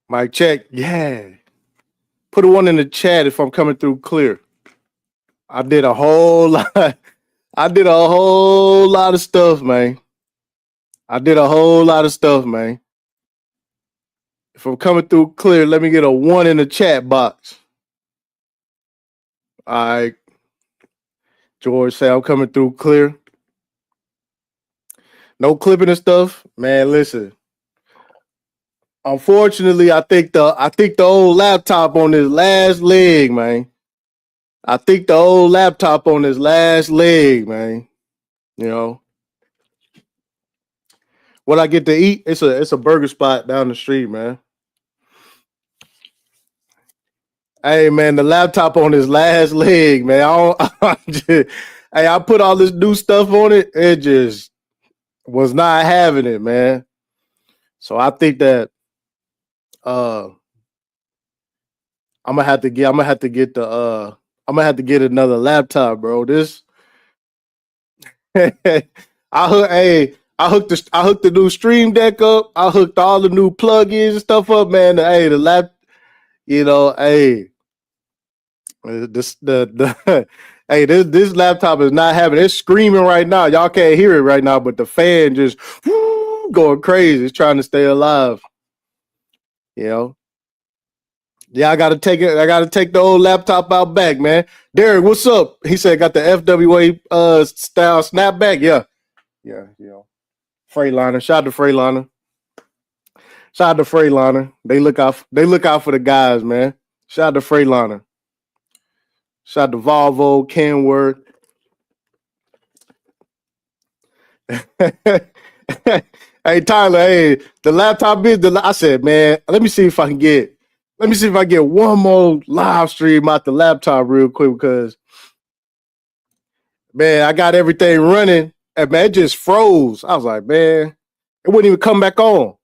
Mic check. Yeah. Put a one in the chat if I'm coming through clear. I did a whole lot. I did a whole lot of stuff, man. I did a whole lot of stuff, man. If I'm coming through clear, let me get a one in the chat box. All right. George say I'm coming through clear. No clipping and stuff. Man, listen. Unfortunately, I think the old laptop on his last leg, man. I think the old laptop on his last leg, man. You know what I get to eat? It's a burger spot down the street, man. Hey, man, the laptop on his last leg, man. Hey, I put all this new stuff on it. It just was not having it, man. So I think that uh I'm gonna have to get another laptop, bro. This I hooked the new Stream Deck up. I hooked all the new plugins and stuff up, man. Hey, the lap, hey, the hey, this laptop is not having it's screaming right now. Y'all can't hear it right now, but the fan just going crazy. It's trying to stay alive. You know. Yeah, I gotta take it. I gotta take the old laptop out back, man. Derek, what's up? He said got the FWA style snapback. Yeah, yeah, Freightliner. Shout out to Freightliner. Shout out to Freightliner. They look out. They look out for the guys, man. Shout out to Freightliner. Shout out to Volvo, Kenworth. Hey Tyler, hey, the laptop is I said, man, let me see if I can get one more live stream out the laptop real quick because man, I got everything running and man, it just froze. I was like, man, it wouldn't even come back on.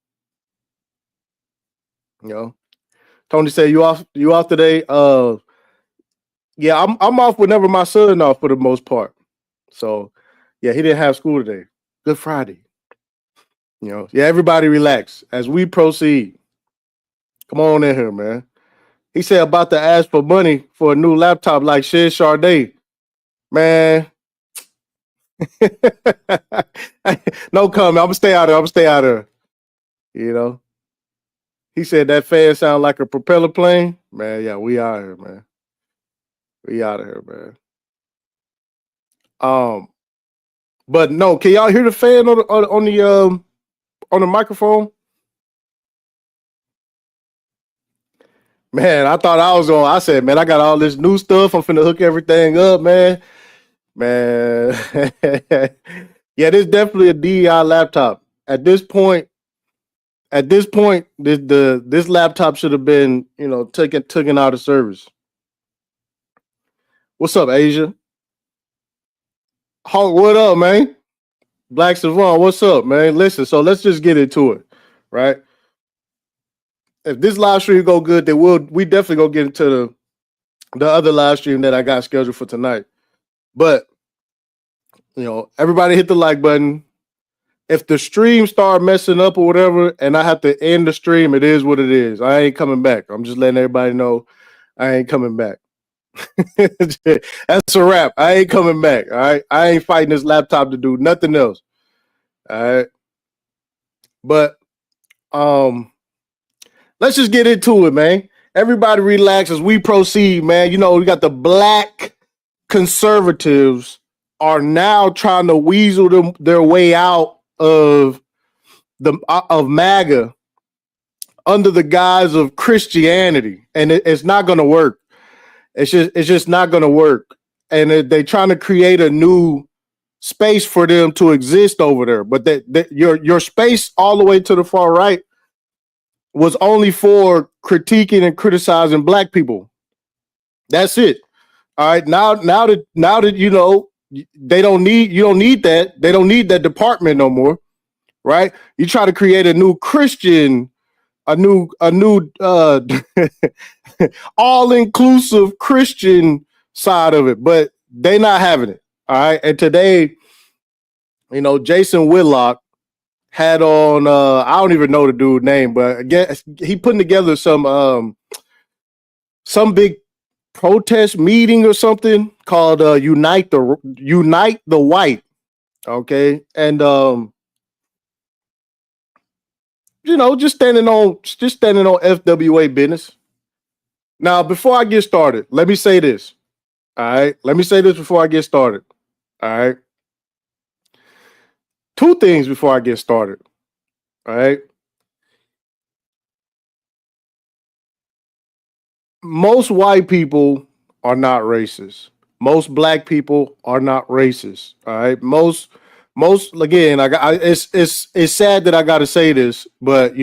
You know. Tony said you off today? Yeah, I'm off whenever my son off for the most part. So yeah, he didn't have school today. Good Friday. Yeah, everybody relax as we proceed. Come on in here, man. He said about to ask for money for a new laptop like Shed Sade. Man. No comment. I'm gonna stay out there. You know. He said that fan sound like a propeller plane. Man, yeah, we out here, man. We out of here, man. Um, but no, can y'all hear the fan on the microphone? Man, I thought I was on. I said, man, I got all this new stuff. I'm finna hook everything up, man. Man, yeah, this is definitely a DEI laptop. At this point, this laptop should have been, taken out of service. What's up, Asia? Hawk, what up, man? Black Savon, what's up, man? Listen, so let's just get into it, right? If this live stream go good, then we definitely go get into the other live stream that I got scheduled for tonight. But everybody hit the like button. If the stream start messing up or whatever, and I have to end the stream, it is what it is. I ain't coming back. I'm just letting everybody know I ain't coming back. That's a wrap. I ain't coming back. All right. I ain't fighting this laptop to do nothing else. All right. But let's just get into it, man. Everybody relax as we proceed, man. We got the black conservatives are now trying to weasel their way out of MAGA under the guise of Christianity, and it's not going to work. It's just not going to work, and they're trying to create a new space for them to exist over there. But your space all the way to the far right was only for critiquing and criticizing black people. That's it. All right. Now that they don't need that. They don't need that department no more. Right? You try to create a new Christian, a new all-inclusive Christian side of it, but they not having it. All right. And today, Jason Whitlock, had on I don't even know the dude's name, but again, he putting together some big protest meeting or something called Unite the White. Okay. And just standing on FWA business. Now, before I get started, let me say this. All right. Let me say this before I get started. All right. Two things before I get started. All right. Most white people are not racist. Most black people are not racist. All right. Most again, it's sad that I got to say this, but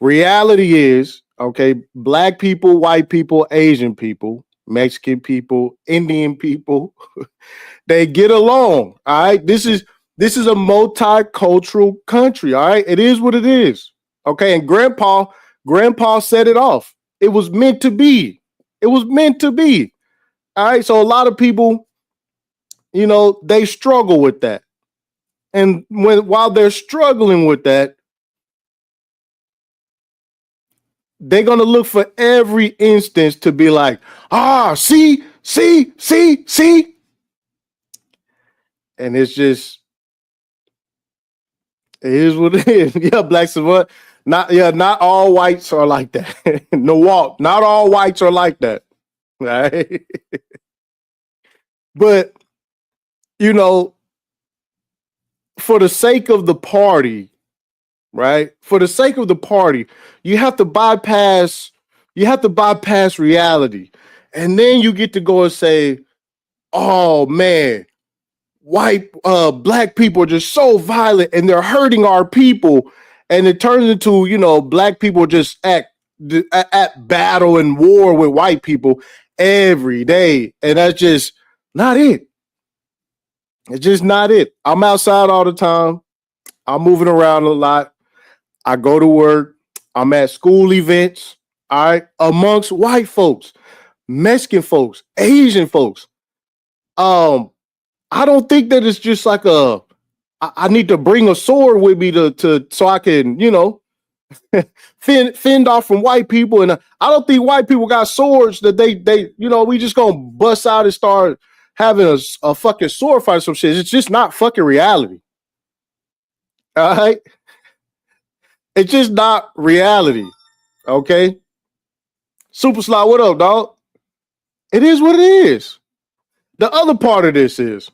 reality is, okay, black people, white people, Asian people, Mexican people, Indian people, they get along. All right. This is a multicultural country. All right. It is what it is. Okay. And grandpa set it off. It was meant to be. It was meant to be. All right. So a lot of people, they struggle with that. And while they're struggling with that, they're gonna look for every instance to be like, see, and it's just it is what it is. Yeah, black savant. Not all whites are like that. No walk. Not all whites are like that. Right? But you know, for the sake of the party, right? For the sake of the party, you have to bypass reality. And then you get to go and say, "Oh man, black people are just so violent and they're hurting our people." And it turns into, black people just at battle and war with white people every day. And that's just not it. It's just not it. I'm outside all the time. I'm moving around a lot. I go to work. I'm at school events. All right. Amongst white folks, Mexican folks, Asian folks. I don't think that it's just like I need to bring a sword with me to so I can, fend off from white people. And I don't think white people got swords that they we just gonna bust out and start having a fucking sword fight or some shit. It's just not fucking reality. All right. It's just not reality. Okay. Super Slot, what up, dog? It is what it is. The other part of this is,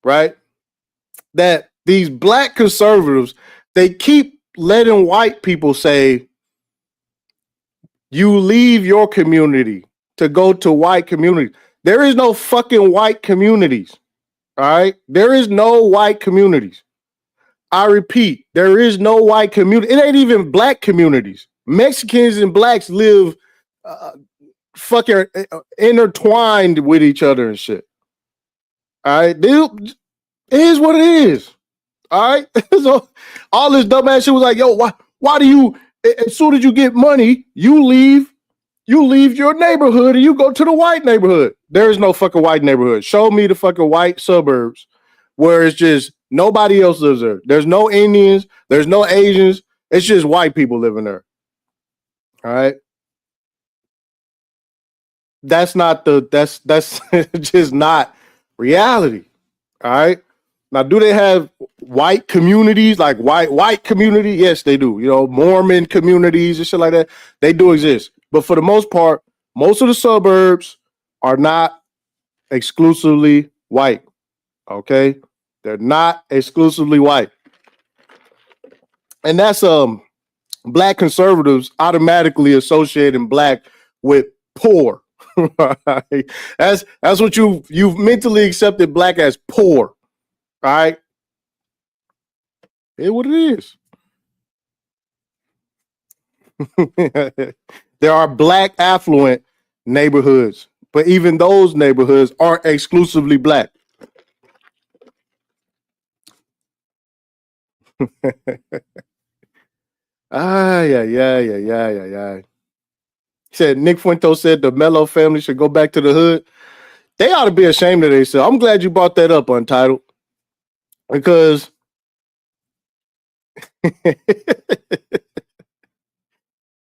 right, that these black conservatives, they keep letting white people say, you leave your community to go to white communities. There is no fucking white communities. All right. There is no white communities. I repeat, there is no white community. It ain't even black communities. Mexicans and blacks live fucking intertwined with each other and shit. All right. It is what it is. All right. So all this dumbass shit was like, yo, why do you, as soon as you get money, you leave your neighborhood and you go to the white neighborhood. There is no fucking white neighborhood. Show me the fucking white suburbs where it's just nobody else lives there. There's no Indians. There's no Asians. It's just white people living there. All right. That's just not reality. All right. Now, do they have white communities, like white community? Yes, they do. Mormon communities and shit like that. They do exist. But for the most part, most of the suburbs are not exclusively white. Okay? They're not exclusively white. And that's black conservatives automatically associating black with poor. That's what you've mentally accepted black as poor. All right. It's what it is. There are black affluent neighborhoods, but even those neighborhoods aren't exclusively black. Yeah. He said Nick Fuento said the Mello family should go back to the hood. They ought to be ashamed of themselves. I'm glad you brought that up, Untitled, because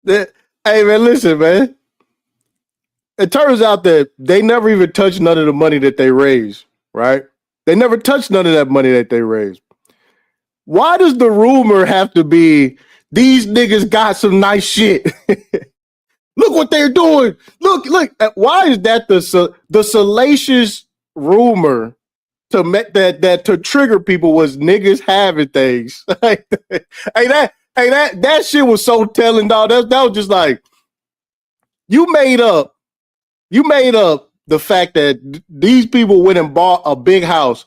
Hey man, listen, man. It turns out that they never even touched none of the money that they raised, right? They never touched none of that money that they raised. Why does the rumor have to be these niggas got some nice shit? Look what they're doing. Look. Why is that the salacious rumor that to trigger people was niggas having things? That shit was so telling, dog. That was just like you made up the fact that these people went and bought a big house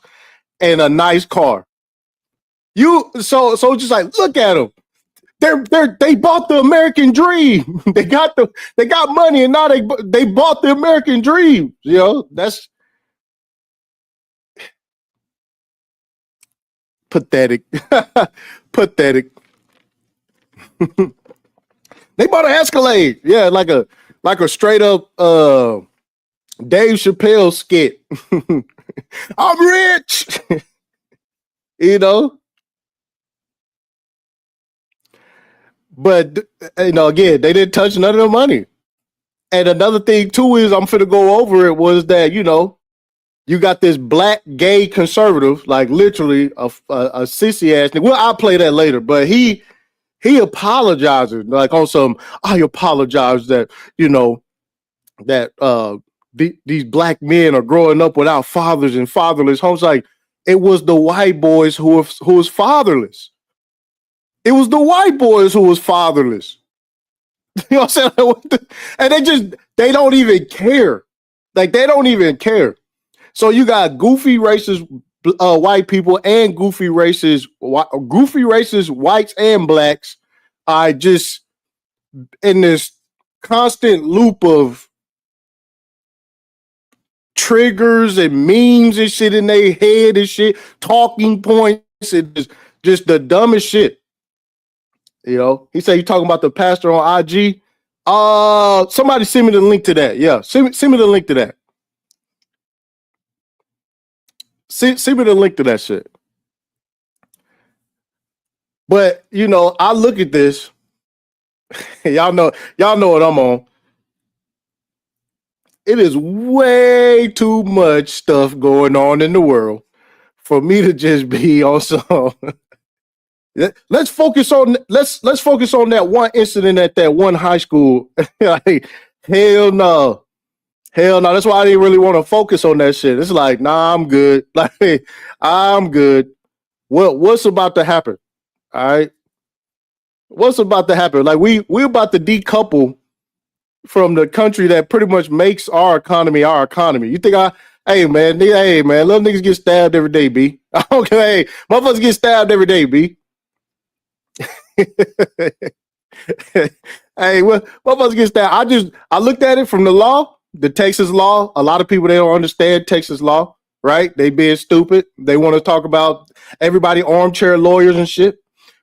and a nice car. You so just like look at them. They bought the American dream. they got money and now they bought the American dream. You know, that's pathetic. Pathetic. They bought an Escalade. Yeah, like a straight up Dave Chappelle skit. I'm rich. You know? But you know, again, they didn't touch none of the money. And another thing too is I'm finna go over it was that, you know, you got this black gay conservative, like literally a sissy ass nigga. Well, I'll play that later, but he apologizes like on some. I apologize that you know that these black men are growing up without fathers and fatherless homes. Like it was the white boys who was fatherless. It was the white boys who was fatherless. You know what I'm saying? And they don't even care. Like they don't even care. So you got goofy racist white people and goofy racist whites and blacks. I just in this constant loop of triggers and memes and shit in their head and shit, talking points and just the dumbest shit. You know, he said you talking about the pastor on IG. Somebody send me the link to that. Yeah, send me the link to that. Send me the link to that shit. But you know, I look at this. y'all know what I'm on. It is way too much stuff going on in the world for me to just be on some. let's focus on that one incident at that one high school. Like, hell no. Hell no. That's why I didn't really want to focus on that shit. It's like, nah, I'm good. Like, I'm good. What's about to happen? All right. What's about to happen? Like we're about to decouple from the country that pretty much makes our economy our economy. You think hey man, little niggas get stabbed every day, B. Okay, hey, motherfuckers get stabbed every day, B. Hey, well, motherfuckers get stabbed. I looked at it from the law, the Texas law. A lot of people they don't understand Texas law, right? They being stupid. They want to talk about everybody armchair lawyers and shit.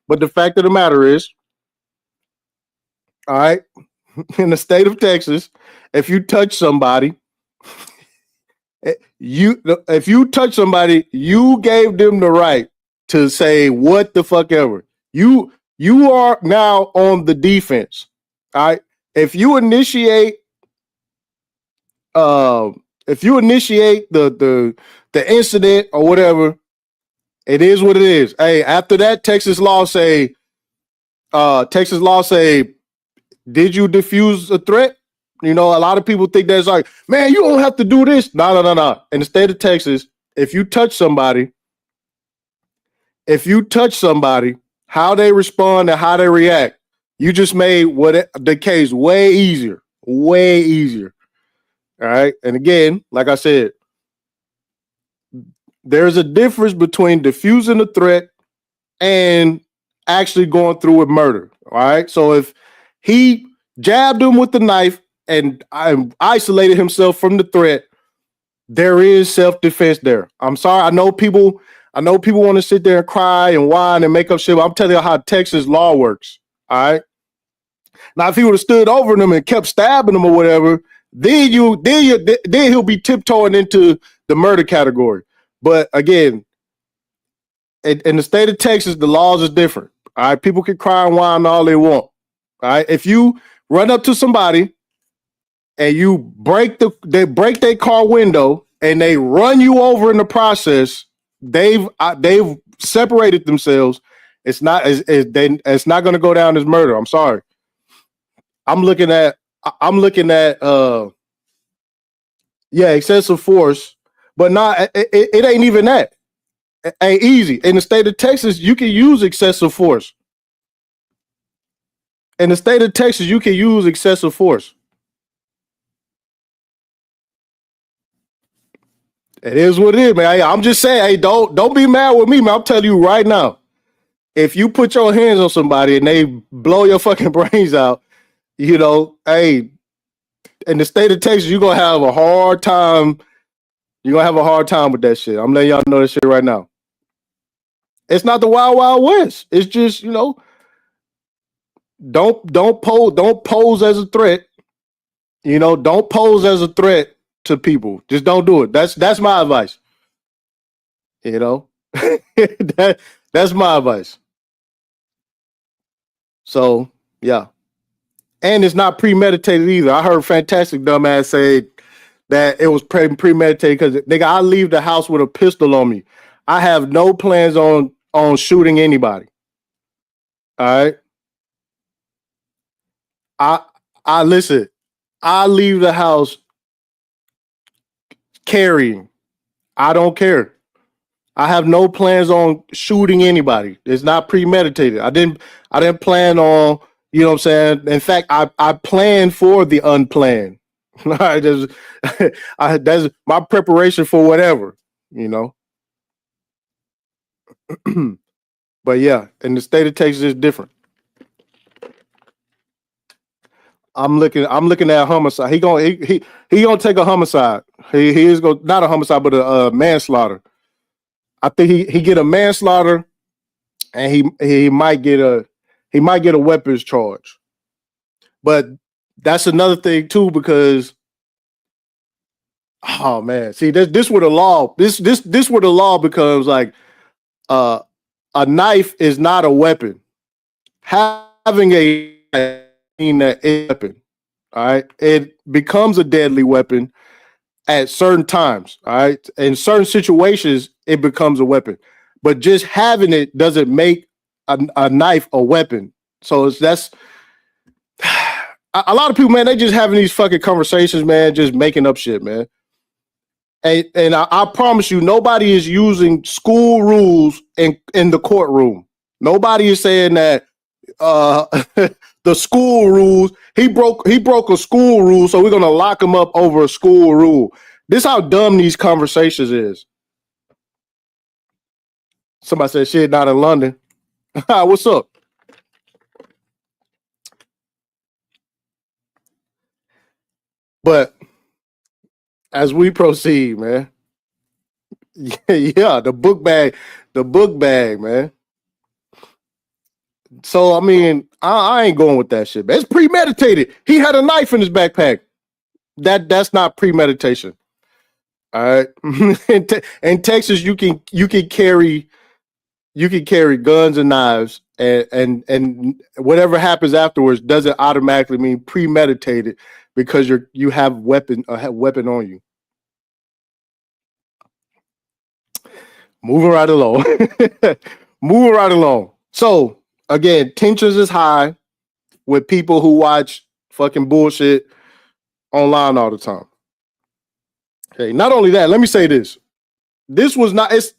But the fact of the matter is, all right, in the state of Texas, if you touch somebody, if you touch somebody, you gave them the right to say what the fuck ever. You are now on the defense. All right. If you initiate the incident or whatever, it is what it is. Hey, after that, Texas law say, did you defuse a threat? You know, a lot of people think that's like, man, you don't have to do this. No. In the state of Texas, if you touch somebody, how they respond and how they react, you just made the case way easier. Way easier. All right. And again, like I said, there's a difference between diffusing a threat and actually going through with murder. All right. So if he jabbed him with the knife and isolated himself from the threat, there is self-defense there. I'm sorry. I know people want to sit there and cry and whine and make up shit. But I'm telling you how Texas law works. All right. Now, if he would have stood over them and kept stabbing them or whatever, then he'll be tiptoeing into the murder category. But again, in the state of Texas, the laws is different. All right, people can cry and whine all they want. All right, if you run up to somebody and you break their car window and they run you over in the process, they've separated themselves. It's not it's not going to go down as murder. I'm sorry. I'm looking at excessive force, but not it ain't even that. It ain't easy. In the state of Texas, you can use excessive force. In the state of Texas, you can use excessive force. It is what it is, man. I'm just saying, hey, don't be mad with me, man. I'm telling you right now. If you put your hands on somebody and they blow your fucking brains out, hey, in the state of Texas, you're gonna have a hard time. You're gonna have a hard time with that shit. I'm letting y'all know that shit right now. It's not the Wild Wild West. It's just, don't pose as a threat. Don't pose as a threat to people. Just don't do it. That's my advice. That's my advice. So yeah. And it's not premeditated either. I heard Fantastic Dumbass say that it was premeditated because nigga, I leave the house with a pistol on me. I have no plans on shooting anybody. All right. I listen. I leave the house carrying. I don't care. I have no plans on shooting anybody. It's not premeditated. I didn't plan on, you know what I'm saying? In fact, I planned for the unplanned. That's my preparation for whatever, But yeah, in the state of Texas, it's different. I'm looking at homicide. He gonna take a homicide. He is going not a homicide, but a manslaughter. I think he get a manslaughter, and he might get a weapons charge. But that's another thing too, because oh man, see this where the law this where the law becomes like a knife is not a weapon. Having a weapon, all right, it becomes a deadly weapon at certain times, all right. In certain situations, it becomes a weapon, but just having it doesn't make a knife a weapon. So that's a lot of people, man. They just having these fucking conversations, man, just making up shit, man. And I promise you, nobody is using school rules in the courtroom. Nobody is saying that the school rules. He broke a school rule, so we're gonna lock him up over a school rule. This is how dumb these conversations is. Somebody said shit not in London. What's up? But as we proceed, man. Yeah, the book bag, man. So I mean, I ain't going with that shit, man. It's premeditated. He had a knife in his backpack. That's not premeditation. All right. In Texas, you can carry guns and knives, and whatever happens afterwards doesn't automatically mean premeditated because you have a weapon on you. Moving right along. Moving right along. So again, tensions is high with people who watch fucking bullshit online all the time. Okay, not only that, let me say this. This was not this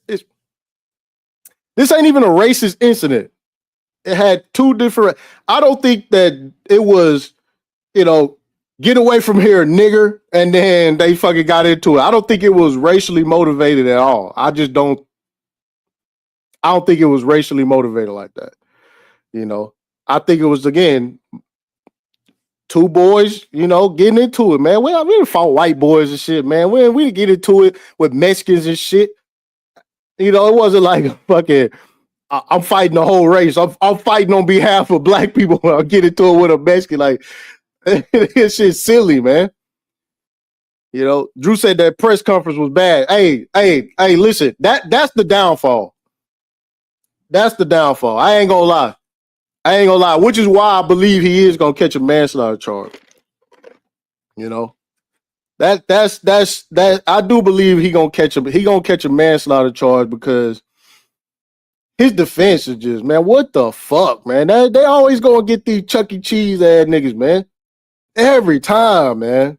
ain't even a racist incident. It had two different. I don't think that it was, get away from here, nigger, and then they fucking got into it. I don't think it was racially motivated at all. I don't think it was racially motivated like that. I think it was, again, two boys, getting into it, man. We didn't fought white boys and shit, man. We didn't get into it with Mexicans and shit. It wasn't like fucking I'm fighting the whole race. I'm fighting on behalf of black people when I get into it with a Mexican. Like, this shit's silly, man. Drew said that press conference was bad. Hey, listen, that's the downfall. That's the downfall. I ain't gonna lie. I ain't gonna lie, which is why I believe he is gonna catch a manslaughter charge. You know, that I do believe he gonna catch him. He gonna catch a manslaughter charge because his defense is just, man, what the fuck, man? They always gonna get these Chuck E. Cheese ass niggas, man. Every time, man.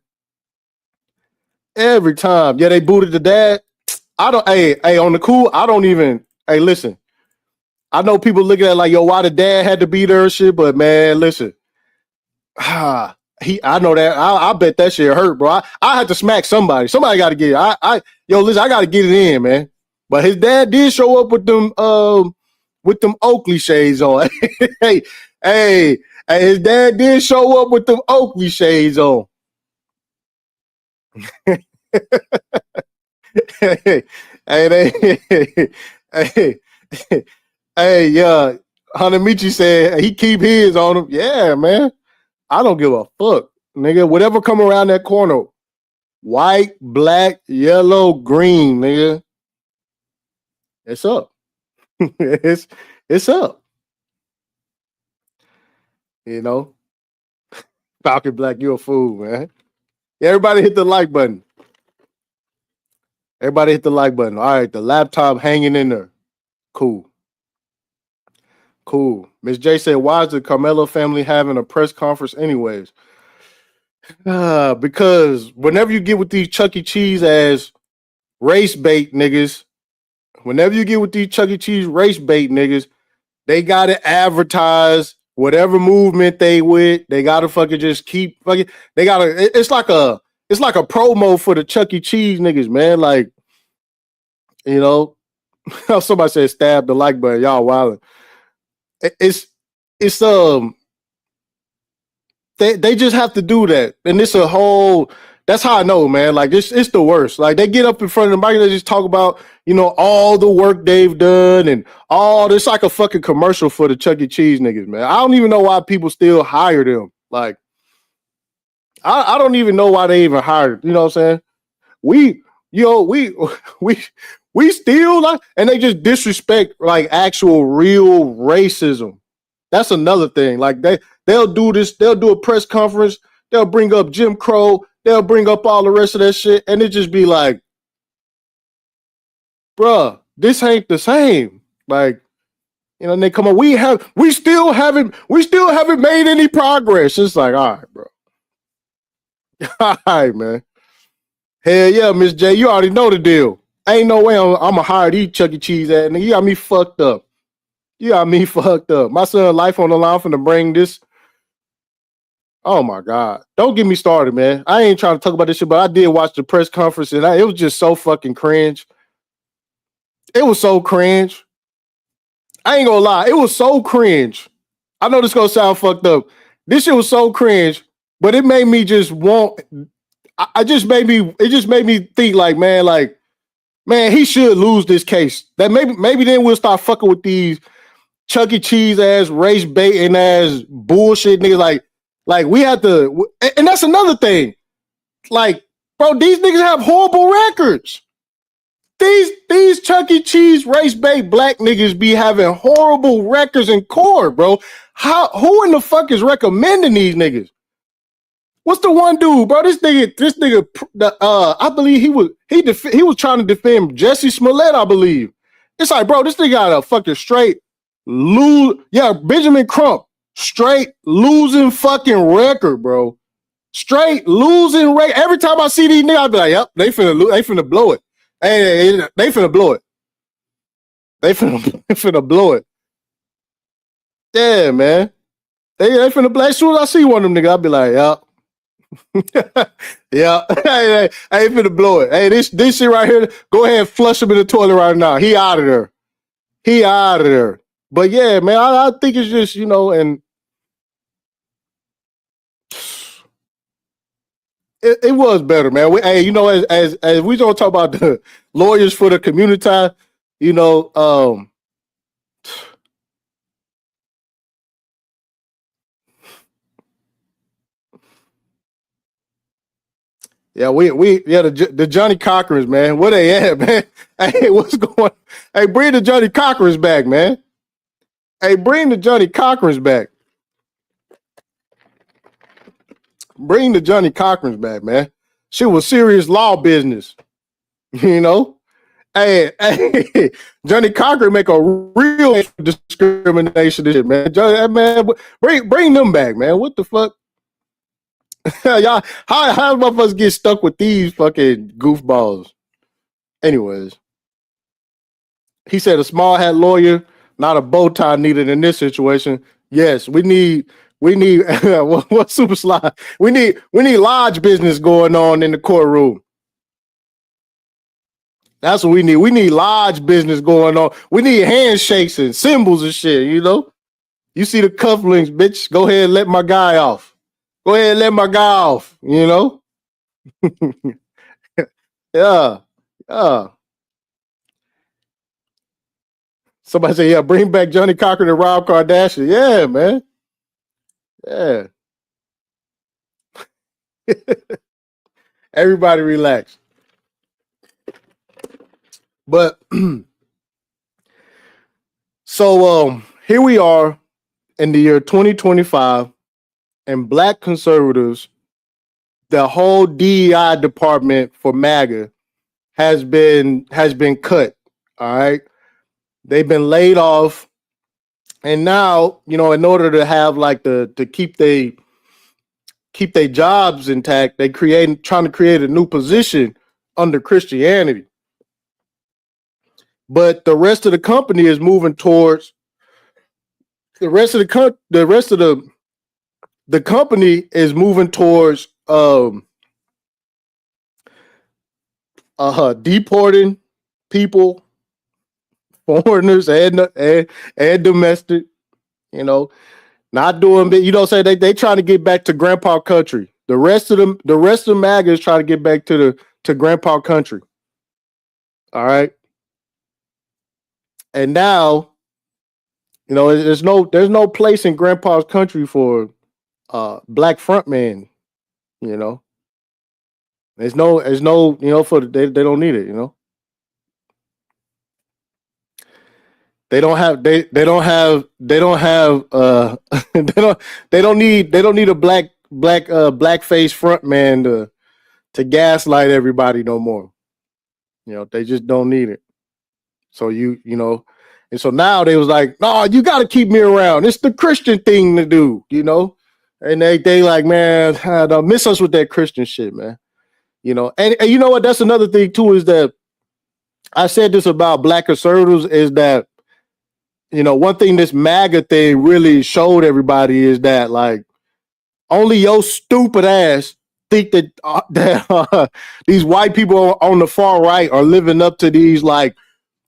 Every time. Yeah, they booted the dad. I don't. Hey, on the cool. I don't even. Hey, listen. I know people looking at it like, yo, why the dad had to be there and shit, but man, listen. I know that. I bet that shit hurt, bro. I had to smack somebody. Somebody got to get it. Yo, listen, I got to get it in, man. But his dad did show up with them Oakley shades on. hey, his dad did show up with them Oakley shades on. hey, yeah. Hunter Michi said he keep his on him. Yeah, man. I don't give a fuck, nigga. Whatever come around that corner, white, black, yellow, green, nigga. It's up. it's up. You know, Falcon Black, you a fool, man. Everybody hit the like button. Everybody hit the like button. All right, the laptop hanging in there. Cool. Miss J said, why is the Carmelo family having a press conference anyways? Because whenever you get with these Chuck E. Cheese ass race bait niggas, they gotta advertise whatever movement they with. They gotta fucking just keep fucking. They gotta. It's like a promo for the Chuck E. Cheese niggas, man. Like, you know, somebody said stab the like button. Y'all wildin'. It's they just have to do that, and it's a whole. That's how I know, man. Like it's the worst. Like they get up in front of the mic and they just talk about, you know, all the work they've done and all this, like a fucking commercial for the Chuck E. Cheese niggas, man. I don't even know why people still hire them. Like, I don't even know why they even hired. You know what I'm saying? We still like, and they just disrespect like actual real racism. That's another thing. Like they'll do this. They'll do a press conference. They'll bring up Jim Crow. They'll bring up all the rest of that shit, and it just be like, bruh, this ain't the same. Like, you know, and they come on, we still haven't made any progress. It's like, all right, bro. All right, man. Hell yeah, Miss J, you already know the deal. Ain't no way I'm gonna hire these Chuck E. Cheese ass nigga. You got me fucked up. My son life on the line finna bring this. Oh my God. Don't get me started, man. I ain't trying to talk about this shit, but I did watch the press conference and it was just so fucking cringe. It was so cringe. I ain't gonna lie. It was so cringe. I know this gonna sound fucked up. This shit was so cringe, but it made me just want. It just made me think like, man, he should lose this case. That maybe then we'll start fucking with these Chuck E. Cheese ass, race baiting ass bullshit niggas. Like we have to, and that's another thing. Like, bro, these niggas have horrible records. These Chuck E. Cheese race bait black niggas be having horrible records in court, bro. Who in the fuck is recommending these niggas? What's the one dude, bro? This nigga, I believe he was trying to defend Jesse Smollett, I believe. It's like, bro, this nigga got a fucking straight lose. Yeah, Benjamin Crump, straight losing fucking record, bro. Straight losing record. Every time I see these niggas, I be like, yep, they finna blow it. Hey, they finna blow it. They finna blow it. Yeah, man. They finna blow. As soon as I see one of them niggas, I'll be like, yep. Yeah, hey, I ain't finna blow it. Hey, this shit right here, go ahead and flush him in the toilet right now. He out of there. But yeah, man, I think it's just, you know, and it was better, man. Hey, you know, as we don't talk about the lawyers for the community, you know, yeah, the Johnny Cochrans, man. Where they at, man? Hey, what's going? Hey, bring the Johnny Cochrans back, man. Hey, bring the Johnny Cochrans back. Bring the Johnny Cochrans back, man. Shit was serious law business. You know? Hey, Johnny Cochran make a real discrimination shit, man. Johnny, man, bring them back, man. What the fuck? Y'all, how motherfuckers get stuck with these fucking goofballs? Anyways, he said a small hat lawyer, not a bow tie needed in this situation. Yes, we need what super slide? We need large business going on in the courtroom. That's what we need. We need large business going on. We need handshakes and symbols and shit, you know? You see the cufflinks, bitch. Go ahead and let my guy off. Go ahead and let my guy off, you know? Yeah. Yeah. Somebody say, yeah, bring back Johnny Cochran and Rob Kardashian. Yeah, man. Yeah. Everybody relax. But so here we are in the year 2025, and black conservatives, the whole DEI department for MAGA has been cut. All right. They've been laid off. And now, you know, in order to have like to keep their jobs intact, trying to create a new position under Christianity. But the rest of the company is moving towards the company is moving towards deporting people, foreigners and domestic, you know, not doing it. You know, say they trying to get back to grandpa country. The rest of the MAGA is trying to get back to grandpa country. All right. And now, you know, there's no place in grandpa's country for black frontman, you know. There's no, you know, they don't need it, you know. They don't have they don't have they don't have they don't need a blackface front man to gaslight everybody no more. You know, they just don't need it. So you know, and so now they was like, no, you gotta keep me around. It's the Christian thing to do, you know? And they like, man, don't miss us with that Christian shit, man. You know, and you know what? That's another thing too, is that I said this about black conservatives is that, you know, one thing this MAGA thing really showed everybody is that like only your stupid ass think that these white people on the far right are living up to these like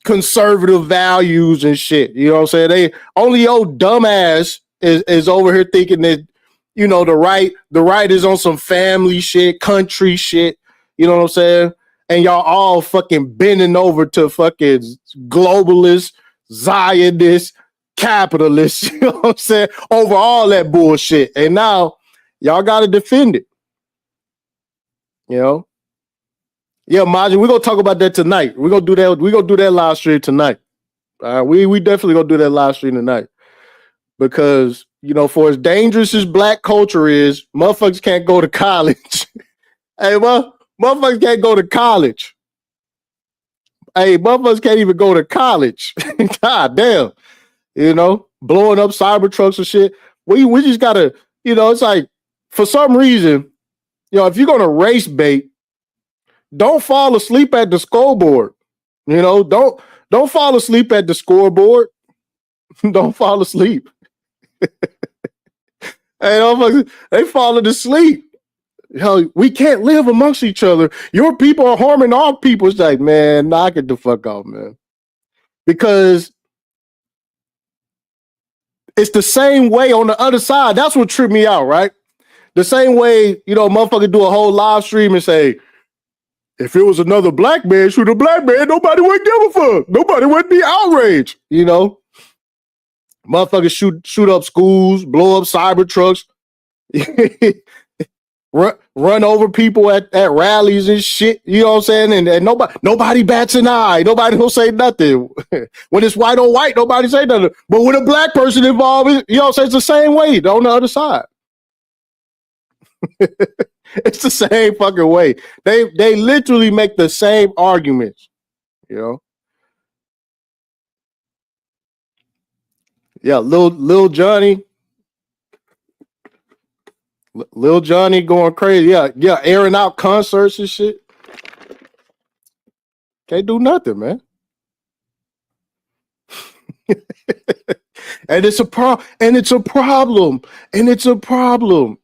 conservative values and shit. You know what I'm saying? They only your dumb ass is over here thinking that, you know, the right is on some family shit, country shit. You know what I'm saying? And y'all all fucking bending over to fucking globalists, Zionists, capitalists, you know what I'm saying? Over all that bullshit. And now y'all got to defend it. You know? Yeah, Maji, we're gonna talk about that tonight. We're gonna do that. We're gonna do that live stream tonight. We definitely gonna do that live stream tonight. Because, you know, for as dangerous as black culture is, motherfuckers can't go to college. Hey, motherfuckers can't go to college. Hey, motherfuckers can't even go to college. God damn. You know, blowing up cyber trucks and shit. We just gotta, you know, it's like for some reason, you know, if you're gonna race bait, don't fall asleep at the scoreboard. You know, don't fall asleep at the scoreboard. Don't fall asleep. Hey, they falling asleep. Hell, we can't live amongst each other. Your people are harming our people. It's like, man, knock it the fuck off, man. Because it's the same way on the other side. That's what tripped me out, right? The same way, you know, motherfucker do a whole live stream and say, if it was another black man shoot a black man, nobody would give a fuck. Nobody would be outraged, you know? Motherfuckers shoot up schools, blow up cyber trucks, run over people at rallies and shit. You know what I'm saying? And nobody bats an eye. Nobody don't say nothing. When it's white on white, nobody say nothing. But when a black person involved, you know what I'm saying? It's the same way on the other side. It's the same fucking way. They literally make the same arguments, you know. Yeah, Lil Johnny going crazy. Yeah, airing out concerts and shit. Can't do nothing, man. And it's a problem. And it's a problem. And it's a problem.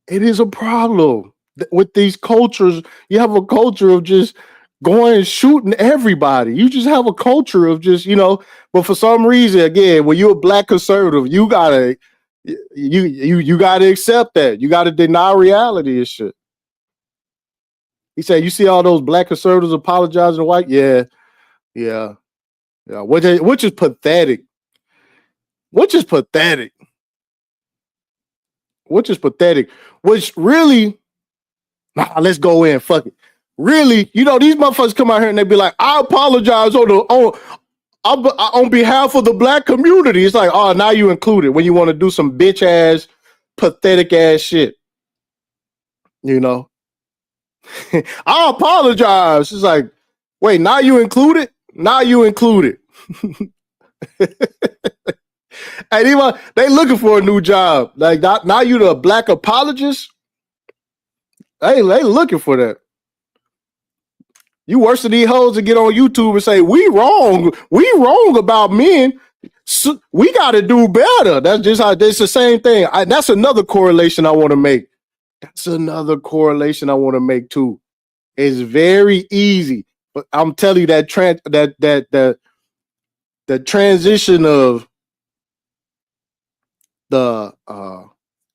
It is a problem with these cultures. You have a culture of just going and shooting everybody. You just have a culture of just, you know, but for some reason, again, when you're a black conservative, you gotta accept that. You gotta deny reality and shit. He said, you see all those black conservatives apologizing to white? Yeah. Which is pathetic. Which really, let's go in. Fuck it. Really, you know, these motherfuckers come out here and they be like, I apologize on behalf of the black community. It's like, oh, now you include it when you want to do some bitch ass, pathetic ass shit. You know, I apologize. It's like, wait, now you include it? Now you include it. And even they looking for a new job. Like now you the black apologist. They looking for that. You worse than these hoes to get on YouTube and say we wrong about men. So we got to do better. That's just how. It's the same thing. That's another correlation I want to make. Too. It's very easy, but I'm telling you that the transition of the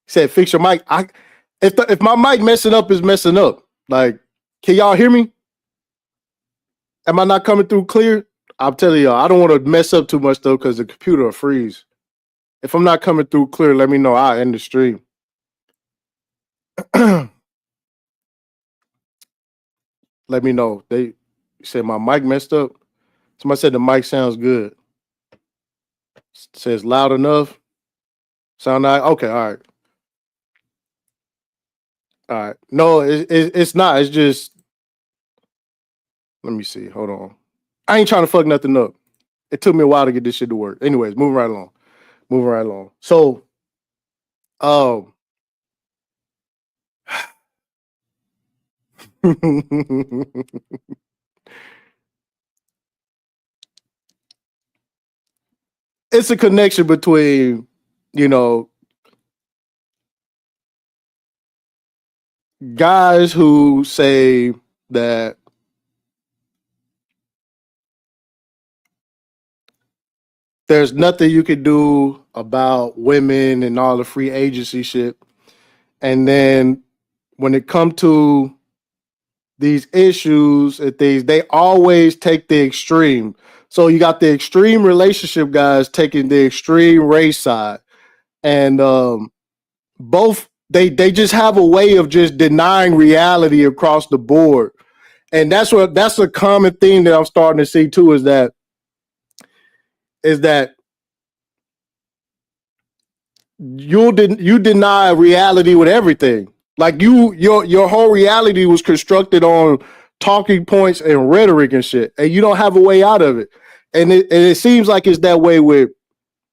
said fix your mic. If my mic messing up is messing up. Like, can y'all hear me? Am I not coming through clear? I'm telling y'all, I don't want to mess up too much though, because the computer will freeze. If I'm not coming through clear, let me know. I'll end the stream. Let me know. They said my mic messed up. Somebody said the mic sounds good. Says loud enough. Sound like okay. All right. No, it's not. It's just. Let me see. Hold on. I ain't trying to fuck nothing up. It took me a while to get this shit to work. Anyways, moving right along. So, it's a connection between, you know, guys who say that there's nothing you can do about women and all the free agency shit. And then when it comes to these issues and things, they always take the extreme. So you got the extreme relationship guys taking the extreme race side. And both they just have a way of just denying reality across the board. And that's a common theme that I'm starting to see too, is that you deny reality with everything. Like your whole reality was constructed on talking points and rhetoric and shit, and you don't have a way out of it. And it seems like it's that way with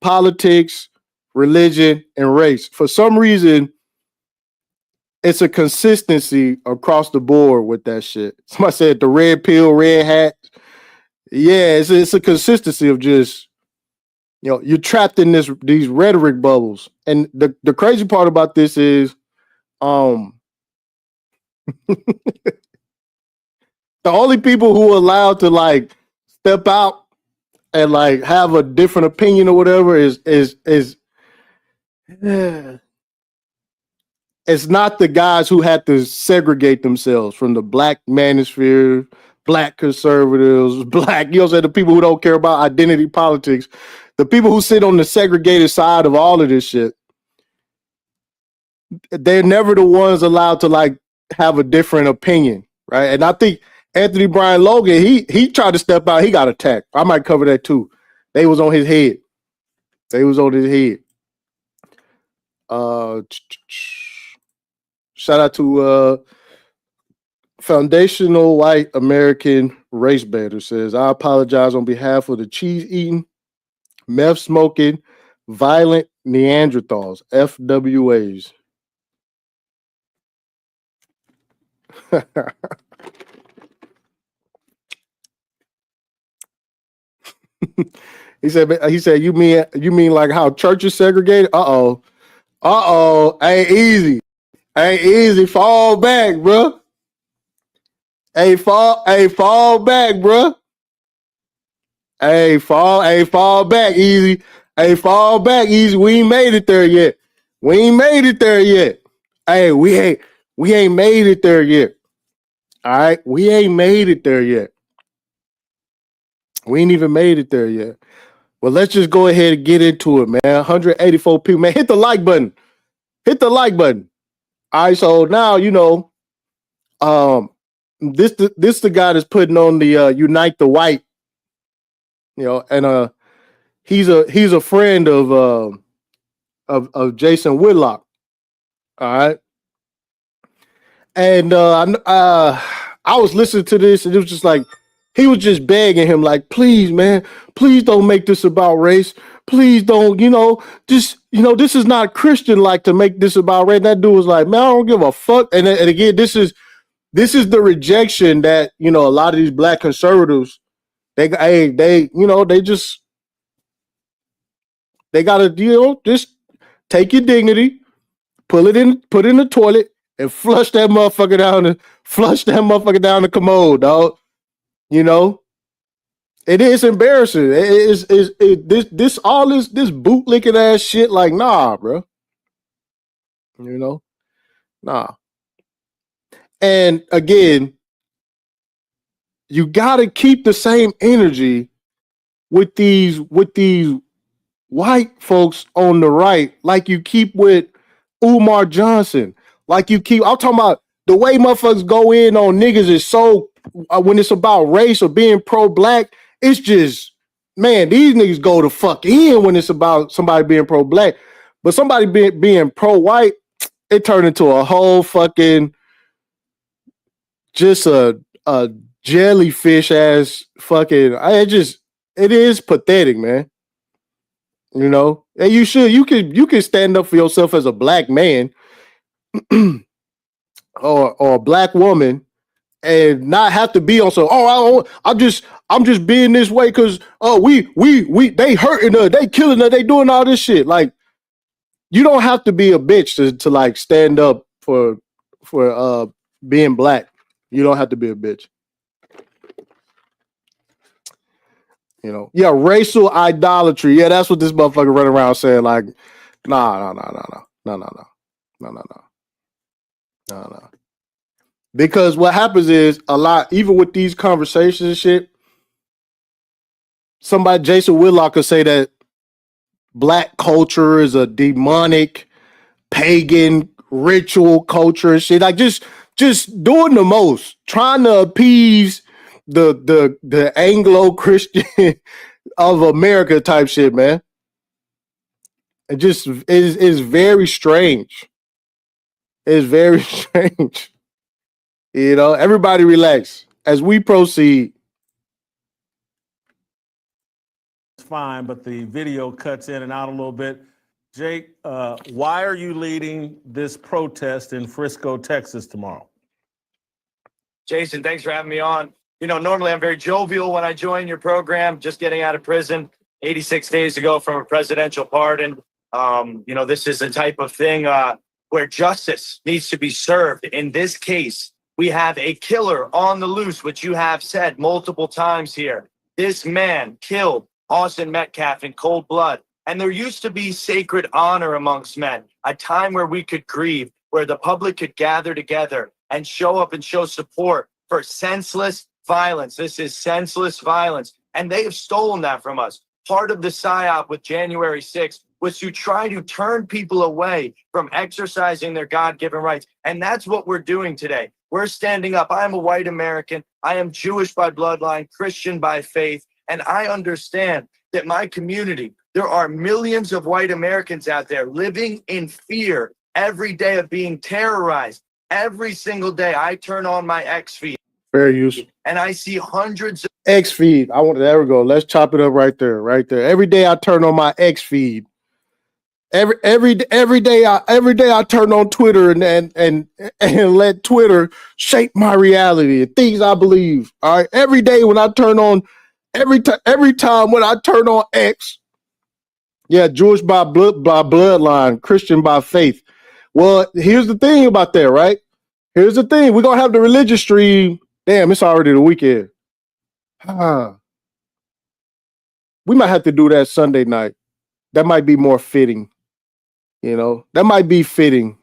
politics, religion, and race. For some reason, it's a consistency across the board with that shit. Somebody said the red pill, red hat. Yeah, it's a consistency of just, you know, you're trapped in these rhetoric bubbles. And the crazy part about this is the only people who are allowed to like step out and like have a different opinion or whatever is it's not the guys who had to segregate themselves from the black manosphere, black conservatives, black, you know what I'm saying, the people who don't care about identity politics, the people who sit on the segregated side of all of this shit. they're never the ones allowed to like have a different opinion, right? And I think Anthony Brian Logan, he tried to step out, he got attacked. I might cover that too. They was on his head. They was on his head. Shout out to Foundational White American Race Bander says, I apologize on behalf of the cheese eating, meth smoking, violent Neanderthals, FWAs. He said, you mean like how churches segregated? Ain't easy. Fall back, bro. Fall back, bro. Fall back, easy. Fall back, easy. We ain't made it there yet. Hey, we ain't made it there yet. All right, we ain't made it there yet. We ain't even made it there yet. Well, let's just go ahead and get into it, man. 184 people, man. Hit the like button. All right, so now this the guy that's putting on the Unite the White, and he's a friend of Jason Whitlock. All right, and I was listening to this, and it was just like he was just begging him, like, please, man, please don't make this about race. Please don't, this is not Christian like to make this about race. And that dude was like, man, I don't give a fuck. And again, this is the rejection that a lot of these black conservatives they gotta just take your dignity, put it in the toilet, and flush that motherfucker down the commode, dog. It is embarrassing. This bootlicking ass shit. Like, nah, bro. Nah. And again, you gotta keep the same energy with these white folks on the right, like you keep with Umar Johnson. Like I'm talking about the way motherfuckers go in on niggas is so when it's about race or being pro-black, it's just, man, these niggas go to fuck in when it's about somebody being pro-black. But somebody being pro-white, it turned into a whole fucking just a jellyfish ass fucking. It is pathetic, man. And you can stand up for yourself as a black man or a black woman and not have to be on some. I'm just being this way because they hurting us, they killing us, they doing all this shit. Like, you don't have to be a bitch to like stand up for being black. You don't have to be a bitch. Racial idolatry. Yeah, that's what this motherfucker running around saying. Like, no. Because what happens is a lot, even with these conversations and shit, Jason Whitlock could say that black culture is a demonic, pagan, ritual culture and shit. Like, just doing the most, trying to appease the Anglo-Christian of America type shit, man. It just is very strange. It's very strange. Everybody relax as we proceed. It's fine, but the video cuts in and out a little bit. Jake, why are you leading this protest in Frisco, Texas tomorrow? Jason, thanks for having me on. Normally I'm very jovial when I join your program, just getting out of prison 86 days ago from a presidential pardon. This is the type of thing where justice needs to be served. In this case, we have a killer on the loose, which you have said multiple times here. This man killed Austin Metcalf in cold blood. And there used to be sacred honor amongst men, a time where we could grieve, where the public could gather together and show up and show support for senseless violence. This is senseless violence. And they have stolen that from us. Part of the PSYOP with January 6th was to try to turn people away from exercising their God-given rights. And that's what we're doing today. We're standing up. I am a white American. I am Jewish by bloodline, Christian by faith. And I understand that my community, there are millions of white Americans out there living in fear every day of being terrorized. Every single day I turn on my X feed. Fair use. And I see hundreds of X feed. There we go. Let's chop it up right there. Right there. Every day I turn on my X feed. Every day I turn on Twitter and let Twitter shape my reality and things I believe. All right. Every day when I turn on every time when I turn on X, yeah, Jewish by bloodline, Christian by faith. Well, here's the thing about that, right? Here's the thing. We're gonna have the religious stream. Damn, it's already the weekend. We might have to do that Sunday night. That might be more fitting. You know, that might be fitting.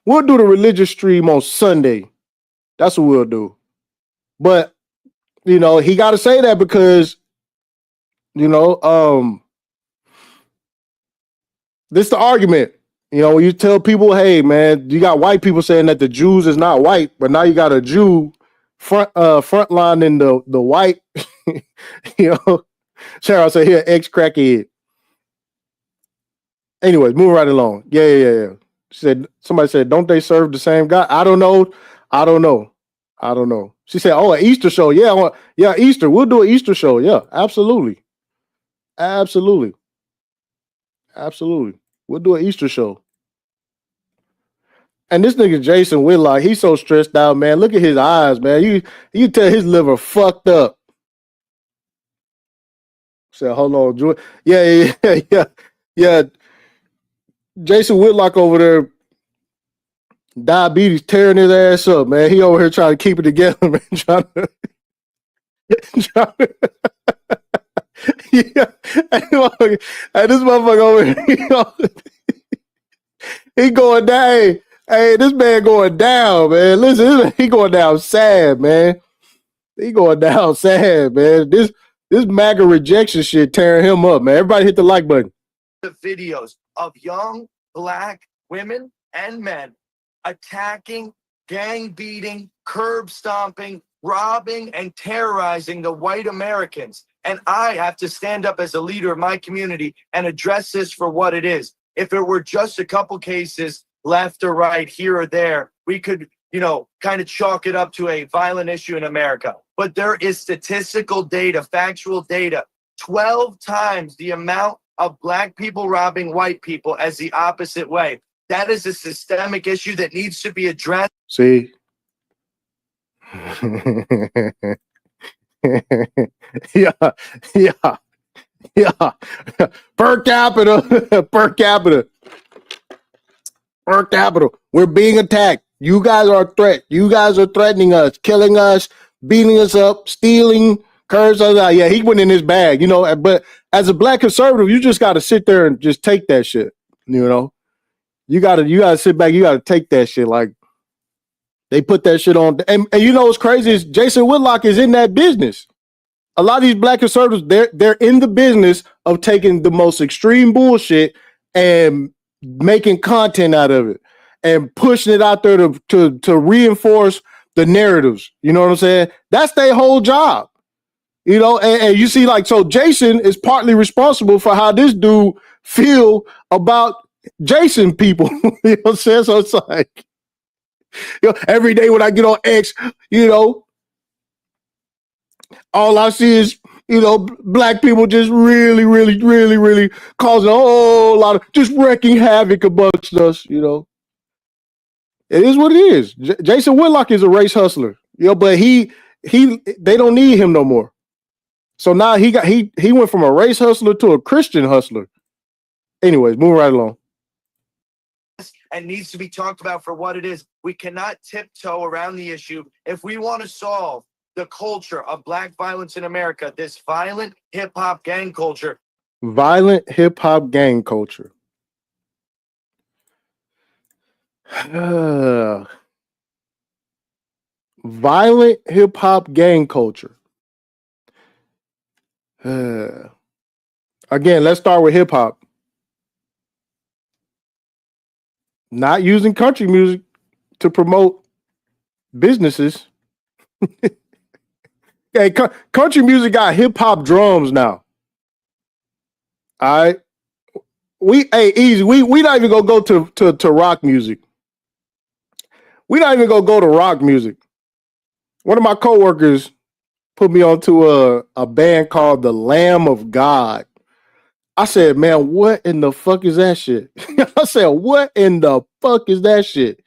We'll do the religious stream on Sunday. That's what we'll do. But, you know, he got to say that because, you know, this is the argument. You know, when you tell people, hey, man, you got white people saying that the Jews is not white, but now you got a Jew frontline the white, you know, Cheryl said here, ex-crackhead. Anyways, moving right along. Yeah. Somebody said, don't they serve the same God? I don't know. She said, oh, an Easter show. Yeah, Easter. We'll do an Easter show. Yeah, absolutely. We'll do an Easter show. And this nigga Jason Whitlock, he's so stressed out, man. Look at his eyes, man. You tell his liver fucked up. Said, hold on, yeah. Jason Whitlock over there, diabetes tearing his ass up, man. He over here trying to keep it together, man. Yeah. And this motherfucker over here, he going down. Hey, this man going down, man. Listen, he going down sad, man. He going down sad, man. This MAGA rejection shit tearing him up, man. Everybody hit the like button. The videos of young black women and men attacking, gang beating, curb stomping, robbing, and terrorizing the white Americans. And I have to stand up as a leader of my community and address this for what it is. If it were just a couple cases left or right, here or there, we could, you know, kind of chalk it up to a violent issue in America. But there is statistical data, factual data, 12 times the amount of black people robbing white people as the opposite way. That is a systemic issue that needs to be addressed. See? yeah. Per capita. We're being attacked. You guys are a threat. You guys are threatening us, killing us, beating us up, stealing, curse us out. Yeah, he went in his bag, you know. But as a black conservative, you just got to sit there and just take that shit. You know, you gotta sit back. You gotta take that shit. Like they put that shit on. And you know what's crazy is Jason Whitlock is in that business. A lot of these black conservatives, they're in the business of taking the most extreme bullshit and making content out of it and pushing it out there to reinforce the narratives. You know what I'm saying? That's their whole job. You know, and you see, like, so Jason is partly responsible for how this dude feel about Jason people. You know what I'm saying? So it's like, you know, every day when I get on X, you know, all I see is, you know, black people just really causing a whole lot of, just wrecking havoc amongst us, you know. It is what it is. Jason Whitlock is a race hustler, you know, but they don't need him no more. So now he went from a race hustler to a Christian hustler. Anyways, moving right along. And needs to be talked about for what it is. We cannot tiptoe around the issue if we want to solve the culture of black violence in America, this violent hip-hop gang culture. Violent hip-hop gang culture. Violent hip-hop gang culture. Again, let's start with hip-hop. not using country music to promote businesses. Hey, country music got hip hop drums now. All right. Easy. We not even gonna go to rock music. We not even gonna go to rock music. One of my coworkers put me onto a band called the Lamb of God. I said, man, what in the fuck is that shit? I said, what in the fuck is that shit?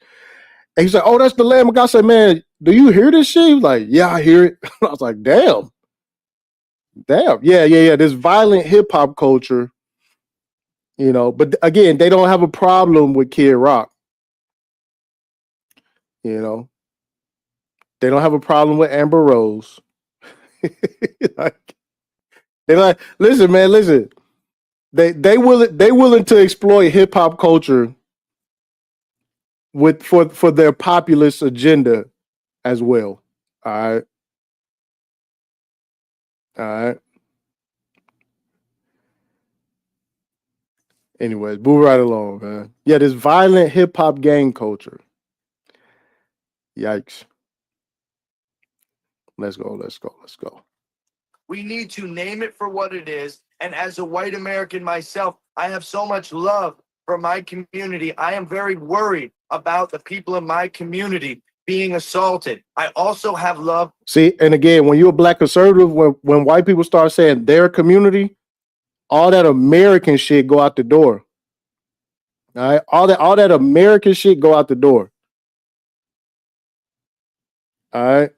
And he said, oh, that's the Lamb of God. I said, man, do you hear this shit? He was like, yeah, I hear it. I was like, damn. Yeah. This violent hip hop culture, but again, they don't have a problem with Kid Rock. They don't have a problem with Amber Rose. They like, listen, man, listen. They willing to exploit hip hop culture for their populist agenda as well. All right. Anyways, move right along, man. Yeah, this violent hip hop gang culture. Yikes. Let's go. We need to name it for what it is. And as a white American myself, I have so much love for my community. I am very worried about the people in my community being assaulted. I also have love. See, and again, when you're a black conservative, when white people start saying their community, all that American shit go out the door. All right, all that American shit go out the door. All right.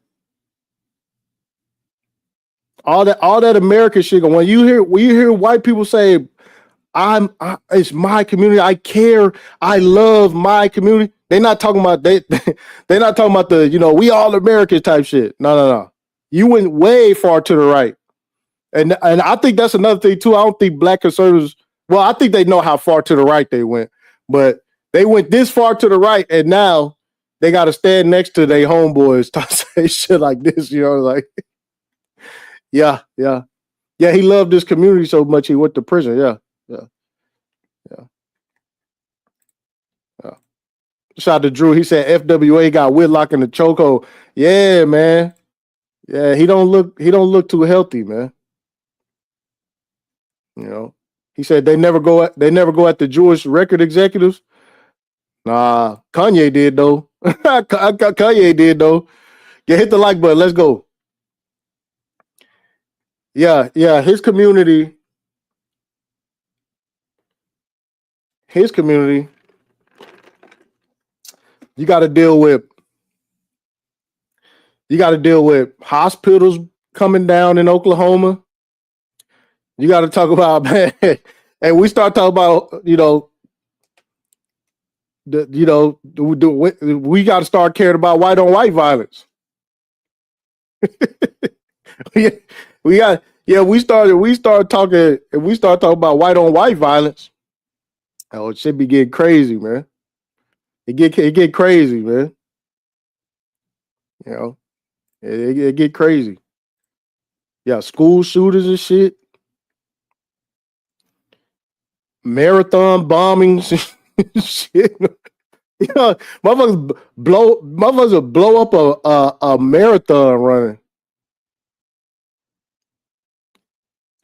All that American shit. When you hear white people say, it's my community, I care, I love my community. They're not talking about they're not talking about the we all Americans type shit. No. You went way far to the right. And I think that's another thing too. I don't think black conservatives, well, I think they know how far to the right they went, but they went this far to the right, and now they got to stand next to their homeboys to say shit like this, like, yeah. He loved this community so much he went to prison. Yeah. Shout out to Drew. He said FWA got Whitlock in the chokehold. Yeah, man. Yeah, he don't look too healthy, man. He said they never go at the Jewish record executives. Nah, Kanye did though. Kanye did though. Yeah, hit the like button. Let's go. Yeah, his community. You got to deal with hospitals coming down in Oklahoma. You got to talk about, man, and we start talking about, we got to start caring about white on white violence. we start talking about white on white violence. Oh, it should be getting crazy, man. It get crazy, man. It get crazy. Yeah, school shooters and shit. Marathon bombings and shit. Motherfuckers will blow up a marathon running.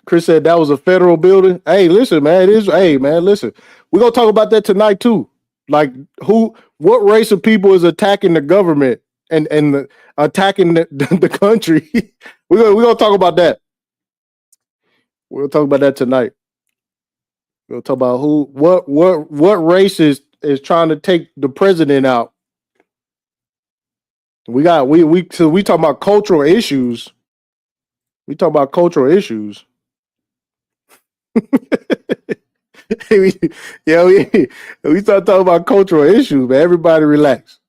Chris said that was a federal building. Hey, listen, man. It is. Hey, man, listen. We're gonna talk about that tonight too. Like what race of people is attacking the government and attacking the country? We're gonna talk about that. We'll talk about that tonight. We'll talk about what race is trying to take the president out. We talk about cultural issues. We talk about cultural issues. We start talking about cultural issues, man. Everybody relax.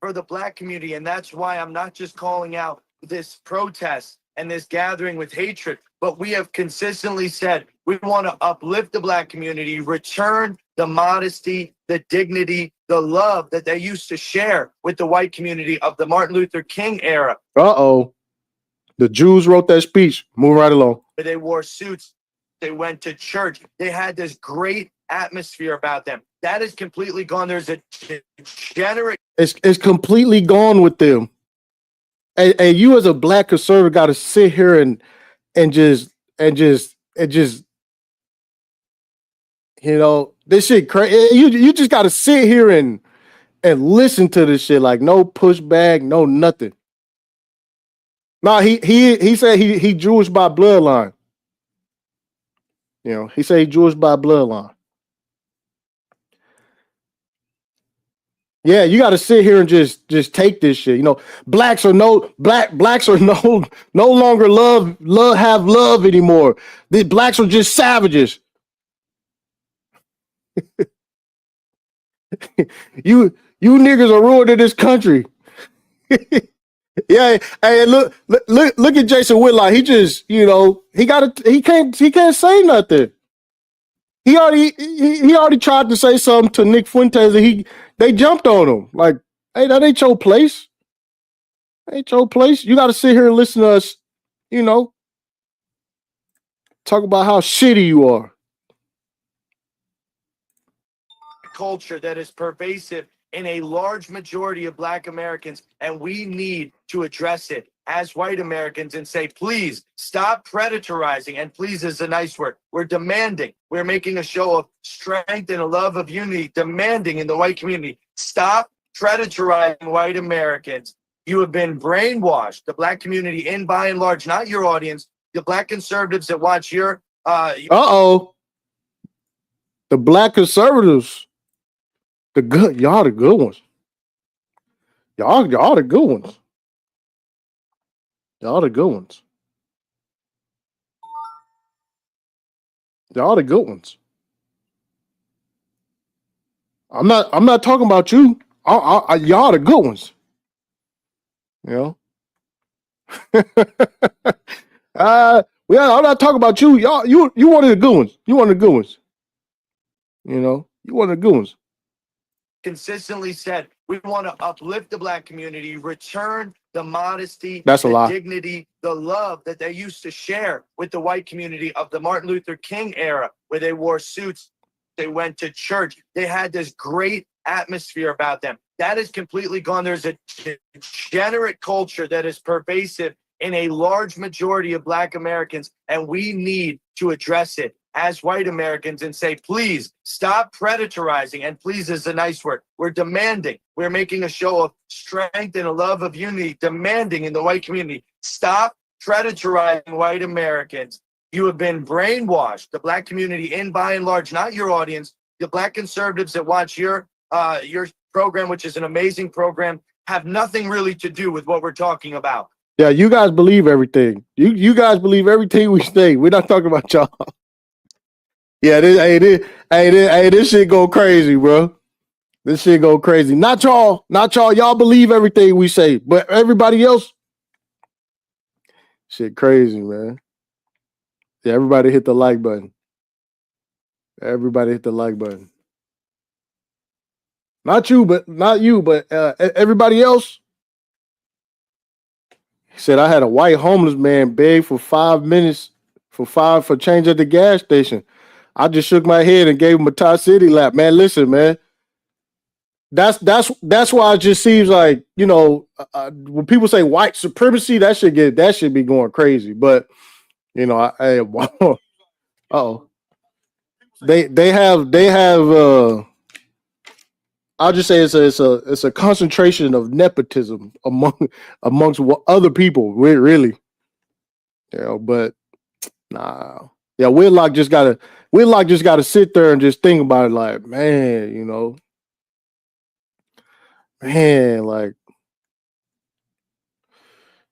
For the black community, and that's why I'm not just calling out this protest and this gathering with hatred, but we have consistently said we want to uplift the black community, return the modesty, the dignity, the love that they used to share with the white community of the Martin Luther King era. The Jews wrote that speech. Move right along. They wore suits They went to church. They had this great atmosphere about them. That is completely gone. There's a degenerate. It's completely gone with them. And you as a black conservative got to sit here and just you know, this shit crazy. You just got to sit here and listen to this shit, like no pushback, no nothing. No, he said he Jewish by bloodline. You know, he said he Jewish by bloodline. Yeah, you got to sit here and just take this shit. You know, blacks are no longer have love anymore. These blacks are just savages. you niggas are ruining this country. Yeah, hey, look at Jason Whitlock. He just, you know, he can't say nothing. He already tried to say something to Nick Fuentes and they jumped on him. Like, hey, that ain't your place. Ain't your place. You got to sit here and listen to us, you know, talk about how shitty you are. Culture that is pervasive in a large majority of Black Americans, and we need to address it as white Americans and say, please stop predatorizing. And please is a nice word. We're demanding. We're making a show of strength and a love of unity, demanding in the white community, stop predatorizing white Americans. You have been brainwashed. The Black community, in by and large, not your audience, the Black conservatives that watch your the Black conservatives, y'all the good ones. Y'all the good ones. Y'all the good ones. Y'all the good ones. I'm not talking about you. Y'all the good ones. You know. I'm not talking about you. Y'all, you one of the good ones. You one of the good ones. You know, you one of the good ones. Consistently said we want to uplift the Black community, return the modesty, That's a the lie. dignity, the love that they used to share with the white community of the Martin Luther King era, where they wore suits, they went to church, they had this great atmosphere about them. That is completely gone. There's a degenerate culture that is pervasive in a large majority of Black Americans, and we need to address it as white Americans and say, please stop predatorizing. And please is a nice word. We're demanding. We're making a show of strength and a love of unity, demanding in the white community, stop predatorizing white Americans. You have been brainwashed. The Black community, in by and large, not your audience, the Black conservatives that watch your program, which is an amazing program, have nothing really to do with what we're talking about. Yeah, you guys believe everything. You guys believe everything we say. We're not talking about y'all. Yeah, this shit go crazy, bro. This shit go crazy. Not y'all. Y'all believe everything we say, but everybody else, shit crazy, man. Yeah, everybody hit the like button. Everybody hit the like button. Not you, but everybody else. He said I had a white homeless man beg for 5 minutes for change at the gas station. I just shook my head and gave him a Tie City lap. Man, listen, man. That's why it just seems like, you know, when people say white supremacy, that should be going crazy. But you know, they have I'll just say it's a concentration of nepotism amongst other people, really. You know, but nah. Yeah, Whitlock just gotta sit there and just think about it, like, man, you know. Man, like,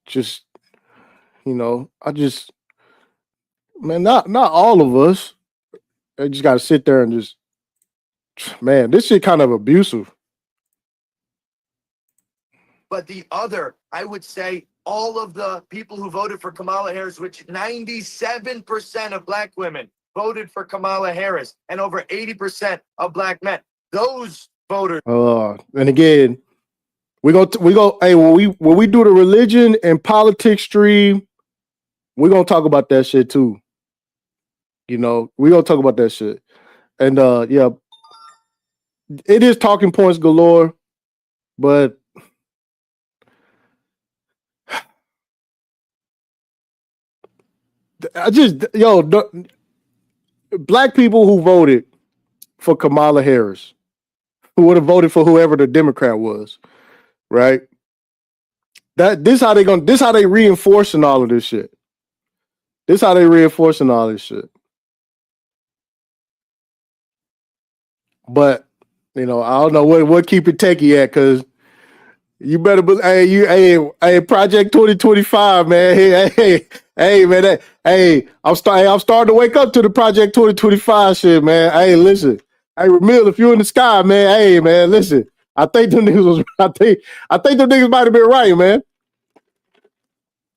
just, you know, not all of us. They just got to sit there and just, man, this shit kind of abusive. But the other, I would say, all of the people who voted for Kamala Harris, which 97% of Black women voted for Kamala Harris, and over 80% of Black men, those voters. And again, we go. Hey, when we do the religion and politics stream, we're gonna talk about that shit too. You know, we gonna talk about that shit. And yeah, it is talking points galore, but I just black people who voted for Kamala Harris, who would have voted for whoever the Democrat was, right? This how they reinforcing all of this shit. This how they reinforcing all this shit. But you know, I don't know what keep it techie at, because you better be, hey, Project 2025, man. Hey, man. I'm starting to wake up to the Project 2025 shit, man. Hey, listen. Hey, Ramil, if you're in the sky, man, hey, man, listen. I think them niggas was, I think them niggas might have been right, man.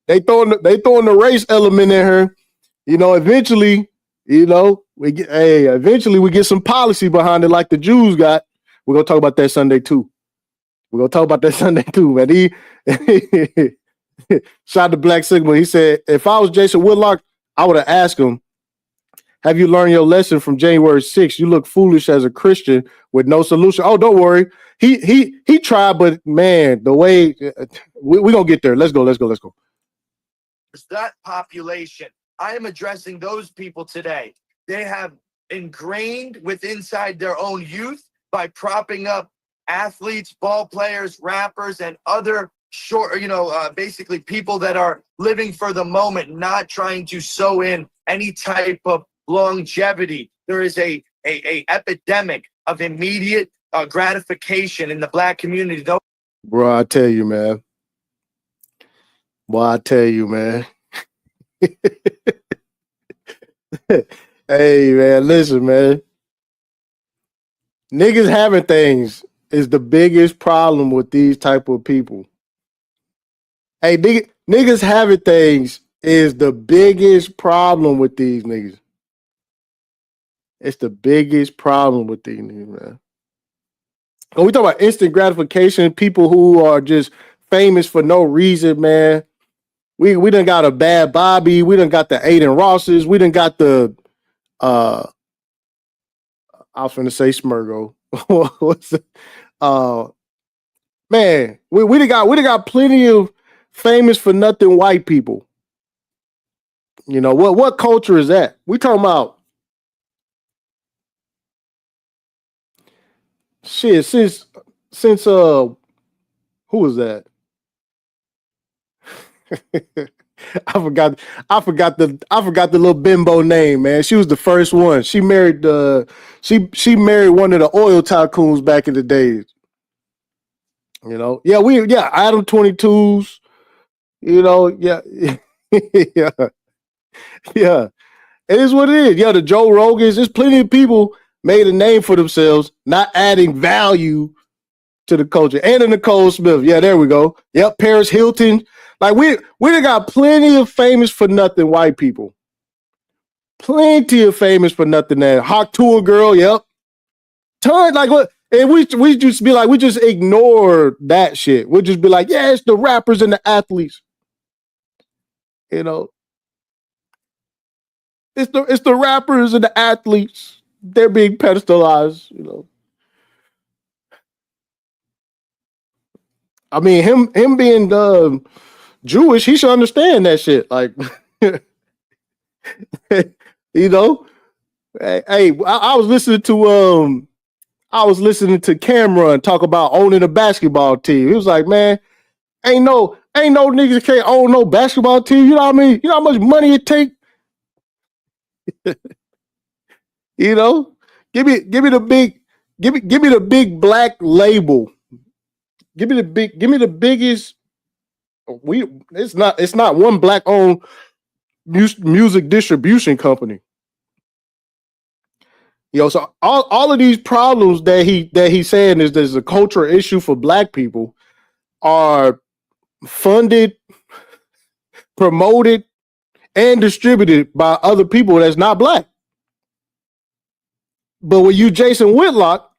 They throwing the race element in her. You know, eventually we get some policy behind it, like the Jews got. We're gonna talk about that Sunday too. Man. Shout out to Black Sigma. He said, if I was Jason Whitlock, I would have asked him, have you learned your lesson from January 6th? You look foolish as a Christian with no solution. Oh, don't worry. He tried, but man, the way we gonna get there. Let's go. That population, I am addressing those people today. They have ingrained inside their own youth by propping up athletes, ball players, rappers, and other basically people that are living for the moment, not trying to sew in any type of longevity. There is a epidemic of immediate gratification in the Black community. Bro, I tell you, man. Hey, man, listen, man. Niggas having things is the biggest problem with these type of people. Hey, niggas having things is the biggest problem with these niggas. It's the biggest problem with these niggas, man. When we talk about instant gratification, people who are just famous for no reason, man. We done got a Bad Bobby. We done got the Aiden Rosses. We done got the I was finna say Smurgo. What's it? Man, we done got plenty of famous for nothing white people. You know what culture is that? We talking about shit since who was that? I forgot the little bimbo name, man. She was the first one. She married she married one of the oil tycoons back in the days. You know, Adam 22s. You know, yeah. Yeah. It is what it is. Yeah, the Joe Rogans. There's plenty of people made a name for themselves, not adding value to the culture. And a Nicole Smith. Yeah, there we go. Yep, Paris Hilton. Like we done got plenty of famous for nothing white people. Plenty of famous for nothing that Hawk Tour girl. Yep. Ton like what? And we just be like, we just ignore that shit. We'll just be like, yeah, it's the rappers and the athletes. You know, it's the rappers and the athletes. They're being pedestalized. You know, I mean, him being Jewish, he should understand that shit. Like, you know, hey, I was listening to Cameron talk about owning a basketball team. He was like, man, ain't no niggas can't own no basketball team. You know what I mean? You know how much money it take? You know, give me the big black label. Give me the biggest. It's not one black owned music distribution company. You know, so all of these problems that he's saying is there's a cultural issue for black people are funded, promoted, and distributed by other people that's not black. But when you Jason Whitlock,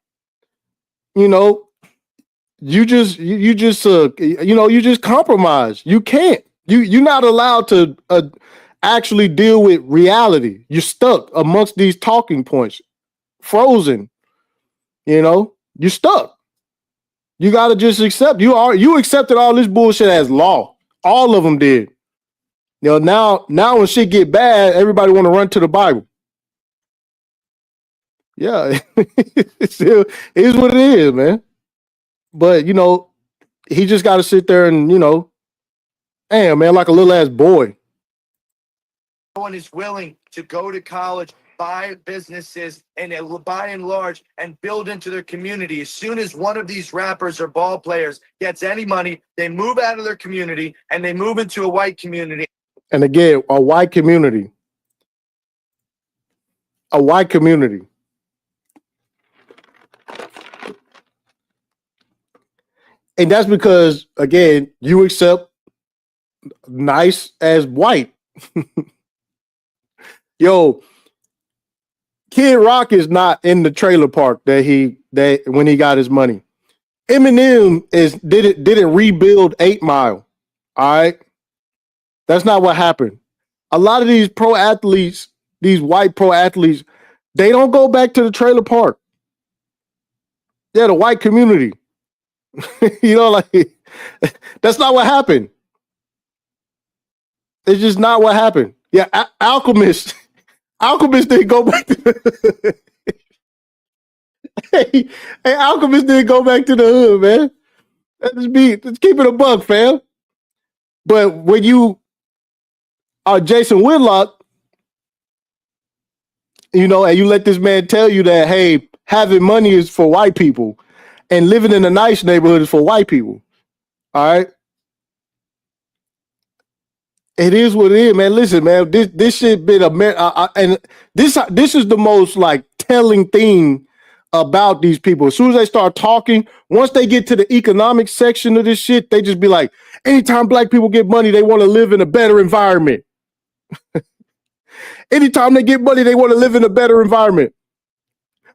you know, you just compromise. You can't. You're not allowed to actually deal with reality. You're stuck amongst these talking points, frozen. You know, you're stuck. You got to just accept. You accepted all this bullshit as law. All of them did. You know, now when shit get bad, everybody want to run to the Bible. Yeah, it is what it is, man. But you know, he just got to sit there and damn man, like a little ass boy. No one is willing to go to college, buy businesses, and by and large, and build into their community. As soon as one of these rappers or ball players gets any money, they move out of their community and they move into a white community. And again, a white community. A white community. And that's because, again, you accept nice as white. Yo, Kid Rock is not in the trailer park that when he got his money. Eminem didn't rebuild 8 Mile. All right. That's not what happened. A lot of these pro athletes, these white pro athletes, they don't go back to the trailer park. They're the white community. Like that's not what happened. It's just not what happened. Yeah, Alchemist didn't go back to hey, Alchemist didn't go back to the hood, man. Let's keep it a buck, fam. But when you are Jason Whitlock, and you let this man tell you that, hey, having money is for white people and living in a nice neighborhood is for white people. All right. It is what it is, man. Listen, man, this shit been and this is the most like telling thing about these people. As soon as they start talking, once they get to the economic section of this shit, they just be like, anytime black people get money, they want to live in a better environment. Anytime they get money, they want to live in a better environment.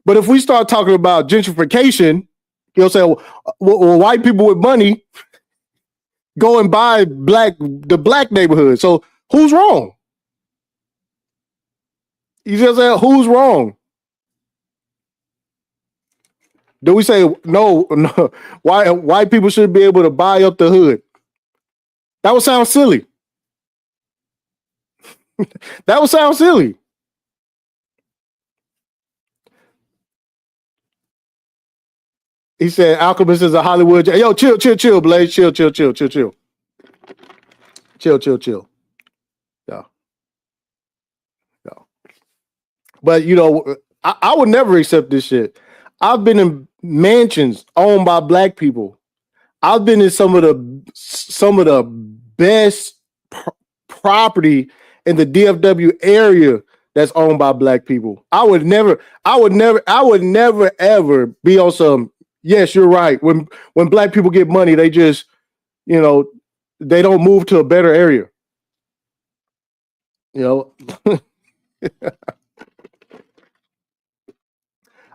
But if we start talking about gentrification, say, well, white people with money go and buy the black neighborhood. So who's wrong? You just said, who's wrong? Do we say no? White people should be able to buy up the hood? That would sound silly. That would sound silly. He said Alchemist is a Hollywood. Yo, chill, Blaze. Chill. Yeah. But I would never accept this shit. I've been in mansions owned by black people. I've been in some of the best property in the DFW area that's owned by black people. I would never ever be on some, yes, you're right. When black people get money, they just, they don't move to a better area.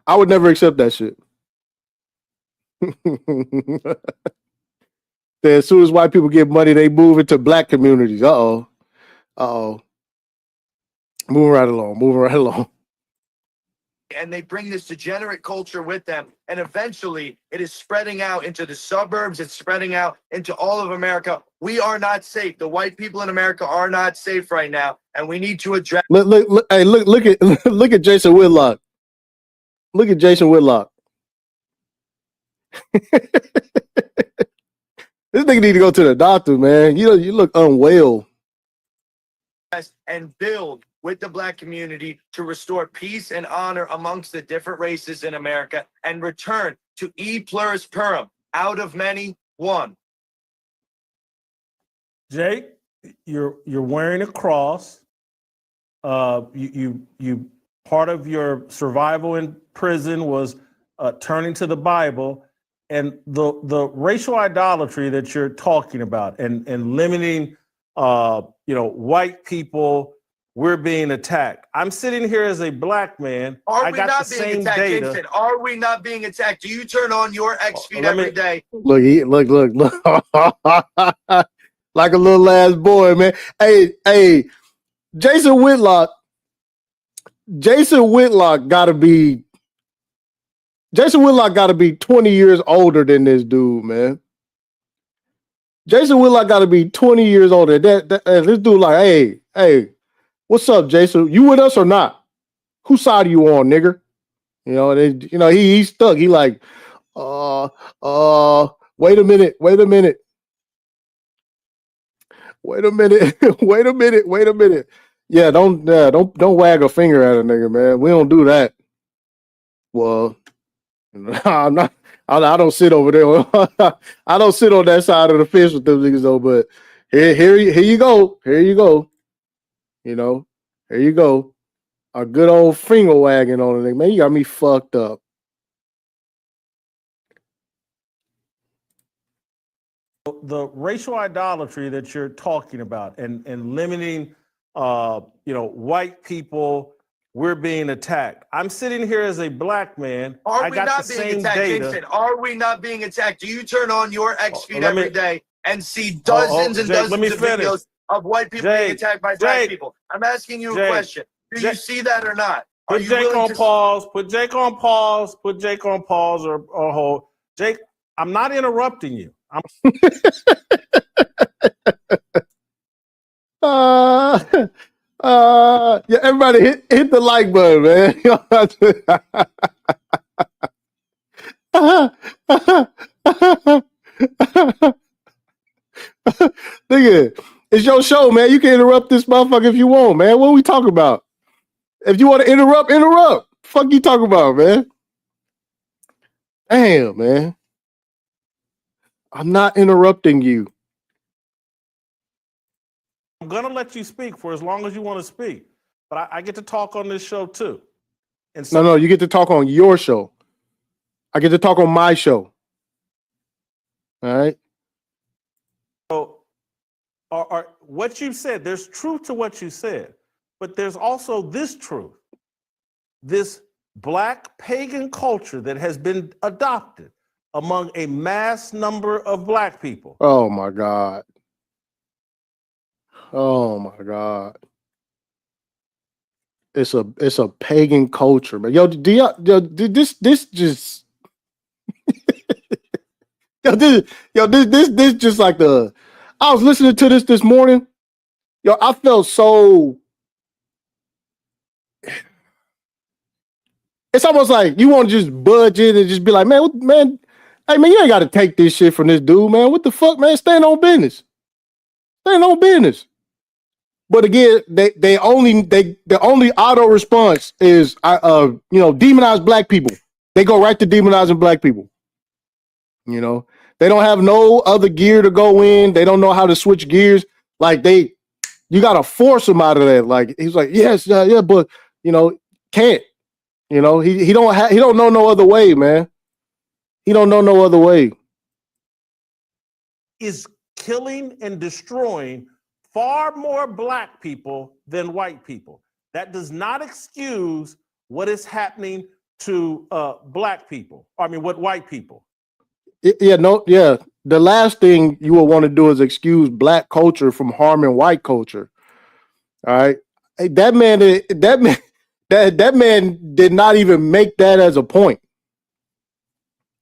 I would never accept that shit. As soon as white people get money, they move into black communities. Uh-oh. Moving right along. And they bring this degenerate culture with them. And eventually it is spreading out into the suburbs. It's spreading out into all of America. We are not safe. The white people in America are not safe right now. And we need to address. Look at Jason Whitlock. Look at Jason Whitlock. This nigga need to go to the doctor, man. You look unwell. And build with the black community to restore peace and honor amongst the different races in America and return to e pluribus purum, out of many, one. Jake, you're wearing a cross. You part of your survival in prison was turning to the Bible, and the racial idolatry that you're talking about and limiting white people. We're being attacked. I'm sitting here as a black man. Are we not being attacked, Jason? Are we not being attacked? Do you turn on your X feed every day? Look. Like a little ass boy, man. Hey, Jason Whitlock gotta be 20 years older than this dude, man. Jason Whitlock gotta be 20 years older. This dude like, hey, what's up, Jason? You with us or not? Whose side are you on, nigger? You know, he's stuck. He like, wait a minute. Wait a minute. Yeah, don't wag a finger at a nigga, man. We don't do that. Well, I'm not. I don't sit over there. I don't sit on that side of the fence with them niggas though. But here you go. Here you go. You know, here you go. A good old finger wagging on a nigga. Man, you got me fucked up. The racial idolatry that you're talking about and limiting, white people, we're being attacked. I'm sitting here as a black man. Are we not being attacked, Jason? Are we not being attacked? Do you turn on your X feed every day and see dozens and dozens of videos of white people being attacked by black people? I'm asking you a question. Do you see that or not? Put Jake on pause. Put Jake on pause. Put Jake on pause or hold. Jake, I'm not interrupting you. Yeah, everybody hit the like button, man. Nigga, it's your show, man. You can interrupt this motherfucker if you want, man. What are we talking about? If you want to interrupt. Fuck you talking about, man? Damn, man. I'm not interrupting you. I'm gonna let you speak for as long as you want to speak, but I get to talk on this show too. And so, no, you get to talk on your show. I get to talk on my show. All right. So, what you said, there's truth to what you said, but there's also this truth, this black pagan culture that has been adopted among a mass number of black people. Oh my God. Oh my God. It's a pagan culture, man. This just this just like I was listening to this morning. I felt so. It's almost like you want to just budge in and just be like, man, hey man, you ain't got to take this shit from this dude, man. What the fuck, man? Stand on business. But again, the only auto response is demonize black people. They go right to demonizing black people. You know, they don't have no other gear to go in. They don't know how to switch gears. Like you gotta force them out of that. Like he's like, yes, yeah, but can't. He don't know no other way, man. He don't know no other way. Is killing and destroying far more black people than white people. That does not excuse what is happening to black people. What white people. The last thing you will want to do is excuse black culture from harming white culture. All right, hey, that man did not even make that as a point.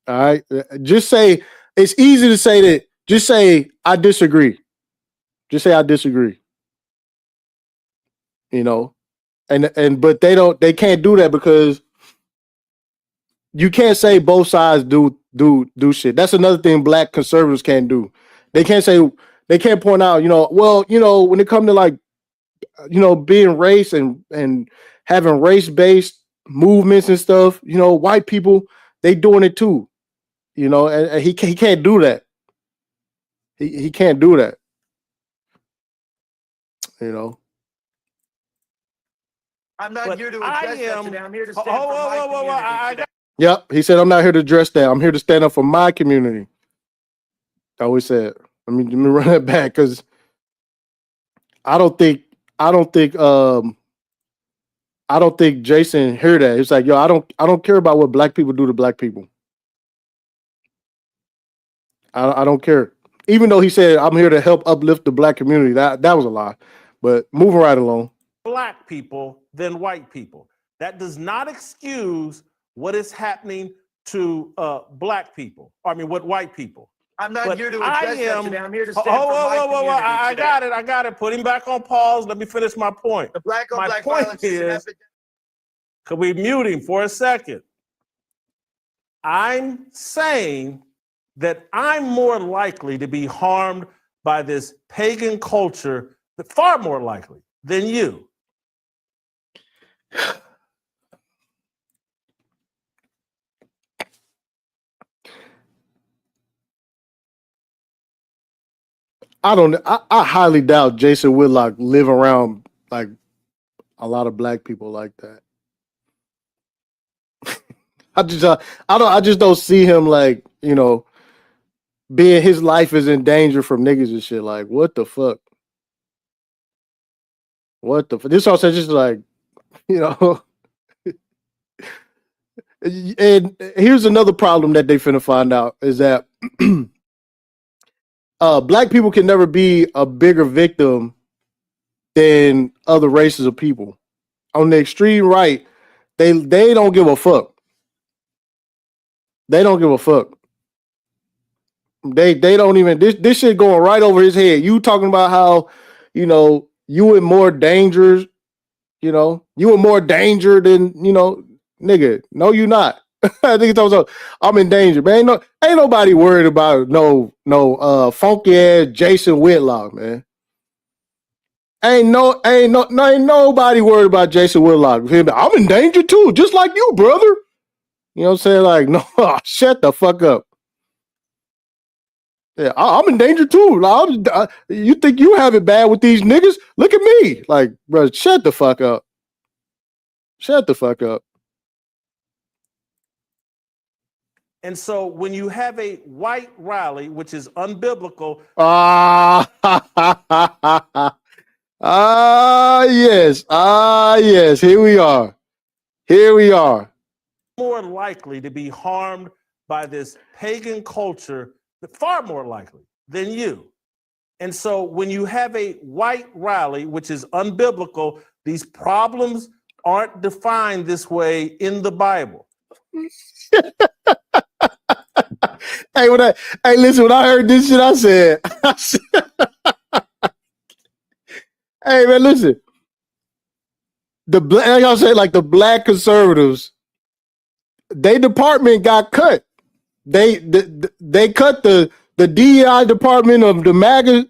All right, just say it's easy to say that. Just say I disagree. Just say I disagree. But they can't do that because you can't say both sides do shit. That's another thing black conservatives can't do. They can't point out, when it comes to like, being race and having race-based movements and stuff, white people, they doing it too. And he can't do that. He can't do that. I'm not here to address that today. I'm here to stand for my community today. Yep, he said, I'm not here to address that. I'm here to stand up for my community. I always said, let me run that back because I don't think Jason heard that. It's like, yo, I don't care about what black people do to black people. I don't care. Even though he said I'm here to help uplift the black community, that was a lie. But moving right along. black people than white people. That does not excuse what is happening to black people. What white people. I'm not here to address that today. I'm here to stand for my community I got it. Put him back on pause. Let me finish my point. The black on black point violence is an epidemic. Could we mute him for a second? I'm saying that I'm more likely to be harmed by this pagan culture, far more likely than you. I highly doubt Jason Whitlock live around like a lot of black people like that. I just don't see him like, being his life is in danger from niggas and shit. Like, what the fuck? What the fuck? This also just like, and here's another problem that they finna find out is that black people can never be a bigger victim than other races of people. On the extreme right, they don't give a fuck. They don't give a fuck. They don't even this shit going right over his head. You talking about how, you in more danger, you in more danger than, nigga. No, you not. I think I'm in danger, man. Ain't nobody worried about no funky ass Jason Whitlock, man. Ain't nobody worried about Jason Whitlock. I'm in danger too, just like you, brother. You know what I'm saying? Like, no, shut the fuck up. Yeah, I'm in danger too. Like, you think you have it bad with these niggas? Look at me. Like, bro, shut the fuck up. Shut the fuck up. And so when you have a white rally, which is unbiblical. Yes. Here we are. More likely to be harmed by this pagan culture, far more likely than you. And so when you have a white rally, which is unbiblical, these problems aren't defined this way in the Bible. Hey, listen, when I heard this shit, I said, hey, man, listen. Like I said, like the black conservatives, their department got cut. They cut the DEI department of the MAGA,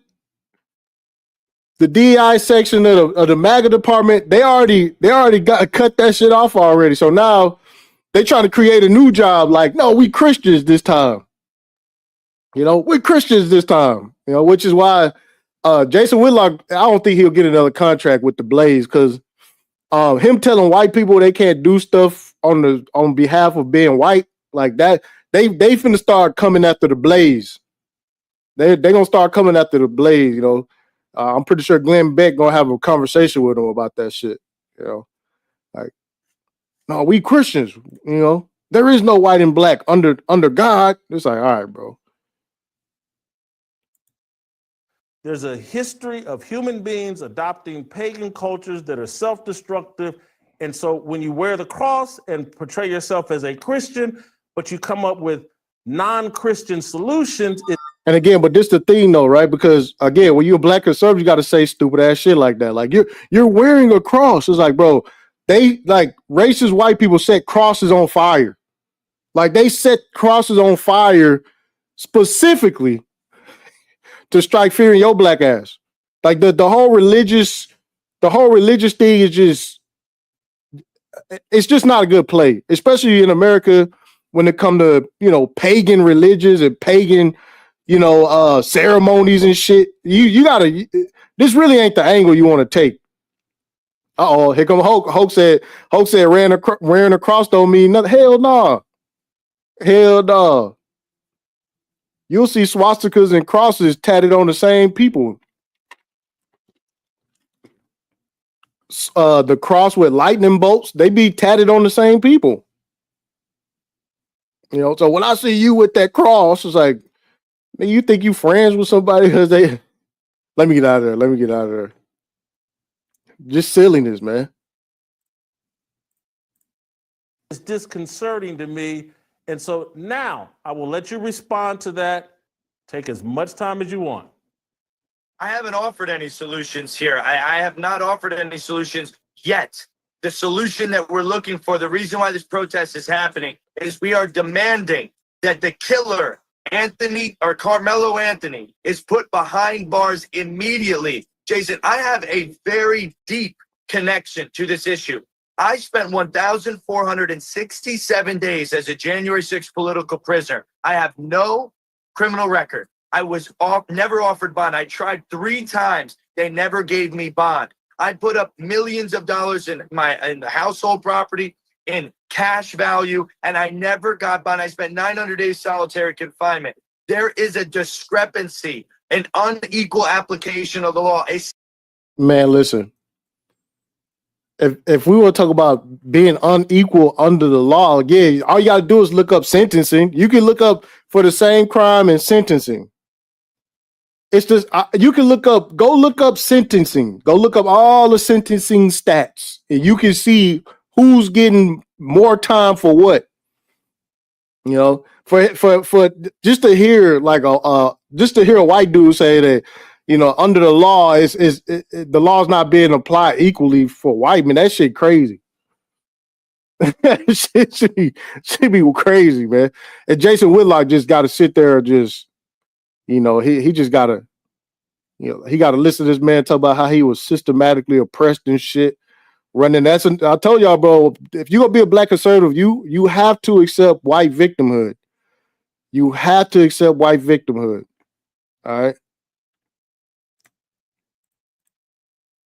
the DEI section of the MAGA department. They already got cut that shit off already. So now they trying to create a new job. Like, no, we Christians this time. We're Christians this time. Which is why Jason Whitlock, I don't think he'll get another contract with the Blaze because him telling white people they can't do stuff on behalf of being white like that. They finna start coming after the Blaze. They gonna start coming after the Blaze. I'm pretty sure Glenn Beck gonna have a conversation with him about that shit. Like, no, we Christians. There is no white and black under God. It's like, all right, bro. There's a history of human beings adopting pagan cultures that are self-destructive. And so when you wear the cross and portray yourself as a Christian, but you come up with non-Christian solutions. And again, but this the thing though, right? Because again, when you're a black conservative, you got to say stupid ass shit like that. Like you're wearing a cross. It's like, bro, they like racist white people set crosses on fire. Like they set crosses on fire specifically to strike fear in your black ass. Like the whole religious thing is just, it's just not a good play, especially in America when it come to, pagan religions and pagan, ceremonies and shit. You gotta, this really ain't the angle you want to take. Uh-oh, here come Hulk. Hulk said wearing a cross don't mean nothing. Hell no. Hell no. You'll see swastikas and crosses tatted on the same people. The cross with lightning bolts, they be tatted on the same people. So when I see you with that cross, it's like, man, you think you friends with somebody because they... Let me get out of there. Just silliness, man. It's disconcerting to me. And so now I will let you respond to that. Take as much time as you want. I haven't offered any solutions here. I have not offered any solutions yet. The solution that we're looking for, the reason why this protest is happening, is we are demanding that the killer, Carmelo Anthony, is put behind bars immediately. Jason, I have a very deep connection to this issue. I spent 1,467 days as a January 6th political prisoner. I have no criminal record. I was never offered bond. I tried 3 times. They never gave me bond. I put up millions of dollars in the household property, in cash value, and I never got bond. I spent 900 days solitary confinement. There is a discrepancy, an unequal application of the law. Man, listen. If we want to talk about being unequal under the law, yeah, all you got to do is look up sentencing. You can look up for the same crime and sentencing. It's just you can go look up sentencing. Go look up all the sentencing stats, and you can see who's getting more time for what. You know, for just to hear like just to hear a white dude say that, you know, under the law the law's not being applied equally for white men. That shit crazy. shit should be crazy, man. And Jason Whitlock just got to sit there and just, you know, he just got to, you know, he got to listen to this man talk about how he was systematically oppressed and shit. Running I told y'all, bro, if you're gonna be a black conservative, you have to accept white victimhood. You have to accept white victimhood. All right.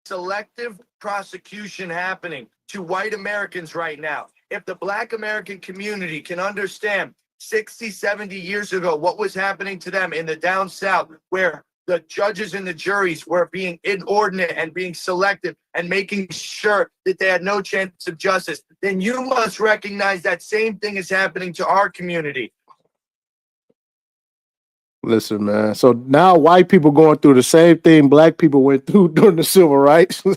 Selective prosecution happening to white Americans right now. If the black American community can understand 60, 70 years ago what was happening to them in the down south, where the judges and the juries were being inordinate and being selective and making sure that they had no chance of justice, then you must recognize that same thing is happening to our community. Listen, man. So now white people going through the same thing black people went through during the civil rights. Hey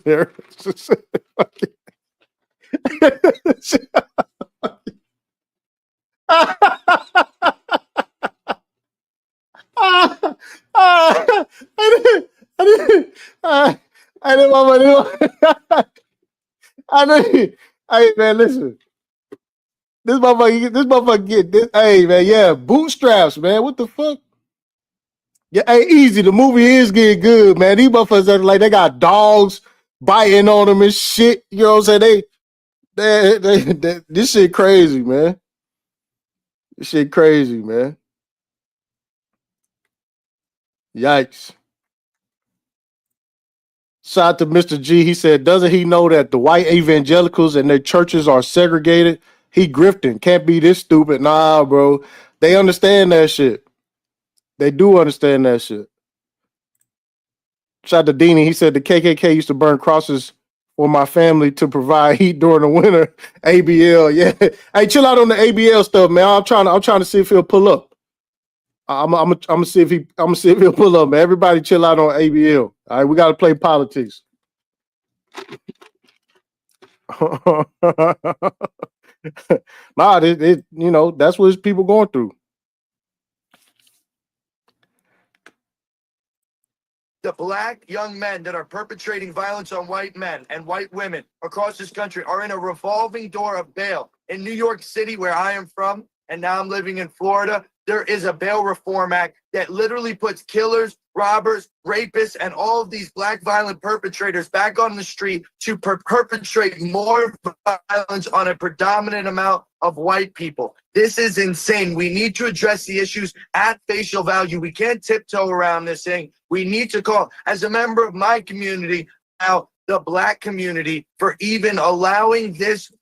man, listen. This motherfucker get this. Hey man, yeah, bootstraps, man. What the fuck? Yeah, hey, easy. The movie is getting good, man. These motherfuckers are like they got dogs biting on them and shit. You know what I'm saying? They this shit crazy, man. This shit crazy, man. Yikes. Shout out to Mr. G. He said, doesn't he know that the white evangelicals and their churches are segregated? He grifting. Can't be this stupid. Nah, bro. They understand that shit. They do understand that shit. Shout out to Deanie. He said the KKK used to burn crosses for my family to provide heat during the winter. ABL, yeah. Hey, chill out on the ABL stuff, man. I'm trying to see if he'll pull up. I'm gonna see if he'll pull up, man. Everybody chill out on ABL. All right, we gotta play politics. Nah, you know, that's what people going through. The black young men that are perpetrating violence on white men and white women across this country are in a revolving door of bail. In New York City, where I am from, and now I'm living in Florida, there is a bail reform act that literally puts killers, robbers, rapists, and all of these black violent perpetrators back on the street to perpetrate more violence on a predominant amount of white people. This is insane. We need to address the issues at facial value. We can't tiptoe around this thing. We need to call, as a member of my community, now the black community, for even allowing this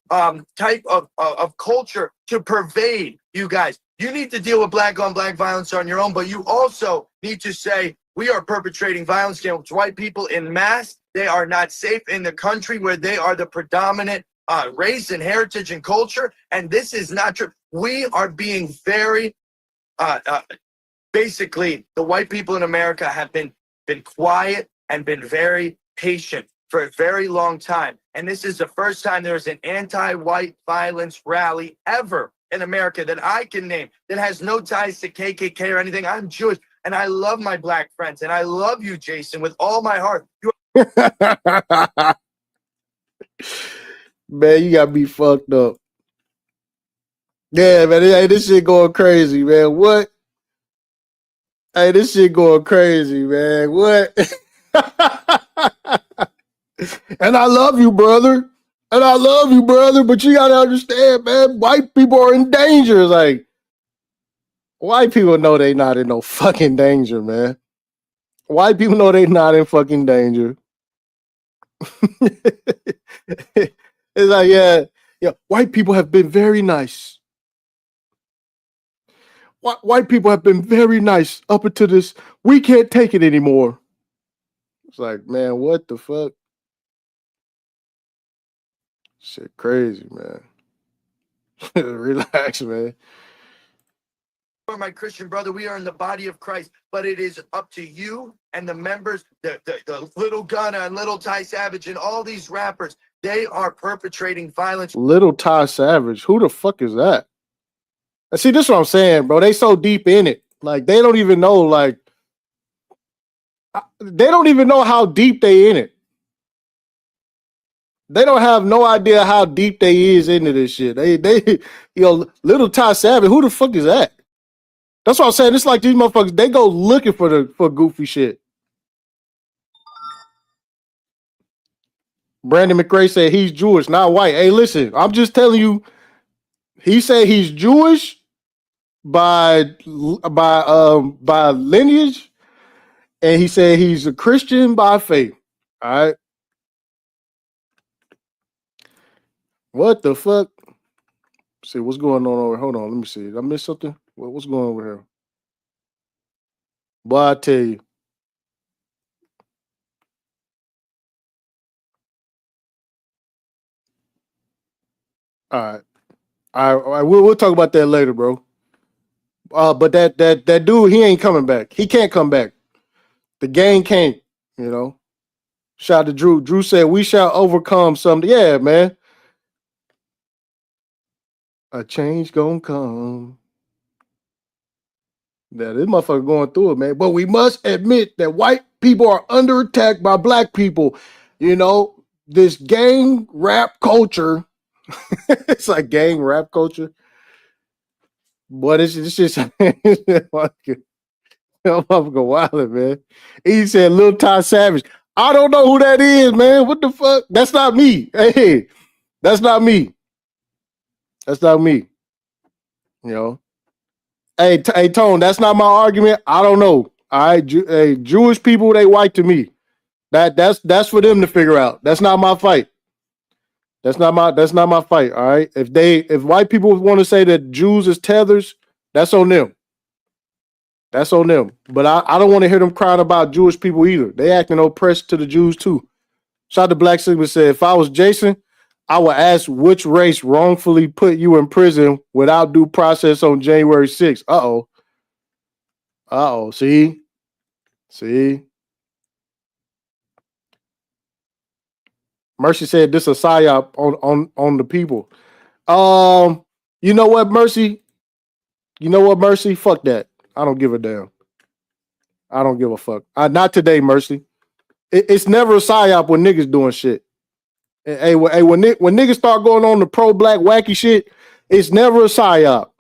type of culture to pervade you guys. You need to deal with black on black violence on your own, but you also need to say, we are perpetrating violence against white people in mass. They are not safe in the country where they are the predominant race and heritage and culture. And this is not true. We are being very, basically, the white people in America have been quiet and been very patient for a very long time. And this is the first time there's an anti-white violence rally ever in America that I can name that has no ties to KKK or anything. I'm Jewish and I love my black friends and I love you, Jason, with all my heart. Man, you got me fucked up. Yeah, man, hey, this shit going crazy, man. What? Hey, this shit going crazy, man. What? And I love you, brother. And I love you, brother. But you gotta understand, man, white people are in danger. Like, white people know they not in no fucking danger, man. White people know they not in fucking danger. It's like, yeah, white people have been very nice. White people have been very nice up until this. We can't take it anymore. It's like, man, what the fuck? Shit crazy, man. Relax, man. For my Christian brother, we are in the body of Christ, but it is up to you and the members, the Little Gunna and Little Ty Savage and all these rappers. They are perpetrating violence. Little Ty Savage, who the fuck is that? See, this is what I'm saying, bro. They so deep in it, like they don't even know, like they don't even know how deep they in it. They don't have no idea how deep they is into this shit. They, Little Ty Savage, who the fuck is that? That's what I'm saying. It's like these motherfuckers, they go looking for goofy shit. Brandon McRae said he's Jewish, not white. Hey, listen, I'm just telling you, he said he's Jewish by lineage, and he said he's a Christian by faith. All right. What the fuck? See what's going on over here. Hold on, let me see. Did I miss something? What's going on over here? Boy, I tell you. All right. We'll talk about that later, bro. But that dude, he ain't coming back. He can't come back. The gang can't, you know. Shout out to Drew. Drew said we shall overcome something. Yeah, man. A change gonna come. That this motherfucker going through it, man. But we must admit that white people are under attack by black people. You know, this gang rap culture. It's like gang rap culture. But it's just motherfucker wildin', man. He said Lil Ty Savage. I don't know who that is, man. What the fuck? That's not me. Hey, that's not me. That's not me. You know. Hey, Tone, that's not my argument. I don't know. All right, Jewish people, they white to me. That's for them to figure out. That's not my fight. That's not my fight. All right. If white people want to say that Jews is tethers, that's on them. That's on them. But I don't want to hear them crying about Jewish people either. They acting oppressed to the Jews too. Shout out to Black Sigma said, if I was Jason, I would ask which race wrongfully put you in prison without due process on January 6th. Uh-oh. See? Mercy said this a psyop on the people. You know what, Mercy? Fuck that. I don't give a damn. I don't give a fuck. Not today, Mercy. It's never a psyop when niggas doing shit. Hey, when niggas start going on the pro-black wacky shit, it's never a psyop.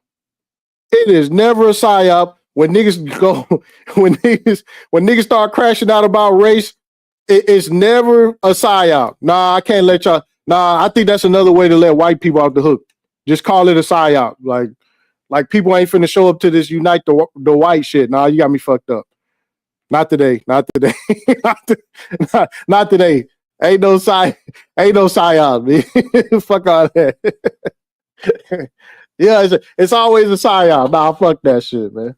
It is never a psyop when niggas go when niggas start crashing out about race. It's never a psyop. Nah, I can't let y'all. Nah, I think that's another way to let white people off the hook. Just call it a psyop. Like people ain't finna show up to this unite the white shit. Nah, you got me fucked up. Not today. Not today. not today. Ain't no psyop, man. Fuck all that. Yeah, it's always a psyop. Nah, fuck that shit, man.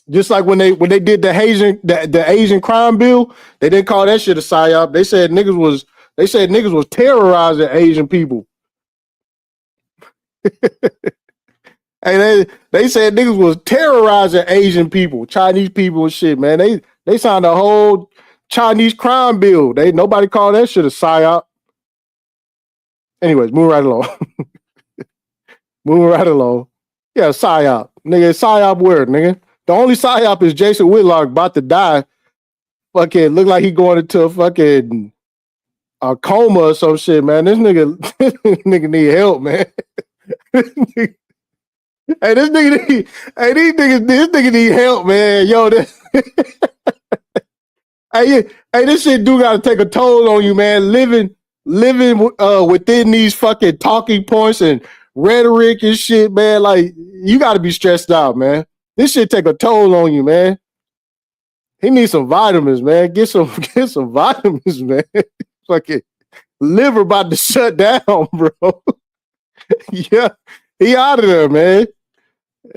Just like when they did the Asian crime bill, they didn't call that shit a psyop. They said niggas was terrorizing Asian people. Hey, they said niggas was terrorizing Asian people, Chinese people and shit, man. They signed a whole Chinese crime bill. Nobody called that shit a psyop. Anyways, moving right along. Moving right along. Yeah, psyop. Nigga, psyop where, nigga? The only psyop is Jason Whitlock about to die. Fucking look like he going into a fucking a coma or some shit, man. This nigga, this nigga need help, man. Hey, this nigga need, hey, this nigga need help, man. Yo, hey, this shit do gotta take a toll on you, man. Living within these fucking talking points and rhetoric and shit, man. Like, you gotta be stressed out, man. This shit take a toll on you, man. He needs some vitamins, man. Get some vitamins, man. Fucking liver about to shut down, bro. Yeah, he out of there, man.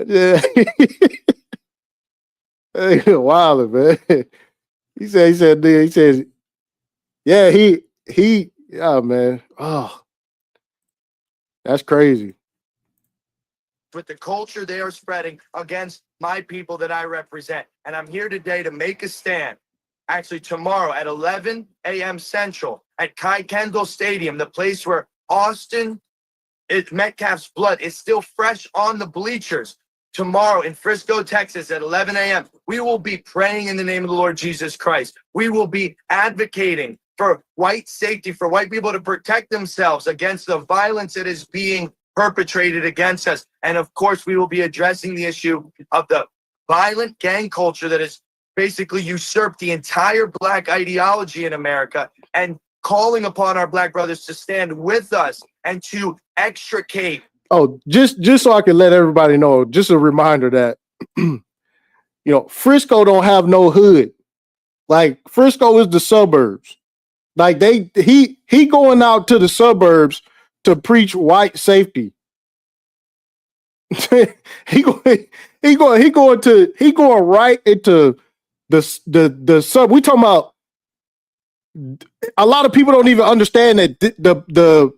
Yeah. Hey, wild, man. He says, yeah, yeah, man. Oh, that's crazy. With the culture they are spreading against my people that I represent. And I'm here today to make a stand. Actually, tomorrow at 11 a.m. Central at Kai Kendall Stadium, the place where Metcalf's blood is still fresh on the bleachers. Tomorrow in Frisco, Texas at 11 a.m., we will be praying in the name of the Lord Jesus Christ. We will be advocating for white safety, for white people to protect themselves against the violence that is being perpetrated against us. And of course, we will be addressing the issue of the violent gang culture that has basically usurped the entire Black ideology in America, and calling upon our Black brothers to stand with us and to extricate. Oh, just so I can let everybody know, just a reminder that, Frisco don't have no hood. Like, Frisco is the suburbs. Like, he going out to the suburbs to preach white safety. he going right into the sub. We talking about, a lot of people don't even understand that the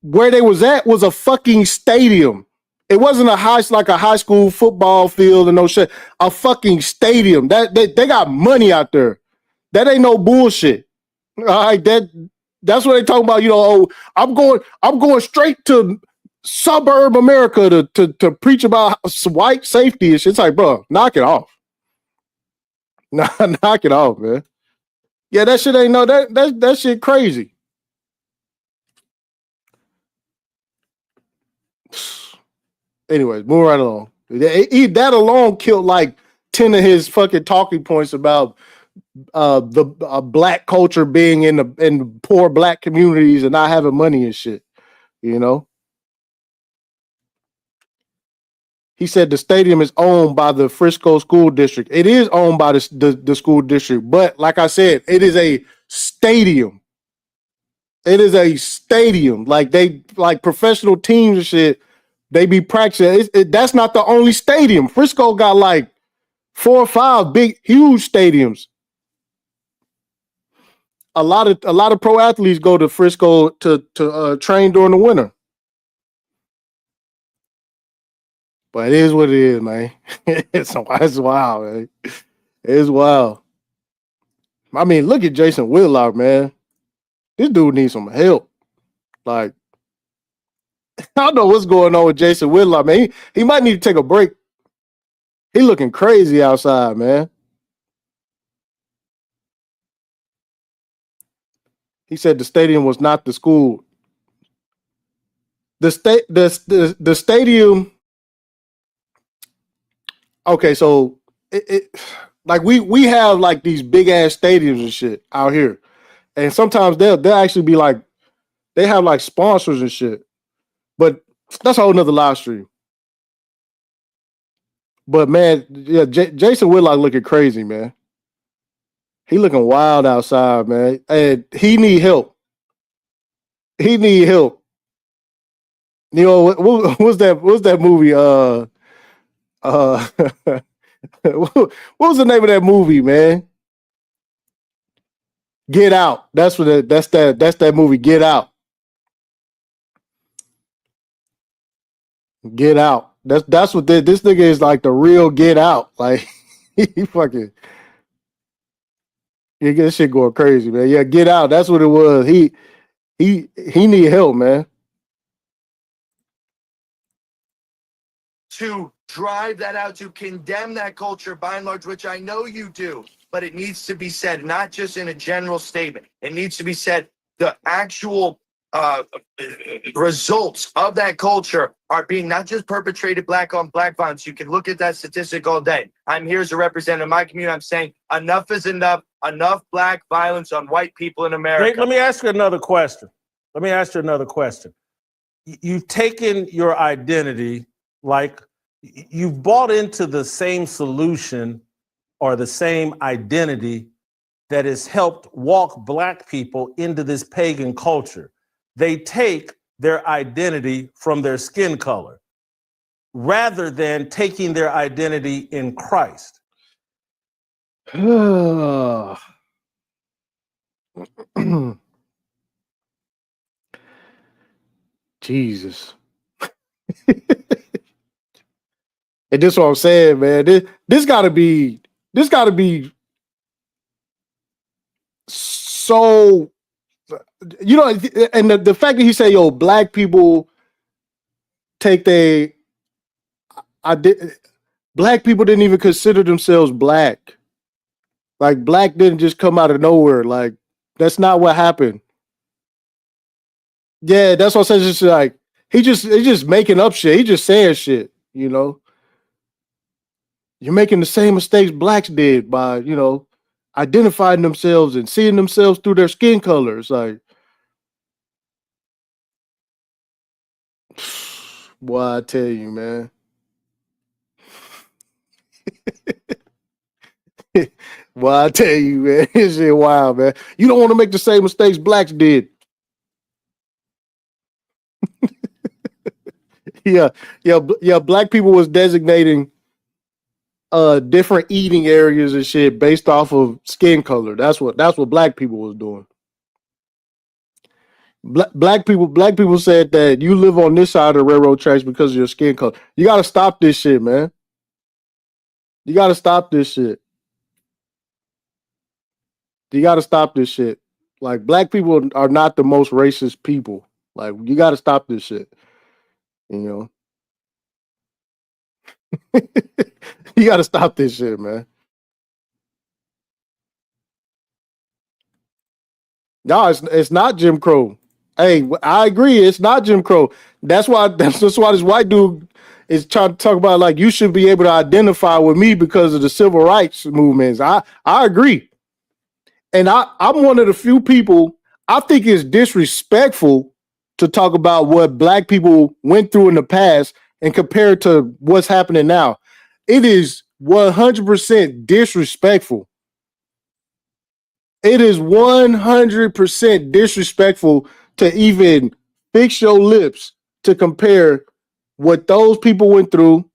where they was at was a fucking stadium. It wasn't a high school football field and no shit. A fucking stadium. That they got money out there. That ain't no bullshit. All right, that's what they talking about. I'm going straight to suburb America to preach about white safety and shit. It's like, bro, knock it off. Knock it off, man. Yeah, that shit ain't that shit crazy. Anyways, move right along. That alone killed like 10 of his fucking talking points about the Black culture being in poor Black communities and not having money and shit. He said the stadium is owned by the Frisco School District. It is owned by the school district, but like I said, it is a stadium. It is a stadium. Like professional teams and shit, they be practicing. That's not the only stadium. Frisco got like 4 or 5 big, huge stadiums. A lot of pro athletes go to Frisco to train during the winter. But it is what it is, man. It's wild, man. It's wild. I mean, look at Jason Whitlock, man. This dude needs some help. Like, I don't know what's going on with Jason Whitlock, man. He might need to take a break. He looking crazy outside, man. He said the stadium was not the school. The stadium. Okay, so like we have like these big ass stadiums and shit out here, and sometimes they'll actually be like, they have like sponsors and shit, but that's a whole nother live stream. But man, yeah, Jason Whitlock looking crazy, man. He looking wild outside, man, and he need help. He need help. What was that movie? What was the name of that movie, man? Get Out. That's that movie. Get Out. Get Out. That's what this nigga is like, the real Get Out. Like, he fucking. Yeah, this shit going crazy, man. Yeah, Get Out. That's what it was. He need help, man. To drive that out, to condemn that culture by and large, which I know you do, but it needs to be said, not just in a general statement. It needs to be said, the actual results of that culture are being not just perpetrated black on black violence. You can look at that statistic all day. I'm here as a representative of my community. I'm saying enough is enough. Enough black violence on white people in America. Let me ask you another question. You've taken your identity, like you've bought into the same solution or the same identity that has helped walk black people into this pagan culture. They take their identity from their skin color rather than taking their identity in Christ. Jesus. And this is what I'm saying, man. This gotta be so, you know, and the fact that he said, yo, black people take black people didn't even consider themselves black. Like, black didn't just come out of nowhere. Like, that's not what happened. Yeah, that's what I said. Just like he's just making up shit. He just saying shit, you know. You're making the same mistakes blacks did by, you know, identifying themselves and seeing themselves through their skin colors. Like, boy, I tell you, man. Boy, I tell you, man, this shit wild, man. You don't want to make the same mistakes blacks did. Yeah. Black people was designating different eating areas and shit based off of skin color. That's what black people was doing. Black people said that you live on this side of the railroad tracks because of your skin color. You got to stop this shit, man. You got to stop this shit. You got to stop this shit. Like, black people are not the most racist people. Like, you got to stop this shit. You know, you got to stop this shit, man. No, it's not Jim Crow. Hey, I agree. It's not Jim Crow. That's why this white dude is trying to talk about, like, you should be able to identify with me because of the civil rights movements. I agree. And I'm one of the few people, I think it's disrespectful to talk about what black people went through in the past and compare it to what's happening now. It is 100% disrespectful. It is 100% disrespectful to even fix your lips to compare what those people went through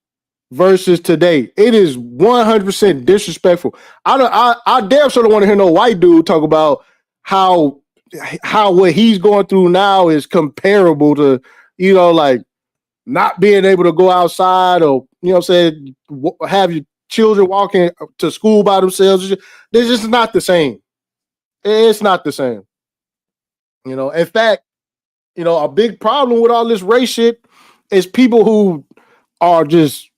versus today. It is 100% disrespectful. I damn sure don't want to hear no white dude talk about how what he's going through now is comparable to, you know, like, not being able to go outside, or, you know what I'm saying, have your children walking to school by themselves. They're just not the same. It's not the same. You know, in fact, you know, a big problem with all this race shit is people who are just,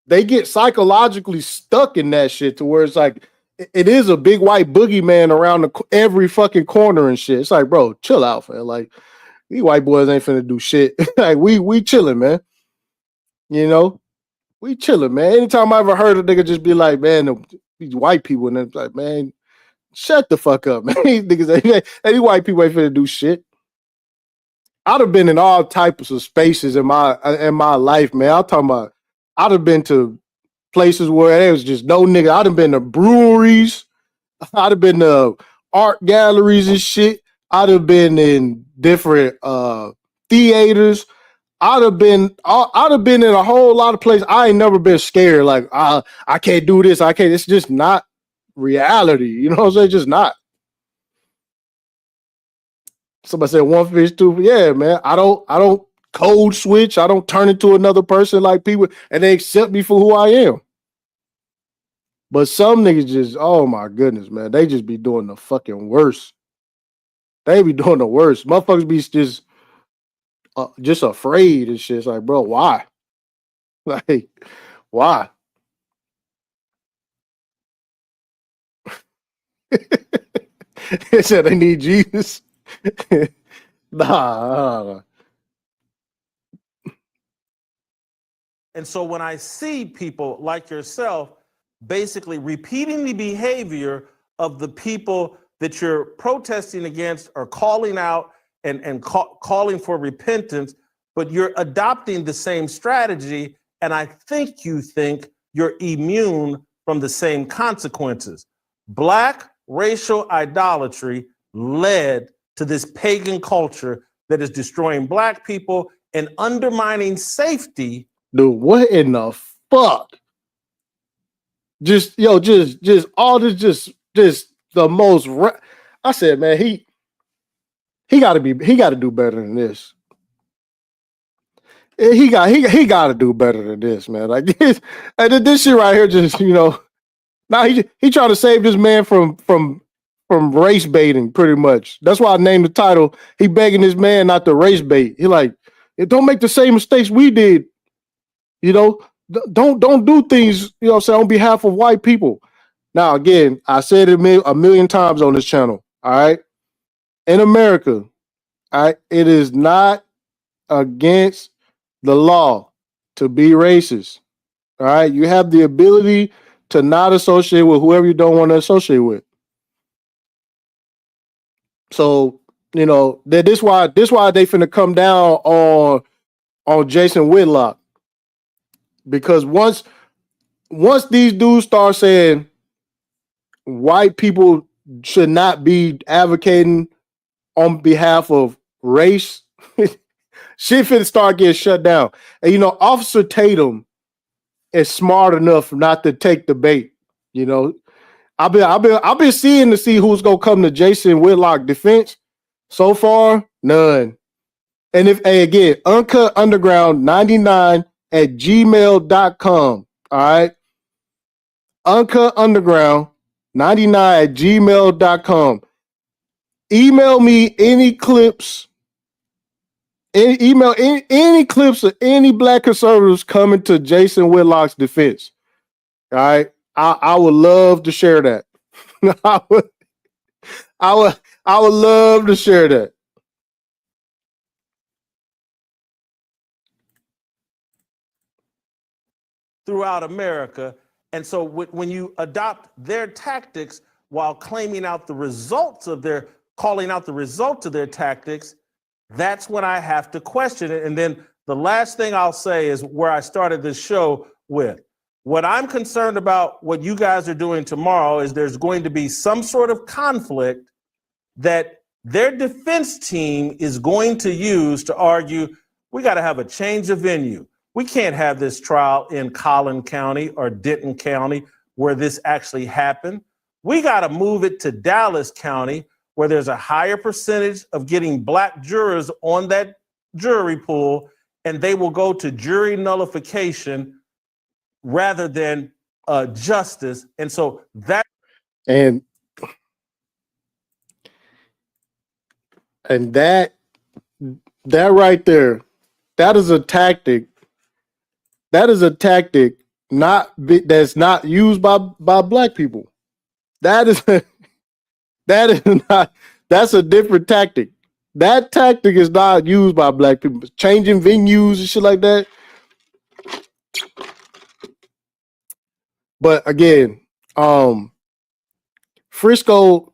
they get psychologically stuck in that shit to where it's like, it is a big white boogeyman around every fucking corner and shit. It's like, bro, chill out, man. Like, these white boys ain't finna do shit. Like, we chilling, man. You know, we chilling, man. Anytime I ever heard a nigga just be like, man, these white people, and it's like, man, shut the fuck up, man. These niggas, these white people ain't finna do shit. I'd have been in all types of spaces in my life, man. I'm talking about, I'd have been to places where there was just no nigga. I'd have been to breweries. I'd have been to art galleries and shit. I'd have been in different theaters. I'd have been in a whole lot of places. I ain't never been scared. Like, I can't do this. I can't. It's just not reality. You know what I'm saying? Just not. Somebody said one fish, two. Yeah, man. I don't code switch. I don't turn into another person like people, and they accept me for who I am. But some niggas just, oh my goodness, man, they just be doing the fucking worst. They be doing the worst. Motherfuckers be just afraid and shit. It's like, bro, why? Like, why? They said they need Jesus. Nah. And so when I see people like yourself basically repeating the behavior of the people that you're protesting against or calling out and calling for repentance, but you're adopting the same strategy, and I think you think you're immune from the same consequences. Black racial idolatry led to this pagan culture that is destroying Black people and undermining safety. Dude, what in the fuck? Just all this, just the most. I said, man, he got to do better than this. He got to do better than this, man. Like this shit right here, just now he trying to save this man from race baiting, pretty much. That's why I named the title. He begging this man not to race bait. He like, don't make the same mistakes we did. Don't do things, say on behalf of white people. Now, again, I said it a million times on this channel. All right, in America, all right, it is not against the law to be racist. All right, you have the ability to not associate with whoever you don't want to associate with. So, this why they finna come down on Jason Whitlock. Because once these dudes start saying white people should not be advocating on behalf of race, shit finna start getting shut down. And Officer Tatum is smart enough not to take the bait. I've been seeing to see who's gonna come to Jason Whitlock defense. So far, none. And again, Uncut Underground 99 at gmail.com. All right. Uncut Underground 99 at gmail.com. Email me any clips. Email any clips of any Black conservatives coming to Jason Whitlock's defense. All right. I would love to share that. I would love to share that. Throughout America. And so when you adopt their tactics while calling out the results of their tactics, that's when I have to question it. And then the last thing I'll say is where I started this show with. What I'm concerned about, what you guys are doing tomorrow, is there's going to be some sort of conflict that their defense team is going to use to argue, we got to have a change of venue. We can't have this trial in Collin County or Denton County where this actually happened. We got to move it to Dallas County where there's a higher percentage of getting Black jurors on that jury pool, and they will go to jury nullification rather than justice. And so that that right there, that is a tactic. That is a tactic that's not used by Black people. That's a different tactic. That tactic is not used by Black people. Changing venues and shit like that. But again, Frisco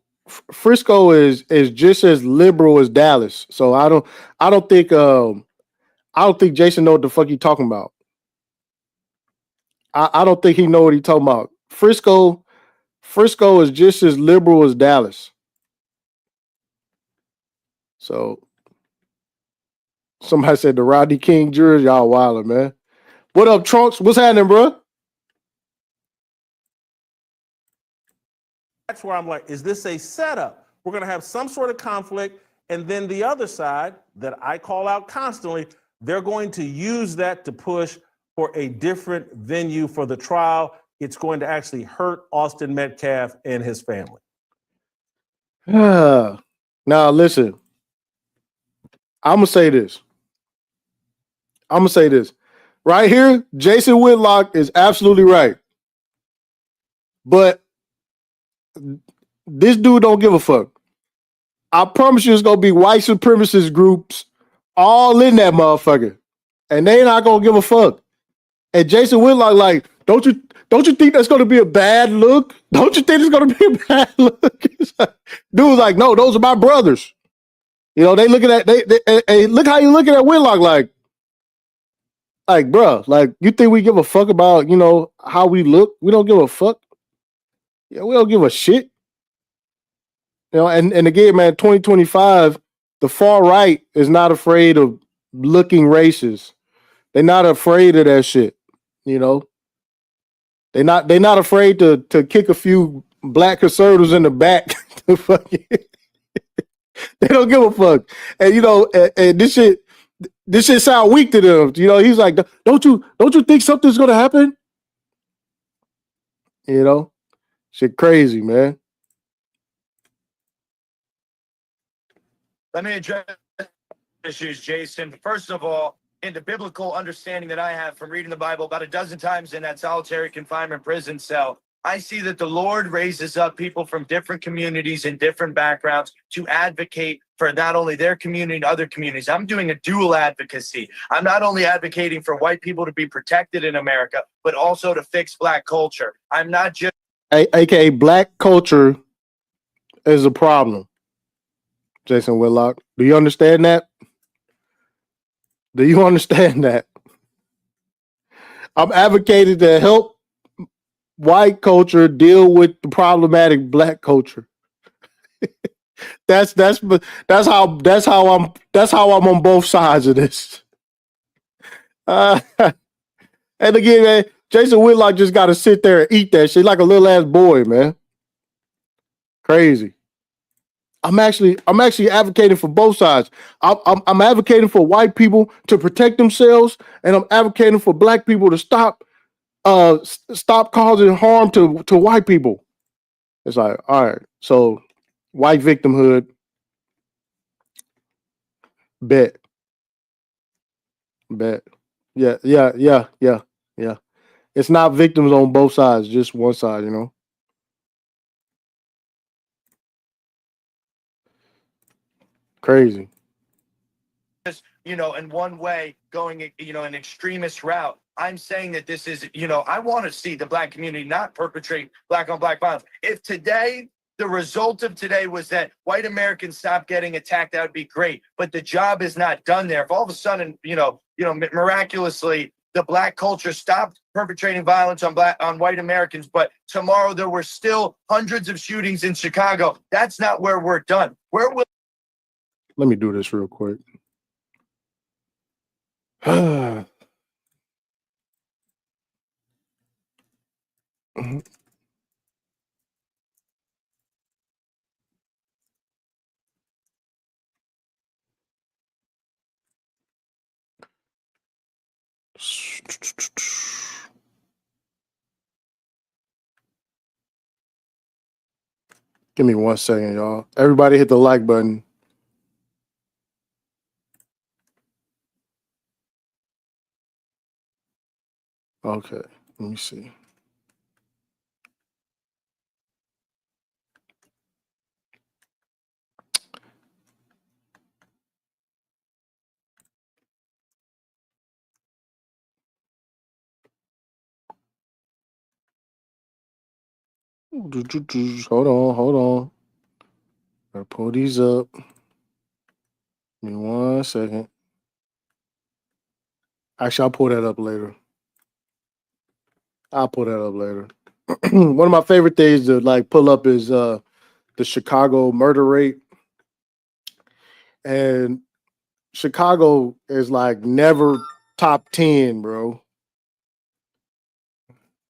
is just as liberal as Dallas. So I don't think Jason know what the fuck he talking about. I don't think he know what he talking about. Frisco is just as liberal as Dallas. So somebody said the Rodney King jurors, y'all wildin', man. What up, Trunks? What's happening, bro? That's where I'm like, is this a setup? We're going to have some sort of conflict, and then the other side that I call out constantly, they're going to use that to push for a different venue for the trial it's going to actually hurt Austin Metcalf and his family? Now, listen, I'm going to say this. Right here, Jason Whitlock is absolutely right. But this dude don't give a fuck. I promise you it's going to be white supremacist groups all in that motherfucker. And they not going to give a fuck. And Jason Whitlock, like, don't you think that's going to be a bad look? Don't you think it's going to be a bad look? Dude's like, no, those are my brothers. You know, they looking at, they look how you looking at Whitlock like, bro, like, you think we give a fuck about, you know, how we look? We don't give a fuck. Yeah, we don't give a shit. You know, and again, man, 2025, the far right is not afraid of looking racist. They're not afraid of that shit. You know, they're not afraid to kick a few black conservatives in the back. To fucking, they don't give a fuck. And you know, and this shit sound weak to them. You know, he's like, don't you think something's gonna happen? You know, shit crazy, man. Let me address issues, Jason. First of all, in the biblical understanding that I have from reading the Bible about a dozen times in that solitary confinement prison cell, I see that the Lord raises up people from different communities and different backgrounds to advocate for not only their community and other communities. I'm doing a dual advocacy. I'm not only advocating for white people to be protected in America, but also to fix black culture. I'm not just... AKA black culture is a problem, Jason Whitlock. Do you understand that? Do you understand that? I'm advocating to help white culture deal with the problematic black culture. That's how I'm on both sides of this. And again, man, Jason Whitlock just got to sit there and eat that shit like a little ass boy, man. Crazy. I'm actually advocating for both sides. I'm advocating for white people to protect themselves, and I'm advocating for black people to stop causing harm to white people. It's like, all right, so white victimhood, bet. Yeah. It's not victims on both sides, just one side, you know. Crazy. You know, in one way, going, you know, an extremist route. I'm saying that this is, you know, I want to see the black community not perpetrate black on black violence. If today, the result of today was that white Americans stop getting attacked, that would be great. But the job is not done there. If all of a sudden, you know, miraculously, the black culture stopped perpetrating violence on white Americans, but tomorrow there were still hundreds of shootings in Chicago, that's not where we're done. Where will... Let me do this real quick. Mhm. Give me 1 second, y'all. Everybody hit the like button. Okay, let me see. Hold on. Gotta pull these up. Give me 1 second. Actually, I'll pull that up later. One of my favorite things to like pull up is the Chicago murder rate. And Chicago is like never top 10, bro.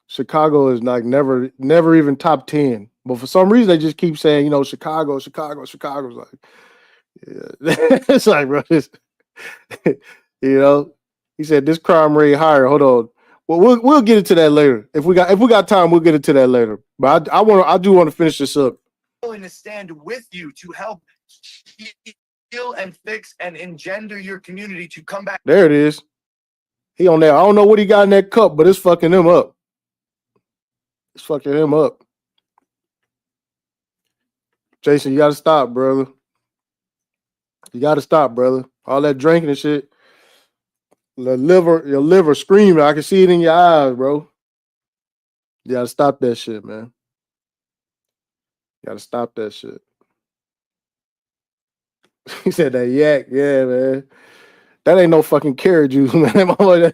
Chicago is like never even top 10. But for some reason, they just keep saying, you know, Chicago's like, yeah. It's like, bro, you know, he said this crime rate higher. Hold on. Well, we'll get into that later. If we got time, we'll get into that later. But I do want to finish this up. Willing to stand with you to help heal and fix and engender your community to come back. There it is. He on there. I don't know what he got in that cup, but it's fucking him up. It's fucking him up. Jason, you gotta stop, brother. You gotta stop, brother. All that drinking and shit. Your liver screaming. I can see it in your eyes, bro. You gotta stop that shit, man. You gotta stop that shit. He said that yak, yeah, man. That ain't no fucking carrot juice, man.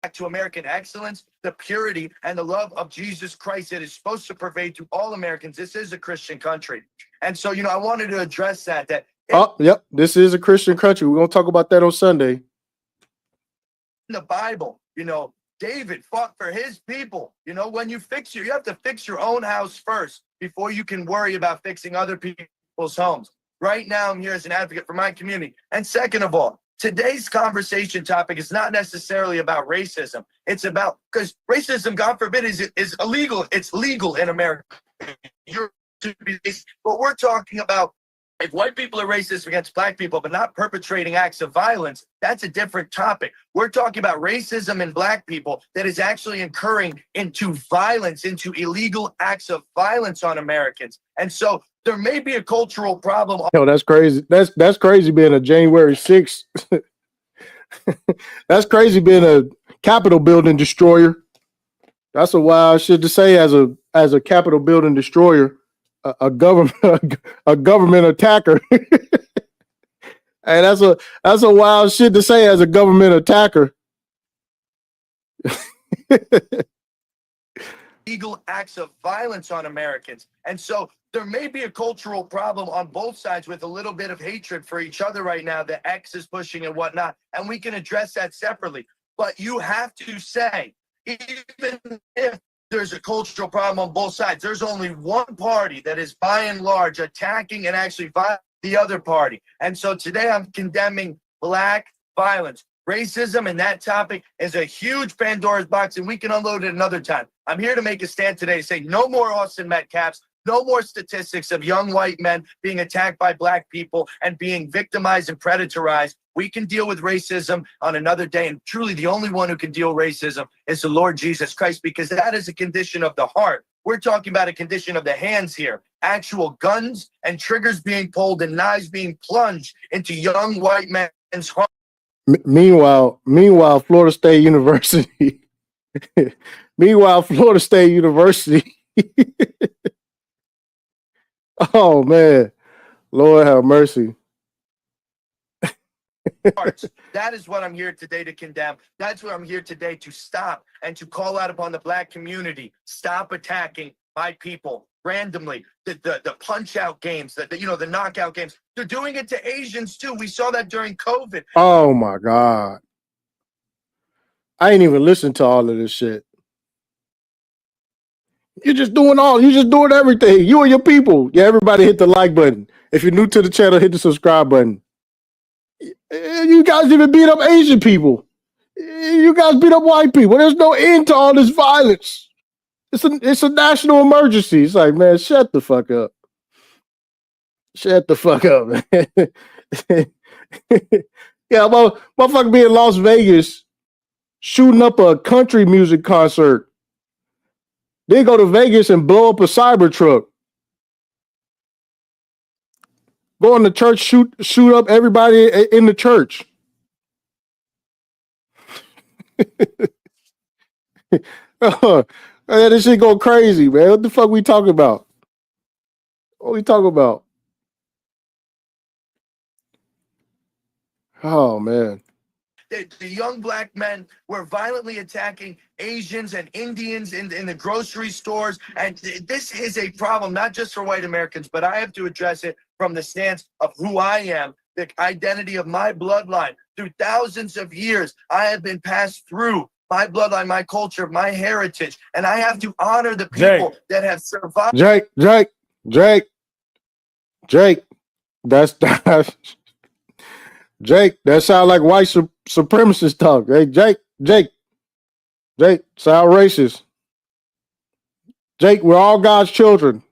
Back to American excellence, the purity, and the love of Jesus Christ that is supposed to pervade to all Americans. This is a Christian country. And so, I wanted to address that oh, yep, this is a Christian country. We're gonna talk about that on Sunday. In the Bible, David fought for his people. When you have to fix your own house first before you can worry about fixing other people's homes. Right now, I'm here as an advocate for my community. And second of all, today's conversation topic is not necessarily about racism. It's about, because racism, God forbid, is illegal. It's legal in America. But we're talking about, if white people are racist against black people, but not perpetrating acts of violence, that's a different topic. We're talking about racism in black people that is actually incurring into violence, into illegal acts of violence on Americans. And so there may be a cultural problem. Yo, that's crazy. That's crazy being a January 6th. That's crazy being a Capitol building destroyer. That's a wild shit to say as a Capitol building destroyer. A government attacker. Hey, that's a wild shit to say as a government attacker. Legal acts of violence on Americans. And so there may be a cultural problem on both sides with a little bit of hatred for each other right now that X is pushing and whatnot. And we can address that separately. But you have to say, even if there's a cultural problem on both sides, there's only one party that is by and large attacking and actually violating the other party. And so today I'm condemning black violence. Racism and that topic is a huge Pandora's box, and we can unload it another time. I'm here to make a stand today to say no more Austin Metcalfs, no more statistics of young white men being attacked by black people and being victimized and predatorized. We can deal with racism on another day, and truly the only one who can deal with racism is the Lord Jesus Christ, because that is a condition of the heart. We're talking about a condition of the hands here. Actual guns and triggers being pulled and knives being plunged into young white men's hearts. Meanwhile, Florida State University. Florida State University. Oh man, Lord have mercy. That is what I'm here today to condemn. That's what I'm here today to stop and to call out upon the black community. Stop attacking my people randomly. The punch out games, the knockout games. They're doing it to Asians too. We saw that during COVID. Oh my God. I ain't even listened to all of this shit. You're just doing everything. You and your people. Yeah, everybody hit the like button. If you're new to the channel, hit the subscribe button. You guys even beat up Asian people. You guys beat up white people. There's no end to all this violence. It's a national emergency. It's like, man, shut the fuck up. Shut the fuck up, man. Yeah, motherfucker be in Las Vegas shooting up a country music concert. They go to Vegas and blow up a cyber truck. Go in the church, shoot up everybody in the church. Man, this shit go crazy, man. What the fuck we talking about? What we talking about? Oh man. The young black men were violently attacking Asians and Indians in the grocery stores. And this is a problem, not just for white Americans, but I have to address it from the stance of who I am, the identity of my bloodline. Through thousands of years, I have been passed through my bloodline, my culture, my heritage. And I have to honor the people that have survived. Jake, that's Jake, that sound like supremacist talk. Hey, Jake, sound racist. Jake, we're all God's children.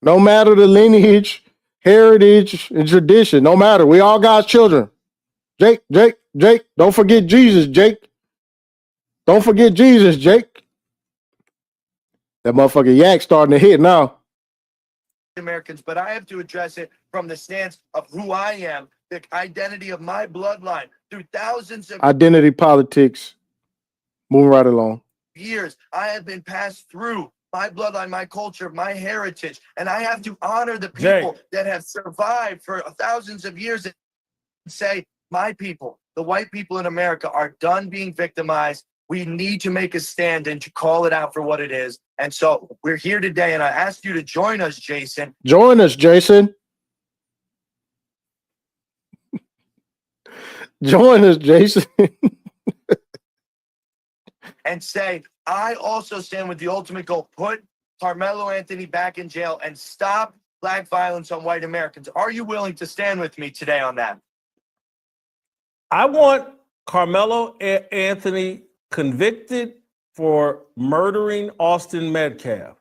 No matter the lineage, heritage, and tradition. No matter. We all God's children. Jake, don't forget Jesus, Jake. Don't forget Jesus, Jake. That motherfucker yak starting to hit now. Americans, but I have to address it from the stance of who I am, the identity of my bloodline through thousands of identity politics. Moving right along. Years, I have been passed through my bloodline, my culture, my heritage, and I have to honor the people that have survived for thousands of years and say, my people, the white people in America, are done being victimized. We need to make a stand and to call it out for what it is. And so we're here today, and I ask you to join us, Jason. Join us, Jason. Join us, Jason. And say, I also stand with the ultimate goal. Put Carmelo Anthony back in jail and stop black violence on white Americans. Are you willing to stand with me today on that? I want Carmelo Anthony convicted for murdering Austin Metcalf.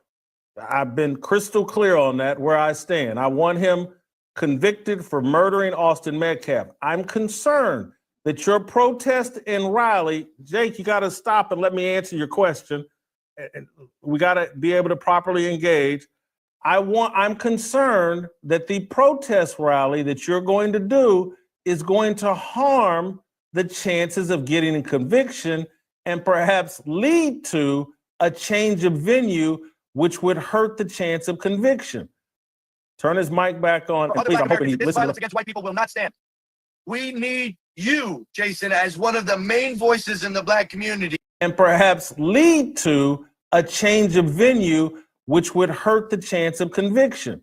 I've been crystal clear on that, where I stand. I want him convicted for murdering Austin Metcalf. I'm concerned that your protest in Raleigh, Jake, you got to stop and let me answer your question. We got to be able to properly engage. I'm concerned that the protest rally that you're going to do is going to harm the chances of getting a conviction and perhaps lead to a change of venue, which would hurt the chance of conviction. Turn his mic back on. And please, I'm hoping he listens. Violence against white people will not stand. We need you, Jason, as one of the main voices in the black community. And perhaps lead to a change of venue, which would hurt the chance of conviction.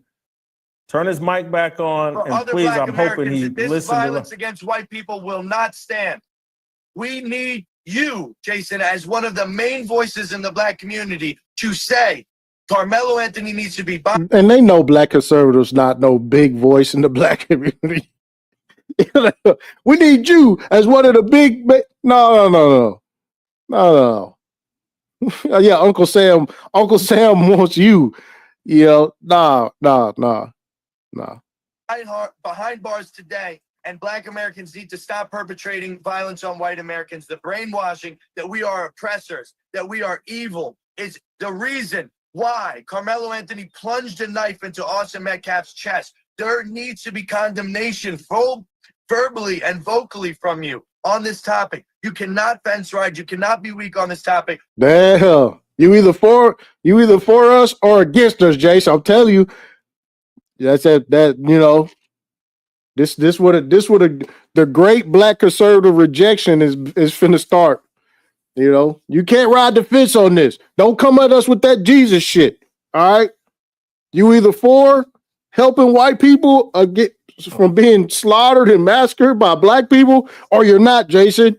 Turn his mic back on, and please, I'm hoping he listens. This violence against white people will not stand. We need you, Jason, as one of the main voices in the black community to say, Carmelo Anthony needs to be... And they know black conservatives not no big voice in the black community. We need you as one of the big... No. Yeah, Uncle Sam wants you. Nah. Behind bars today, and black Americans need to stop perpetrating violence on white Americans. The brainwashing that we are oppressors, that we are evil, is the reason why Carmelo Anthony plunged a knife into Austin Metcalf's chest. There needs to be condemnation, verbally and vocally, from you on this topic. You cannot fence ride. You cannot be weak on this topic. The hell, you either for us or against us, Jace. I'm telling you, that's that. This would the great black conservative rejection is finna start. You can't ride the fence on this. Don't come at us with that Jesus shit. All right, you either for helping white people get from being slaughtered and massacred by black people, or you're not, Jason.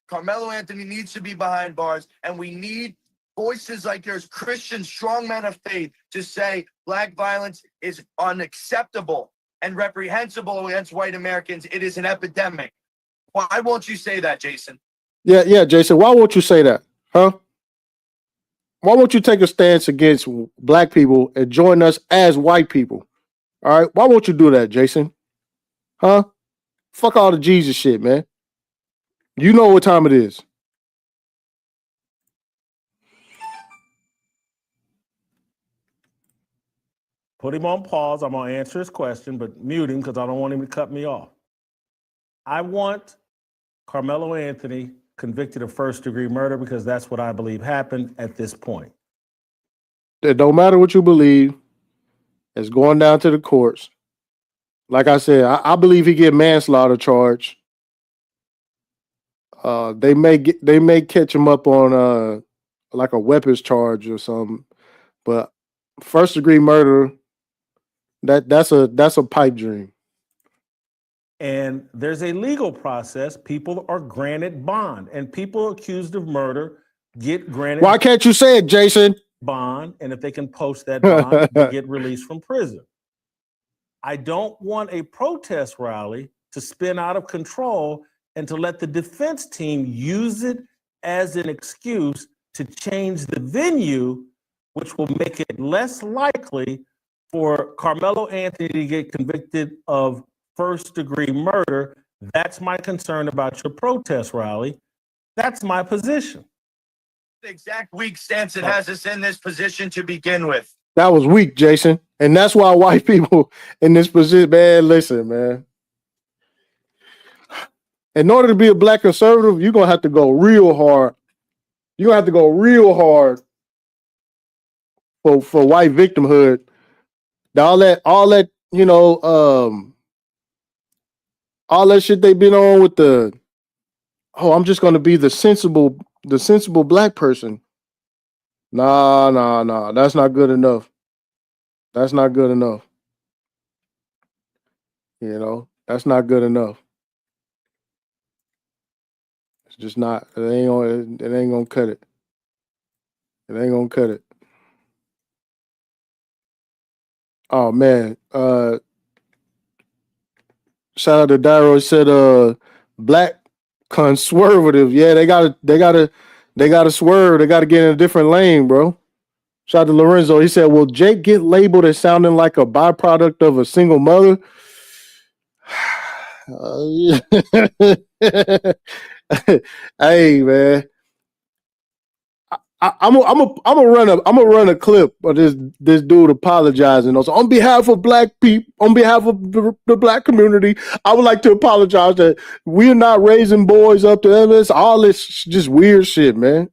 Carmelo Anthony needs to be behind bars, and we need voices like yours, Christian strong men of faith, to say black violence is unacceptable and reprehensible against white Americans. It is an epidemic. Why won't you say that, Jason? Yeah, Jason. Why won't you say that? Huh? Why won't you take a stance against black people and join us as white people? All right. Why won't you do that, Jason? Huh? Fuck all the Jesus shit, man. You know what time it is. Put him on pause. I'm going to answer his question, but mute him because I don't want him to cut me off. I want Carmelo Anthony convicted of first-degree murder because that's what I believe happened at this point. It don't matter what you believe. It's going down to the courts. Like I said, I believe he get manslaughter charge. They may catch him up on like a weapons charge or something, but first-degree murder, that's a pipe dream. And there's a legal process. People are granted bond, and people accused of murder get granted. Why can't you say it, Jason? Bond, and if they can post that bond, they get released from prison. I don't want a protest rally to spin out of control and to let the defense team use it as an excuse to change the venue, which will make it less likely for Carmelo Anthony to get convicted of first-degree murder. That's my concern about your protest rally. That's my position. The exact weak stance that has us in this position to begin with. That was weak, Jason. And that's why white people in this position, man, listen, man. In order to be a black conservative, you're going to have to go real hard. You're going to have to go real hard for white victimhood. All that, you know, all that shit they've been on with I'm just going to be the sensible black person. Nah. That's not good enough. That's not good enough. You know, that's not good enough. It's just not. It ain't gonna cut it. It ain't gonna cut it. Oh man. Shout out to Daryl. He said black conservative. Yeah, they gotta swerve. They gotta get in a different lane, bro. Shout out to Lorenzo. He said, will Jake get labeled as sounding like a byproduct of a single mother? Hey man, I'm gonna run a clip of this dude apologizing. Also, on behalf of black people, on behalf of the black community, I would like to apologize that we're not raising boys up to this. All this just weird shit, man.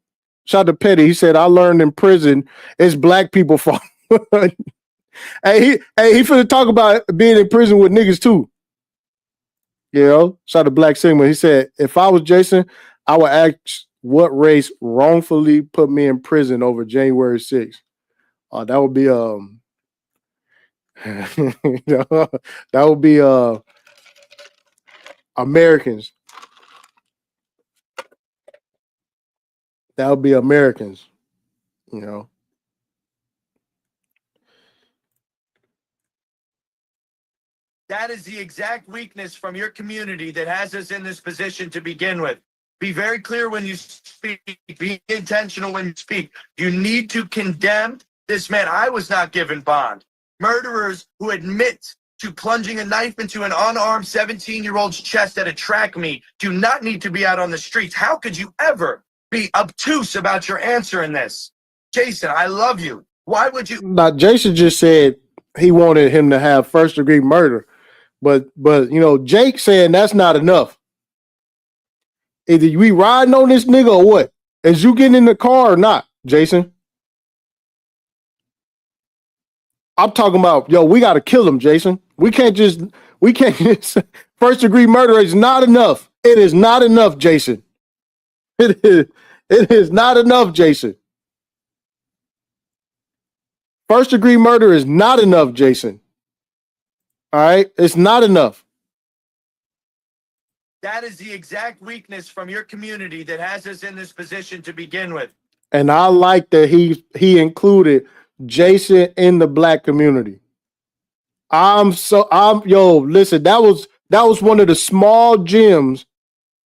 Shout out to Petty. He said, I learned in prison it's black people fault. Hey, he finna talk about being in prison with niggas too. You know, shout out to Black Sigma. He said, if I was Jason, I would ask what race wrongfully put me in prison over January 6th. That would be that would be Americans. That would be Americans, you know. That is the exact weakness from your community that has us in this position to begin with. Be very clear when you speak. Be intentional when you speak. You need to condemn this man. I was not given bond. Murderers who admit to plunging a knife into an unarmed 17-year-old's chest at a track meet do not need to be out on the streets. How could you ever be obtuse about your answer in this? Jason, I love you. Why would you? Now, Jason just said he wanted him to have first-degree murder. But you know, Jake saying that's not enough. Either we riding on this nigga or what? Is you getting in the car or not, Jason? I'm talking about, yo, we gotta kill him, Jason. We can't just first degree murder is not enough. It is not enough, Jason. It is not enough, Jason. First degree murder is not enough, Jason. All right, it's not enough. That is the exact weakness from your community that has us in this position to begin with. And I like that he included Jason in the black community. Listen, that was one of the small gems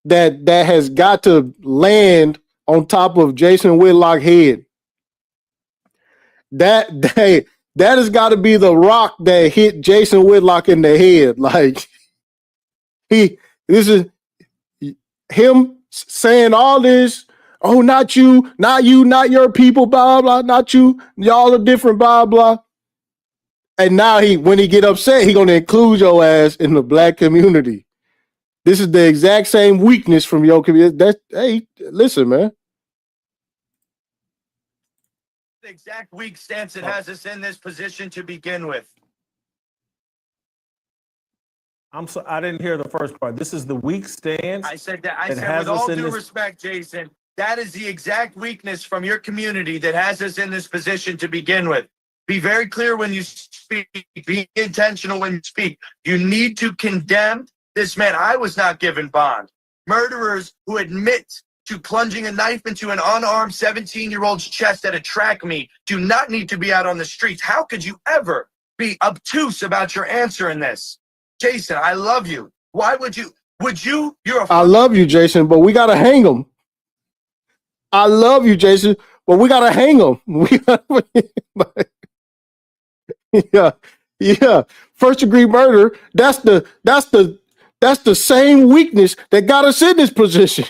that has got to land on top of Jason Whitlock's head. That has got to be the rock that hit Jason Whitlock in the head. Like this is him saying all this. Oh, not you, not your people, blah, blah, not you. Y'all are different, blah, blah. And now when he get upset, he gonna include your ass in the black community. This is the exact same weakness from your community. Hey, listen, man. The exact weak stance that has us in this position to begin with. I didn't hear the first part. This is the weak stance. I said that. I said with all due respect, Jason, that is the exact weakness from your community that has us in this position to begin with. Be very clear when you speak. Be intentional when you speak. You need to condemn this man. I was not given bond. Murderers who admit to plunging a knife into an unarmed 17-year-old's chest at a track meet do not need to be out on the streets. How could you ever be obtuse about your answer in this. Jason, I love you. Why would you? You're a. I love you, Jason, but we gotta hang him. I love you, Jason, but we gotta hang him. Yeah. First degree murder. That's the same weakness that got us in this position.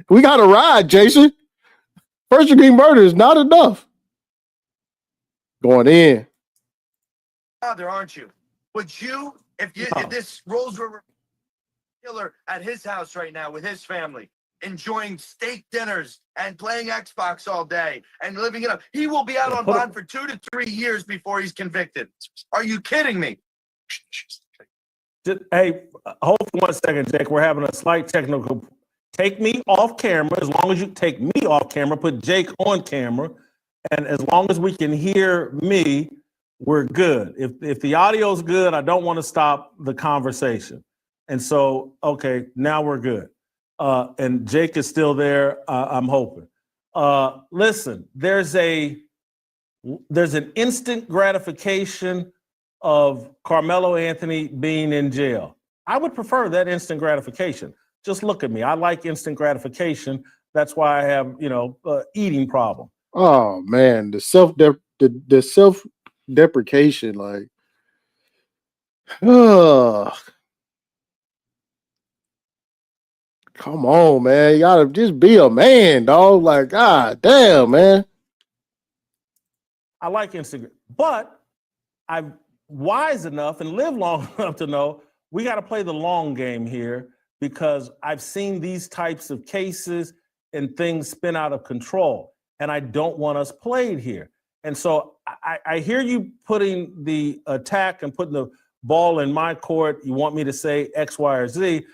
We gotta ride, Jason. First degree murder is not enough. Going in. Father, aren't you? Would you, if this roles were killer at his house right now with his family, enjoying steak dinners and playing Xbox all day and living it up, he will be out on bond for 2 to 3 years before he's convicted. Are you kidding me? Hey, hold for 1 second, Jake. We're having a slight technical. Take me off camera. As long as you take me off camera, put Jake on camera, and as long as we can hear me, we're good. If the audio's good, I don't want to stop the conversation. And so, okay, now we're good. And Jake is still there, I'm hoping. Listen, there's an instant gratification of Carmelo Anthony being in jail. I would prefer that instant gratification. Just look at me. I like instant gratification. That's why I have, eating problem. Oh man, the self-deprecation, like, come on, man. You gotta just be a man, dog. Like, god damn, man. I like Instagram, but I'm wise enough and live long enough to know we got to play the long game here, because I've seen these types of cases and things spin out of control, and I don't want us played here. And so I hear you putting the attack and putting the ball in my court. You want me to say X, Y, or Z.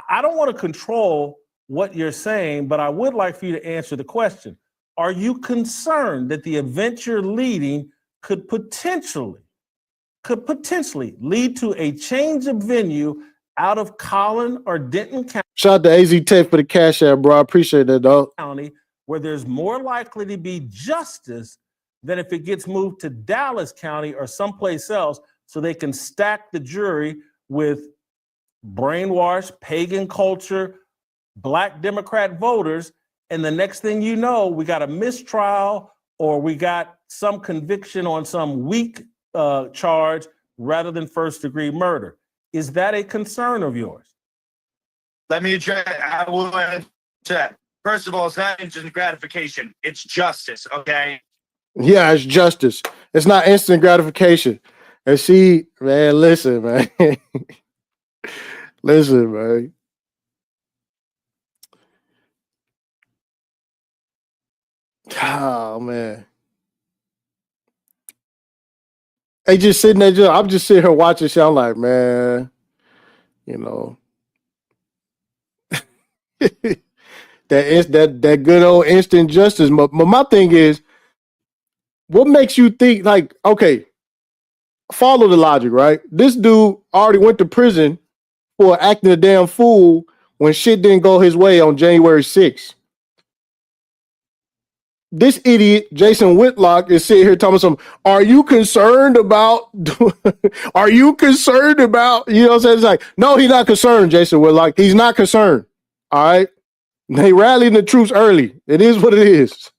I don't want to control what you're saying, but I would like for you to answer the question. Are you concerned that the event you're leading could potentially lead to a change of venue out of Collin or Denton County? Shout out to AZ Tech for the cash app, bro. I appreciate that, dog. Where there's more likely to be justice than if it gets moved to Dallas County or someplace else, so they can stack the jury with brainwashed, pagan culture, Black Democrat voters, and the next thing you know, we got a mistrial or we got some conviction on some weak charge rather than first-degree murder. Is that a concern of yours? Let me address. I will answer. First of all, it's not instant gratification. It's justice, okay? Yeah, it's justice. It's not instant gratification. And see, man, listen, man. Listen, man. Oh, man. They just sitting there. I'm just sitting here watching shit. I'm like, man, that good old instant justice. But my thing is, what makes you think, like, okay, follow the logic, right? This dude already went to prison for acting a damn fool when shit didn't go his way on January 6th. This idiot, Jason Whitlock, is sitting here telling some, are you concerned about, you know what I'm saying? It's like, no, he's not concerned, Jason Whitlock. He's not concerned. All right. They rallied the troops early. It is what it is.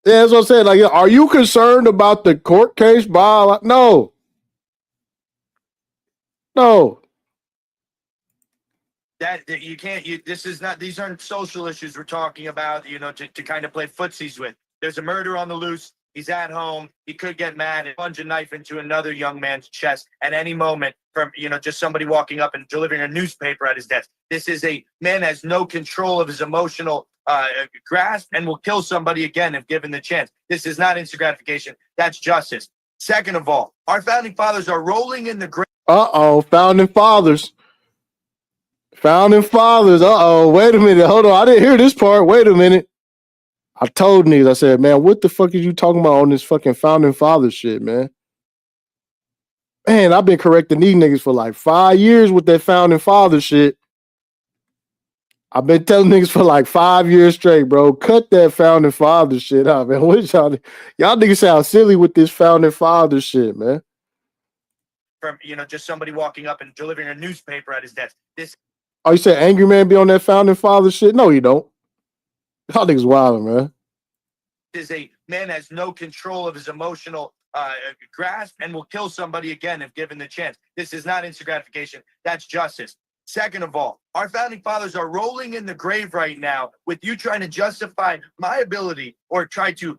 Yeah, that's what I'm saying. Like, are you concerned about the court case? No. That you can't. This is not. These aren't social issues we're talking about. To kind of play footsies with. There's a murder on the loose. He's at home. He could get mad and plunge a knife into another young man's chest at any moment from just somebody walking up and delivering a newspaper at his desk. This is a man that has no control of his emotional grasp and will kill somebody again if given the chance. This is not instant gratification. That's justice. Second of all, our founding fathers are rolling in the grave. Founding fathers. Wait a minute. Hold on. I didn't hear this part. Wait a minute. I told niggas, I said, man, what the fuck is you talking about on this fucking founding fathers shit, man? Man, I've been correcting these niggas for like 5 years with that founding fathers shit. I've been telling niggas for like 5 years straight, bro. Cut that founding father shit out, man. What y'all niggas sound silly with this founding father shit, man. From just somebody walking up and delivering a newspaper at his desk. Oh, you said Angry Man be on that founding father shit? No, you don't. Y'all niggas wildin', man. Is a man has no control of his emotional grasp and will kill somebody again if given the chance. This is not instant gratification. That's justice. Second of all, our founding fathers are rolling in the grave right now with you trying to justify my ability or try to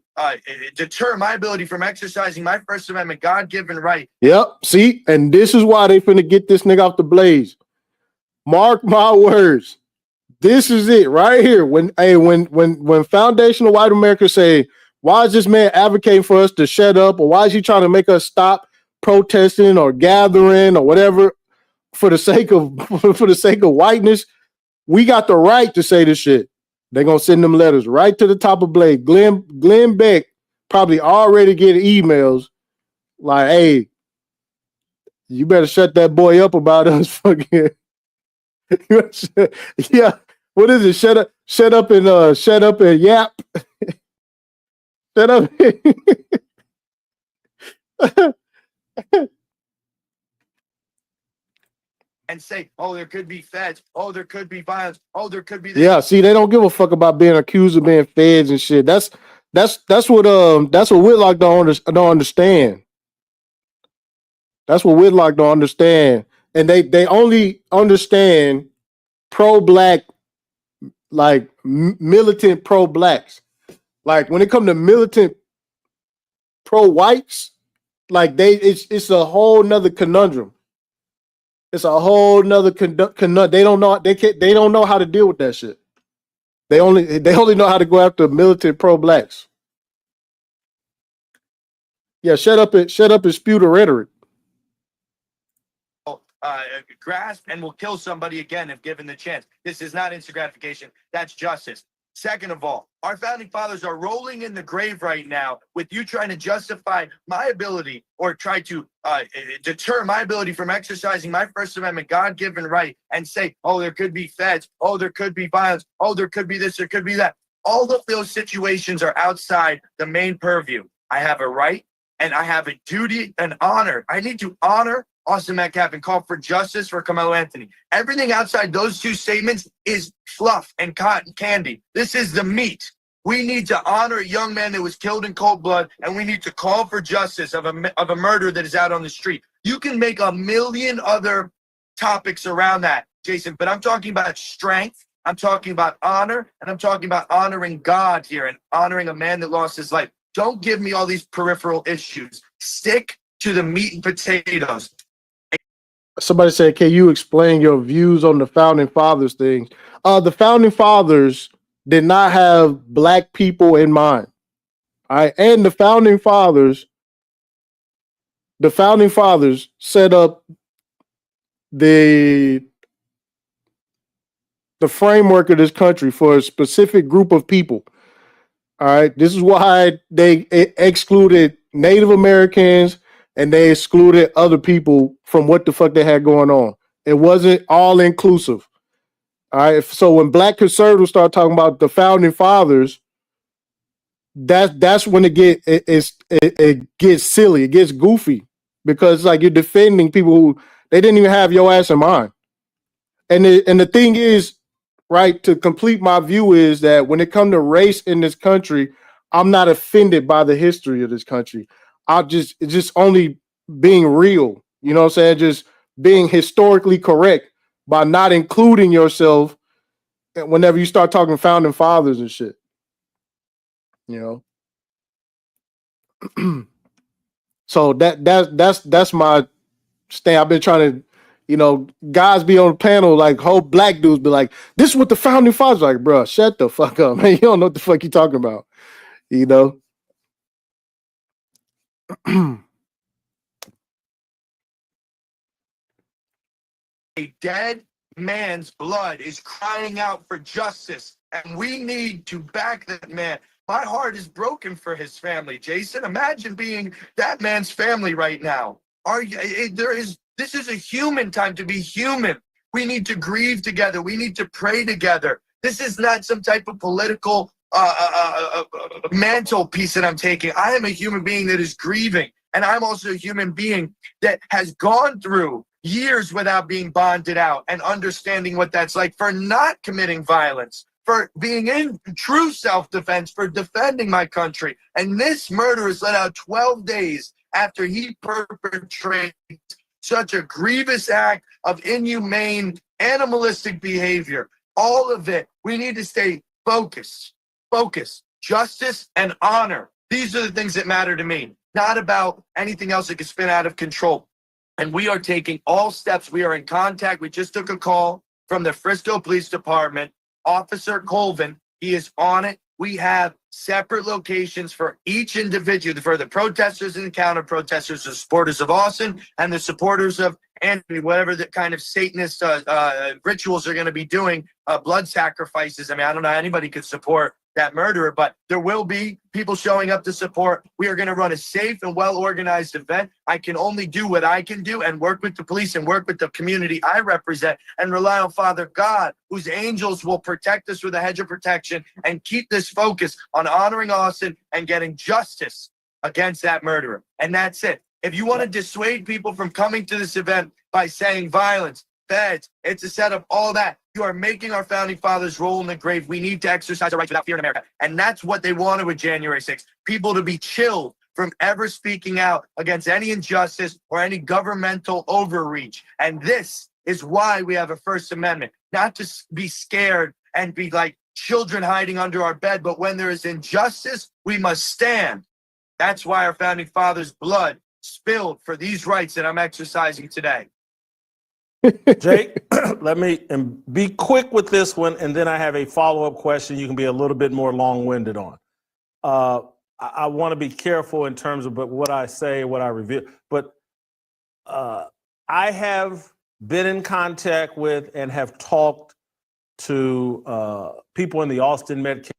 deter my ability from exercising my First Amendment God-given right. Yep. See, and this is why they finna get this nigga off the blaze. Mark my words. This is it right here. When foundational white America say, why is this man advocating for us to shut up, or why is he trying to make us stop protesting or gathering or whatever for the sake of whiteness? We got the right to say this shit. They're gonna send them letters right to the top of Blade. Glenn Beck probably already get emails like, hey, you better shut that boy up about us fucking. Yeah. What is it? Shut up and yap. Shut up. And say, oh, there could be feds. Oh, there could be violence. Oh, there could be this. Yeah, see, they don't give a fuck about being accused of being feds and shit. That's what Whitlock don't understand. That's what Whitlock don't understand. And they only understand pro-black, like militant pro-blacks. Like when it comes to militant pro-whites, like it's a whole nother conundrum. It's a whole nother conundrum. They don't know how to deal with that shit. They only know how to go after militant pro-blacks. Yeah, shut up and spew the rhetoric. Grasp and will kill somebody again if given the chance. This is not instant gratification. That's justice. Second of all, our founding fathers are rolling in the grave right now with you trying to justify my ability or try to deter my ability from exercising my First Amendment God-given right and say, oh, there could be feds. Oh, there could be violence. Oh, there could be this. There could be that. All of those situations are outside the main purview. I have a right and I have a duty and honor. I need to honor Austin Metcalf and call for justice for Carmelo Anthony. Everything outside those two statements is fluff and cotton candy. This is the meat. We need to honor a young man that was killed in cold blood, and we need to call for justice of a murder that is out on the street. You can make a million other topics around that, Jason, but I'm talking about strength. I'm talking about honor, and I'm talking about honoring God here and honoring a man that lost his life. Don't give me all these peripheral issues. Stick to the meat and potatoes. Somebody said, can you explain your views on the founding fathers thing? The founding fathers did not have black people in mind. All right. And the founding fathers set up the framework of this country for a specific group of people. All right. This is why they excluded Native Americans and they excluded other people from what the fuck they had going on. It wasn't all inclusive. All right. So when black conservatives start talking about the founding fathers, that's when it gets silly. It gets goofy because it's like you're defending people who they didn't even have your ass in mind. And the thing is, right, to complete my view is that when it comes to race in this country, I'm not offended by the history of this country. It's just only being real, you know what I'm saying? Just being historically correct by not including yourself whenever you start talking founding fathers and shit. You know? So that's my stand. I've been trying to, guys be on the panel, like whole black dudes be like, this is what the founding fathers like, bro, shut the fuck up, man. You don't know what the fuck you talking about, you know? A dead man's blood is crying out for justice, and we need to back that man. My heart is broken for his family, Jason. Imagine being that man's family right now. This is a human time to be human. We need to grieve together. We need to pray together. This is not some type of political mantelpiece that I'm taking. I am a human being that is grieving. And I'm also a human being that has gone through years without being bonded out and understanding what that's like, for not committing violence, for being in true self-defense, for defending my country. And this murder is let out 12 days after he perpetrated such a grievous act of inhumane, animalistic behavior. All of it, we need to stay focused. Focus, justice, and honor. These are the things that matter to me, not about anything else that could spin out of control. And we are taking all steps. We are in contact. We just took a call from the Frisco Police Department. Officer Colvin, he is on it. We have separate locations for each individual, for the protesters and the counter protesters, the supporters of Austin and the supporters of Anthony, whatever the kind of Satanist rituals are going to be doing, blood sacrifices. I mean, I don't know how anybody could support that murderer, but there will be people showing up to support. We are going to run a safe and well-organized event. I can only do what I can do and work with the police and work with the community I represent and rely on Father God, whose angels will protect us with a hedge of protection and keep this focus on honoring Austin and getting justice against that murderer. And that's it. If you want to dissuade people from coming to this event by saying violence, feds, it's a setup, all that, you are making our founding fathers roll in the grave. We need to exercise our rights without fear in America. And that's what they wanted with January 6th. People to be chilled from ever speaking out against any injustice or any governmental overreach. And this is why we have a First Amendment, not to be scared and be like children hiding under our bed, but when there is injustice, we must stand. That's why our founding fathers' blood spilled for these rights that I'm exercising today. Jake, let me be quick with this one, and then I have a follow-up question you can be a little bit more long-winded on. I want to be careful in terms of what I say, what I reveal, but I have been in contact with and have talked to people in the Austin Metcalf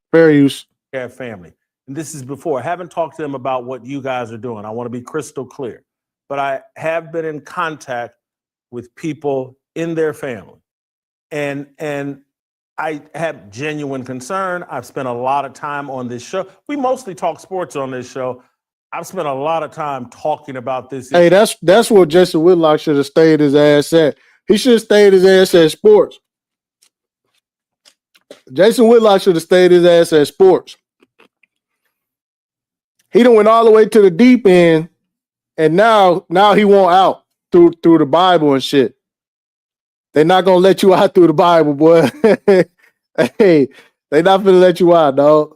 family. And this is before. I haven't talked to them about what you guys are doing. I want to be crystal clear. But I have been in contact with people in their family. And I have genuine concern. I've spent a lot of time on this show. We mostly talk sports on this show. I've spent a lot of time talking about this. Hey, that's what Jason Whitlock should have stayed his ass at. He should have stayed his ass at sports. Jason Whitlock should have stayed his ass at sports. He done went all the way to the deep end, and now he won't out through the Bible and shit. They're not gonna let you out through the Bible, boy. Hey, they're not gonna let you out, dog.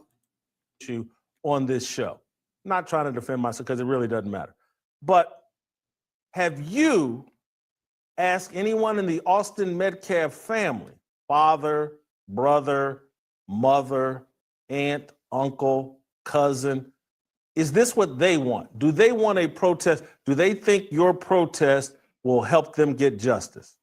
On this show, I'm not trying to defend myself because it really doesn't matter. But have you asked anyone in the Austin Metcalf family, father, brother, mother, aunt, uncle, cousin, is this what they want? Do they want a protest? Do they think your protest will help them get justice?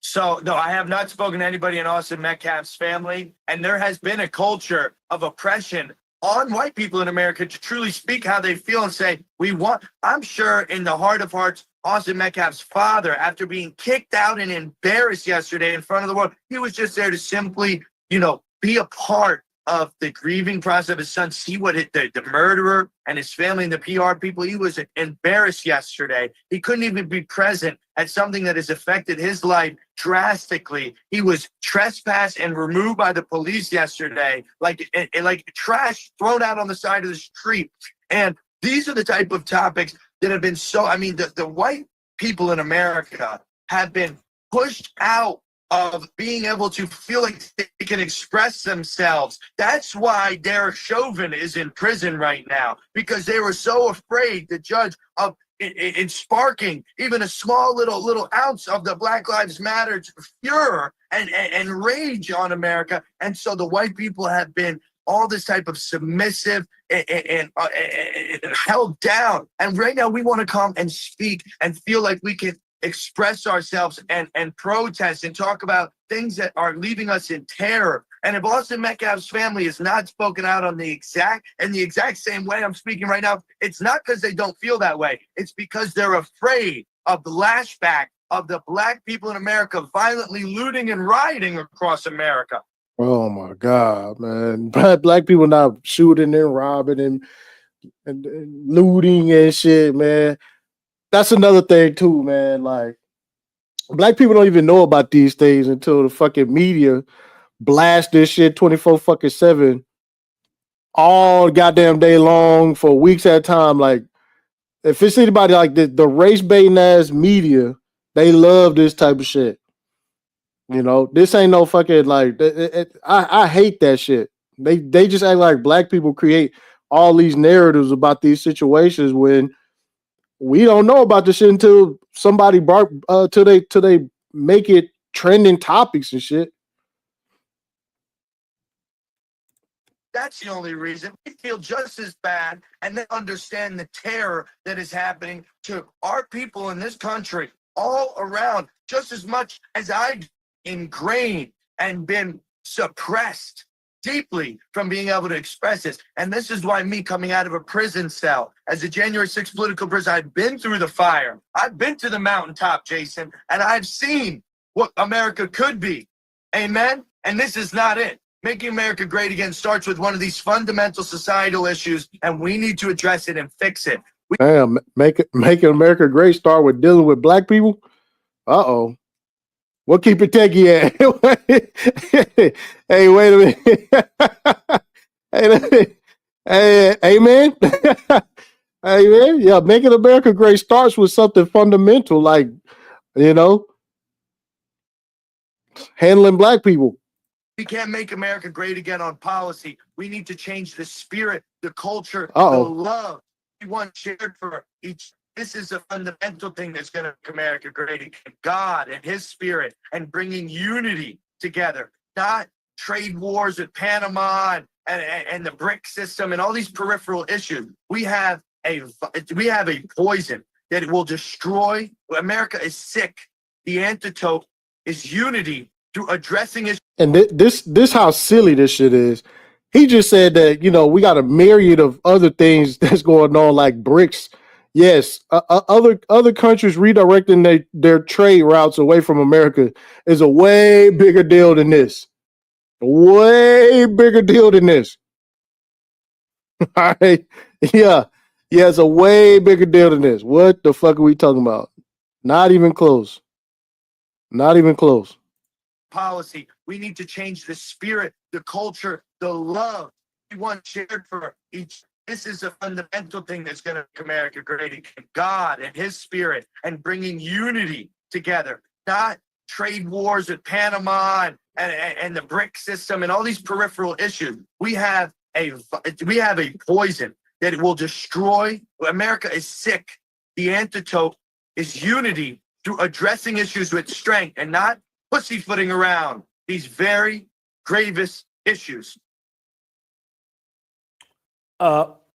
So, no, I have not spoken to anybody in Austin Metcalf's family, and there has been a culture of oppression on white people in America to truly speak how they feel and say, I'm sure in the heart of hearts, Austin Metcalf's father, after being kicked out and embarrassed yesterday in front of the world, he was just there to simply, be a part of the grieving process of his son, see what the murderer and his family and the PR people, he was embarrassed yesterday. He couldn't even be present at something that has affected his life drastically. He was trespassed and removed by the police yesterday, like trash thrown out on the side of the street. And these are the type of topics that have been the white people in America have been pushed out of being able to feel like they can express themselves. That's why Derek Chauvin is in prison right now, because they were so afraid, the judge, of in sparking even a small little ounce of the Black Lives Matter furor and rage on America. And so the white people have been all this type of submissive and held down. And right now we want to come and speak and feel like we can express ourselves and protest and talk about things that are leaving us in terror. And if Austin Metcalf's family is not spoken out on the exact same way I'm speaking right now, it's not because they don't feel that way. It's because they're afraid of the lashback of the black people in America violently looting and rioting across America. Oh my God, man! Black people not shooting and robbing and looting and shit, man. That's another thing too, man. Like black people don't even know about these things until the fucking media blast this shit 24 fucking 7 all goddamn day long for weeks at a time. Like if it's anybody like the race baiting ass media, they love this type of shit. You know, this ain't no fucking like. I hate that shit. They just act like black people create all these narratives about these situations when we don't know about this shit until somebody brought till they make it trending topics and shit. That's the only reason. We feel just as bad and then understand the terror that is happening to our people in this country all around just as much as I've ingrained and been suppressed deeply from being able to express this. And this is why me coming out of a prison cell as a January 6th political prisoner, I've been through the fire. I've been to the mountaintop, Jason, and I've seen what America could be. Amen? And this is not it. Making America great again starts with one of these fundamental societal issues, and we need to address it and fix it. Damn, making America great start with dealing with black people. Uh-oh. What keep it techie at? Hey, wait a minute. Hey, man. Hey, man. Yeah, making America great starts with something fundamental, like, you know, handling black people. We can't make America great again on policy. We need to change the spirit, the culture, Uh-oh. the love we want shared for each. This is a fundamental thing that's going to make America great again. God and his spirit and bringing unity together, not trade wars with Panama and the BRIC system and all these peripheral issues. We have a poison that it will destroy. America is sick. The antidote is unity through addressing issues. And this how silly this shit is. He just said that, you know, we got a myriad of other things that's going on, like BRICS. Yes, other countries redirecting their trade routes away from America is a way bigger deal than this. Way bigger deal than this. All right. Yeah. Yeah, it's a way bigger deal than this. What the fuck are we talking about? Not even close. Not even close. Policy. We need to change the spirit, the culture, the love we want shared for each. This is a fundamental thing that's going to make America great again. God and his spirit and bringing unity together, not trade wars with Panama and the BRIC system and all these peripheral issues. We have a poison that it will destroy. America is sick. The antidote is unity through addressing issues with strength and not pussyfooting around these very gravest issues.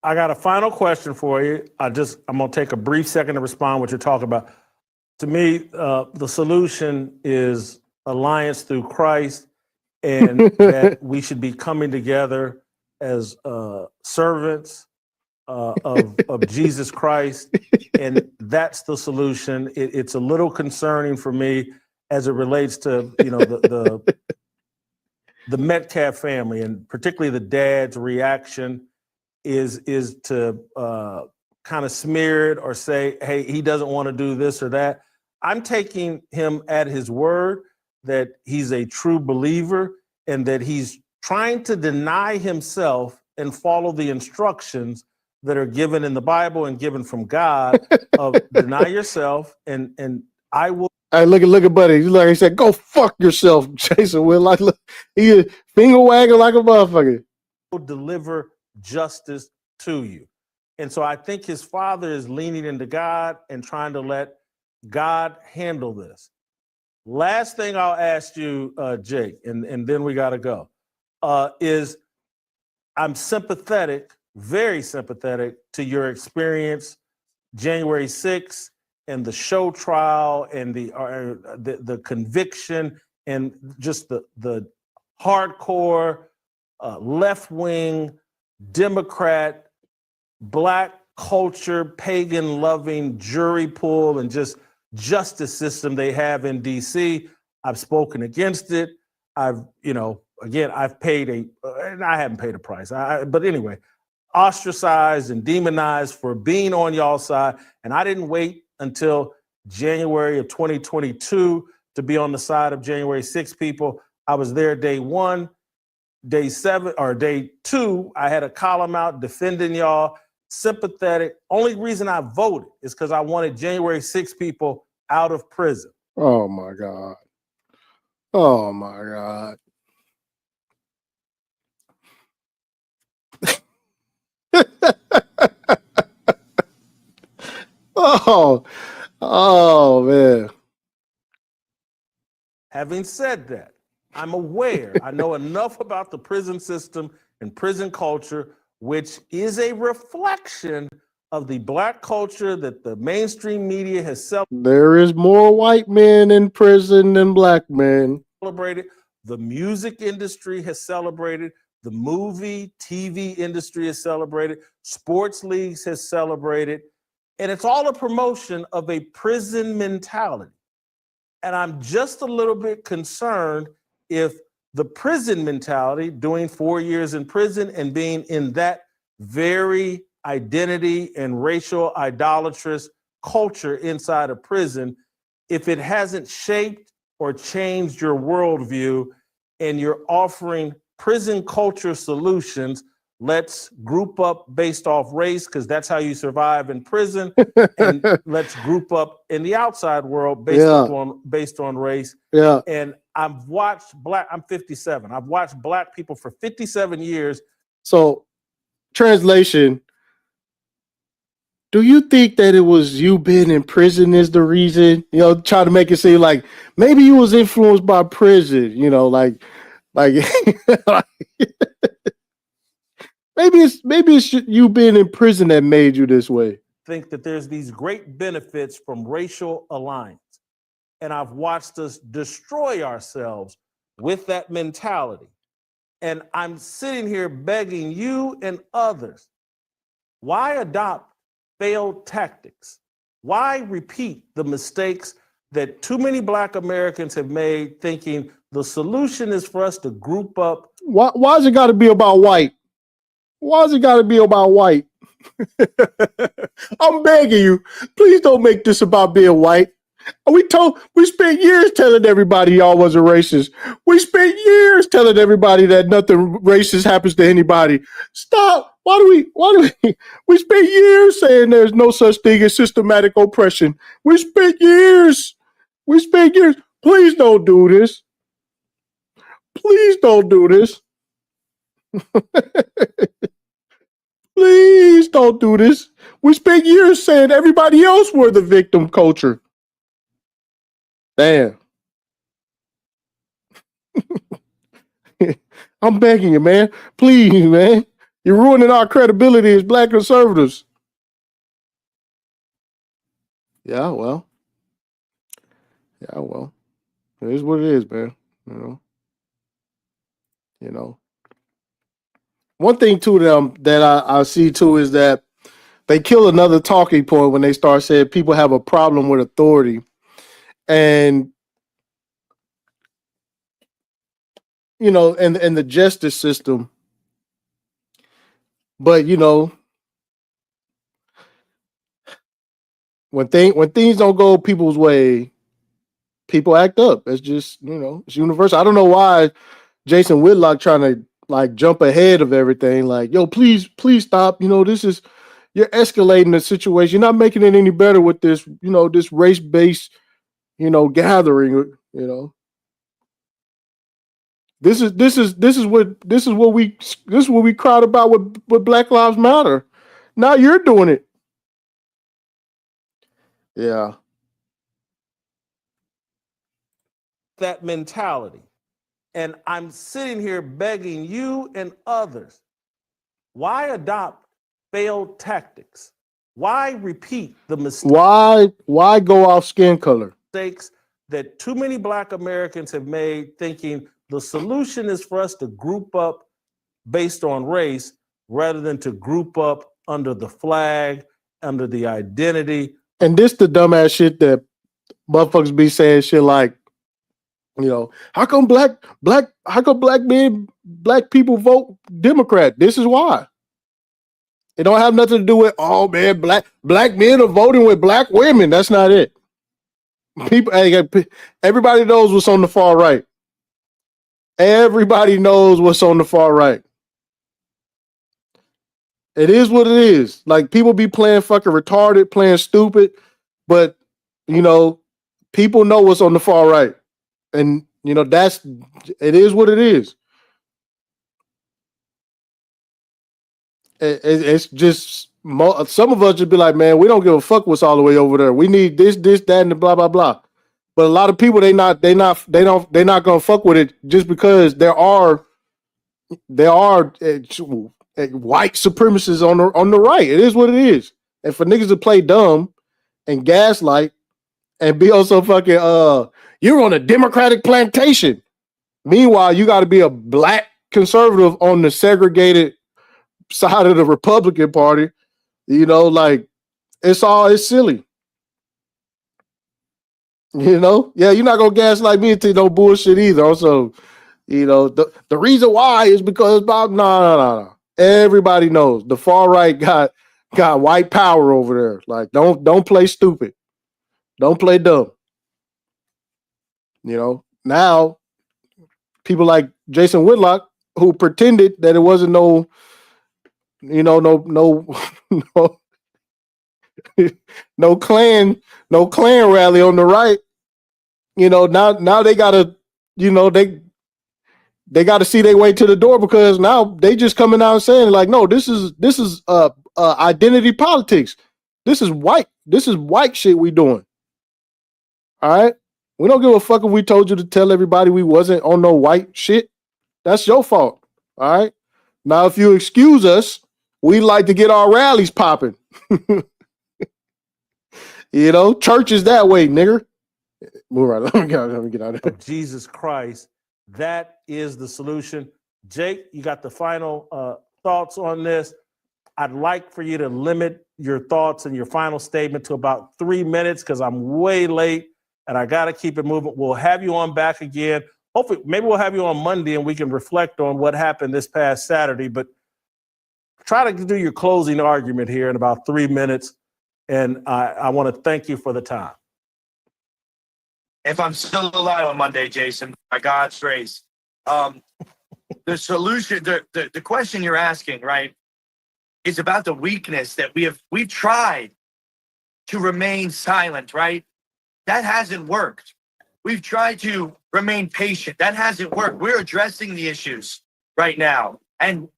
I got a final question for you. I'm gonna take a brief second to respond what you're talking about. To me, the solution is alliance through Christ, and that we should be coming together as servants of Jesus Christ, and that's the solution. It's a little concerning for me as it relates to, you know, the Metcalf family, and particularly the dad's reaction is to kind of smear it or say, hey, he doesn't want to do this or that. I'm taking him at his word that he's a true believer and that he's trying to deny himself and follow the instructions that are given in the Bible and given from God of deny yourself and I will. Hey, look at buddy. Like he said, go fuck yourself, Jason Will. Like, look, he finger wagging like a motherfucker. Deliver justice to you. And so I think his father is leaning into God and trying to let God handle this. Last thing I'll ask you, Jake, and then we got to go, is I'm sympathetic, very sympathetic to your experience January 6th and the show trial and the conviction and just the hardcore left-wing Democrat, Black culture, pagan loving jury pool, and just justice system they have in DC. I've spoken against it. I've, again, I've paid and I haven't paid a price. But anyway, ostracized and demonized for being on y'all's side. And I didn't wait until January of 2022 to be on the side of January 6 people. I was there day 1, day 7, or day 2. I had a column out defending y'all, sympathetic. Only reason I voted is because I wanted January 6 people out of prison. Oh my God. Oh my God. Oh man. Having said that, I'm aware, I know enough about the prison system and prison culture, which is a reflection of the Black culture that the mainstream media has There is more white men in prison than Black men. Celebrated. The music industry has celebrated. The movie, TV industry has celebrated. Sports leagues has celebrated. And it's all a promotion of a prison mentality. And I'm just a little bit concerned if the prison mentality, doing 4 years in prison and being in that very identity and racial idolatrous culture inside of prison, if it hasn't shaped or changed your worldview and you're offering prison culture solutions, let's group up based off race because that's how you survive in prison, and let's group up in the outside world based on race. Yeah. And I've watched I'm 57. I've watched Black people for 57 years. So, translation, do you think that it was you being in prison is the reason? Try to make it seem like maybe you was influenced by prison, like maybe it's you being in prison that made you this way. Think that there's these great benefits from racial alliance. And I've watched us destroy ourselves with that mentality. And I'm sitting here begging you and others, why adopt failed tactics? Why repeat the mistakes that too many Black Americans have made, thinking the solution is for us to group up? Why has it got to be about white? Why has it got to be about white? I'm begging you, please don't make this about being white. We spent years telling everybody y'all wasn't racist. We spent years telling everybody that nothing racist happens to anybody. Stop. Why do we spent years saying there's no such thing as systematic oppression. We spent years. Please don't do this. Please don't do this. Please don't do this. We spent years saying everybody else were the victim culture. Damn. I'm begging you, man. Please, man. You're ruining our credibility as Black conservatives. Yeah, well. It is what it is, man. One thing too that I see too is that they kill another talking point when they start saying people have a problem with authority. And and the justice system. But when things don't go people's way, people act up. It's just, it's universal. I don't know why Jason Whitlock trying to like jump ahead of everything. Like, yo, please stop. You're escalating the situation. You're not making it any better with this, this race-based, gathering, This is what we cried about with Black Lives Matter. Now you're doing it. Yeah. That mentality. And I'm sitting here begging you and others, why adopt failed tactics? Why repeat the mistakes? Why go off skin color? Mistakes that too many Black Americans have made, thinking the solution is for us to group up based on race rather than to group up under the flag, under the identity. And this the dumbass shit that motherfuckers be saying shit like, you know, how come black people vote Democrat? This is why. It don't have nothing to do with, oh man, black men are voting with black women. That's not it. Everybody knows what's on the far right. Everybody knows what's on the far right. It is what it is. Like, people be playing fucking retarded, playing stupid, but you know, people know what's on the far right. And you know, it is what it is. It's just some of us just be like, man, we don't give a fuck what's all the way over there. We need this, that, and blah blah blah. But a lot of people, they're not gonna fuck with it just because there are white supremacists on the right. It is what it is. And for niggas to play dumb and gaslight and be also fucking you're on a Democratic plantation. Meanwhile, you got to be a black conservative on the segregated side of the Republican Party. You know, like it's silly. You know, yeah, you're not gonna gaslight me into no bullshit either. Also, you know, the reason why is because no. Everybody knows the far right got white power over there. Like, don't play stupid. Don't play dumb. You know, now people like Jason Whitlock, who pretended that it wasn't no no Klan rally on the right. You know, now they gotta, you know, they got to see their way to the door, because now they just coming out and saying like, no, this is identity politics. This is white shit we doing. All right. We don't give a fuck if we told you to tell everybody we wasn't on no white shit. That's your fault. All right. Now, if you excuse us, we like to get our rallies popping. You know, church is that way, nigger. Move right. Let me get out of here. Jesus Christ. That is the solution. Jake, you got the final thoughts on this. I'd like for you to limit your thoughts and your final statement to about 3 minutes, because I'm way late and I got to keep it moving. We'll have you on back again. Hopefully, maybe we'll have you on Monday and we can reflect on what happened this past Saturday. But try to do your closing argument here in about 3 minutes. And I want to thank you for the time. If I'm still alive on Monday, Jason, by God's grace, the solution, the question you're asking, right, is about the weakness that we've tried to remain silent, right? That hasn't worked. We've tried to remain patient. That hasn't worked. We're addressing the issues right now. And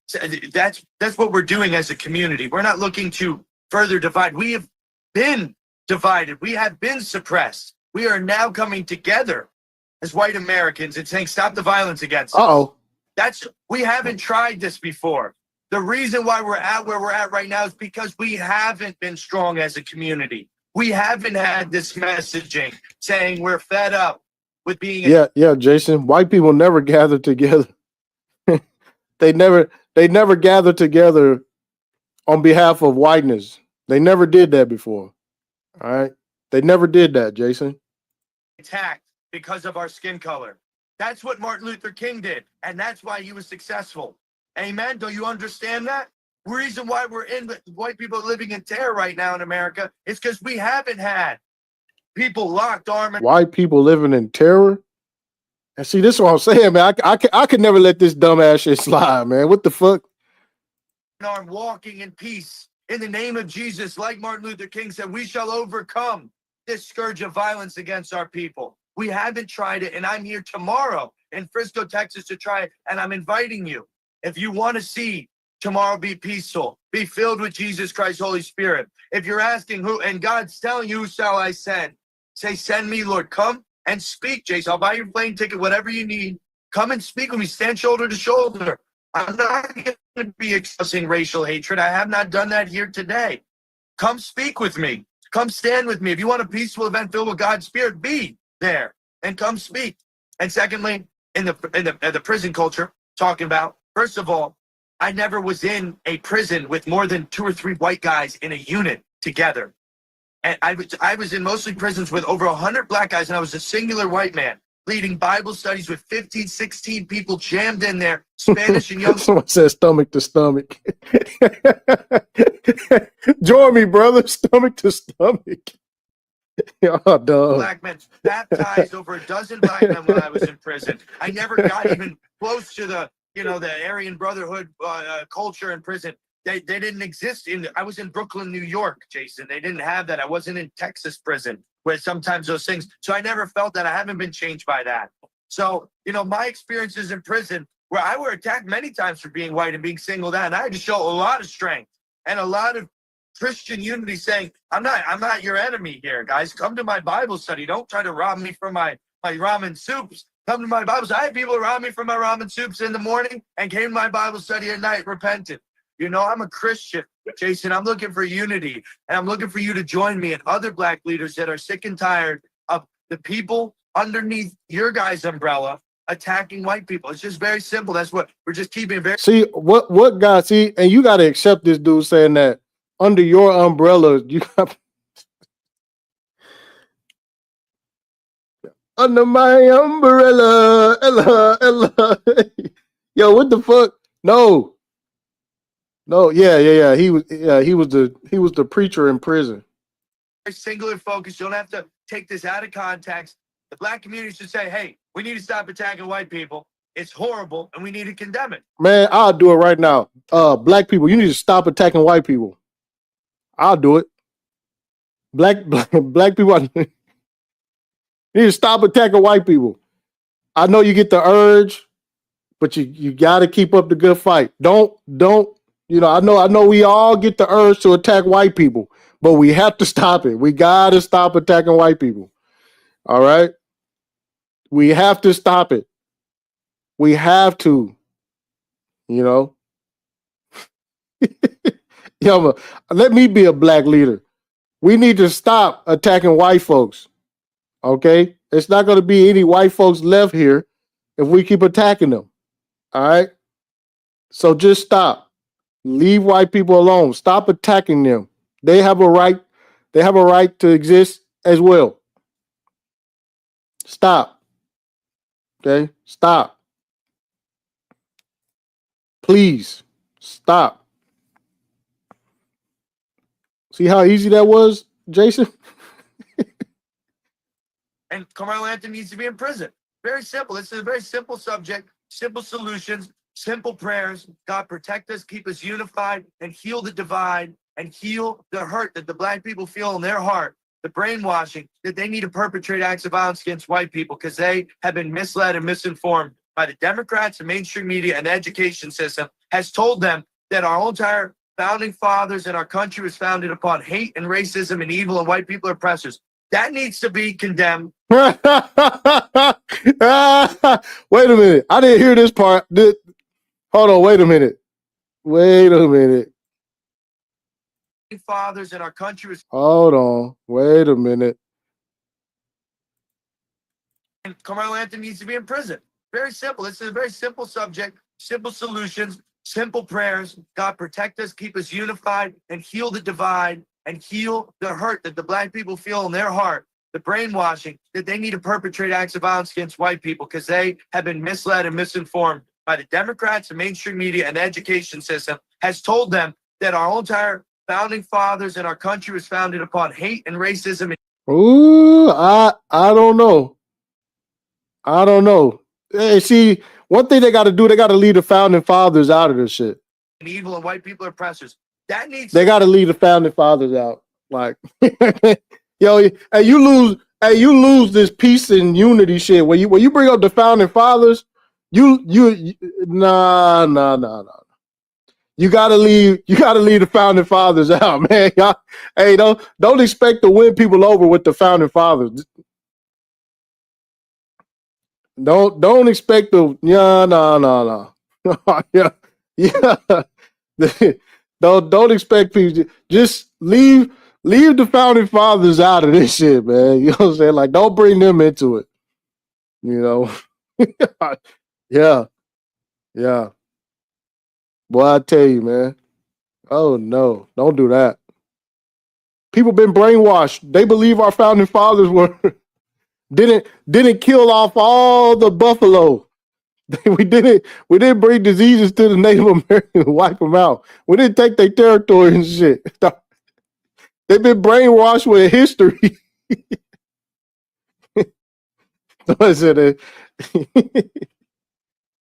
that's what we're doing as a community. We're not looking to further divide. We have been divided. We have been suppressed. We are now coming together as white Americans and saying, stop the violence against us. We haven't tried this before. The reason why we're at where we're at right now is because we haven't been strong as a community. We haven't had this messaging saying we're fed up with being. Yeah, Jason. White people never gather together. They never gather together on behalf of whiteness. They never did that before. All right. They never did that, Jason. Attacked because of our skin color. That's what Martin Luther King did, and that's why he was successful. Amen. Do you understand that? The reason why we're in white people living in terror right now in America is because we haven't had people locked arm. White people living in terror. And see, this is what I'm saying, man. I could never let this dumbass shit slide, man. What the fuck? Arm walking in peace in the name of Jesus, like Martin Luther King said, we shall overcome this scourge of violence against our people. We haven't tried it, and I'm here tomorrow in Frisco, Texas to try it, and I'm inviting you. If you want to see tomorrow be peaceful, be filled with Jesus Christ, Holy Spirit. If you're asking who, and God's telling you, who shall I send? Say, send me, Lord. Come and speak, Jason. I'll buy your plane ticket, whatever you need. Come and speak with me. Stand shoulder to shoulder. I'm not going to be expressing racial hatred. I have not done that here today. Come speak with me. Come stand with me. If you want a peaceful event filled with God's Spirit, be there and come speak. And secondly, in the prison culture, talking about, first of all, I never was in a prison with more than 2 or 3 white guys in a unit together. And I was in mostly prisons with over 100 black guys, and I was a singular white man leading Bible studies with 15, 16 people jammed in there, Spanish and young. Someone said stomach to stomach. Join me, brother. Stomach to stomach. Oh, dog. Black men, baptized over a dozen black men when I was in prison. I never got even close to the Aryan Brotherhood culture in prison. They didn't exist I was in Brooklyn, New York, Jason. They didn't have that. I wasn't in Texas prison where sometimes those things. So I never felt that. I haven't been changed by that. So, my experiences in prison where I were attacked many times for being white and being singled out. And I had to show a lot of strength and a lot of Christian unity saying, I'm not your enemy here, guys. Come to my Bible study. Don't try to rob me from my ramen soups. Come to my Bible study. I had people rob me from my ramen soups in the morning and came to my Bible study at night, repented. I'm a Christian, Jason. I'm looking for unity, and I'm looking for you to join me and other black leaders that are sick and tired of the people underneath your guys' umbrella attacking white people. It's just very simple. That's what we're just keeping it very. See, what guy, see, and you got to accept this dude saying that under your umbrella, you got under my umbrella, Ella. Yo, what the fuck? No, yeah. He was the preacher in prison. Singular focus. You don't have to take this out of context. The black community should say, hey, we need to stop attacking white people. It's horrible, and we need to condemn it. Man, I'll do it right now. Black people, you need to stop attacking white people. I'll do it. Black people, you need to stop attacking white people. I know you get the urge, but you got to keep up the good fight. Don't. I know we all get the urge to attack white people, but we have to stop it. We got to stop attacking white people. All right? We have to stop it. We have to. Yo, let me be a black leader. We need to stop attacking white folks. Okay? It's not going to be any white folks left here if we keep attacking them. All right? So just stop. Leave white people alone. Stop attacking them. They have a right. They have a right to exist as well. Stop. Okay? Stop. Please stop. See how easy that was, Jason? And Carmelo Anthony needs to be in prison. Very simple. This is a very simple subject, simple solutions, simple prayers. God protect us, keep us unified, and heal the divide and heal the hurt that the black people feel in their heart, the brainwashing that they need to perpetrate acts of violence against white people because they have been misled and misinformed by the Democrats, the mainstream media, and the education system has told them that our entire founding fathers and our country was founded upon hate and racism and evil and white people are oppressors. That needs to be condemned. Wait a minute. I didn't hear this part. Hold on. Wait a minute. Fathers in our country was. Hold on. Wait a minute. And Carmelo Anthony needs to be in prison. Very simple. This is a very simple subject, simple solutions, simple prayers. God protect us, keep us unified, and heal the divide and heal the hurt that the black people feel in their heart, the brainwashing that they need to perpetrate acts of violence against white people because they have been misled and misinformed by the Democrats, the mainstream media, and the education system has told them that our entire founding fathers and our country was founded upon hate and racism. Ooh, I don't know. Hey, see, one thing they got to do, they got to leave the founding fathers out of this shit. And evil and white people are oppressors. They got to leave the founding fathers out. Like, yo, hey, you lose this peace and unity shit. When you bring up the founding fathers, nah. You gotta leave the founding fathers out, man. Y'all, hey, don't expect to win people over with the founding fathers. Don't expect to. No. yeah. Don't expect people. Just leave the founding fathers out of this shit, man. You know what I'm saying? Like, don't bring them into it. Yeah. Boy, I tell you, man. Oh no, don't do that. People been brainwashed. They believe our founding fathers were didn't kill off all the buffalo. We didn't bring diseases to the Native Americans and wipe them out. We didn't take their territory and shit. They've been brainwashed with history. So I said,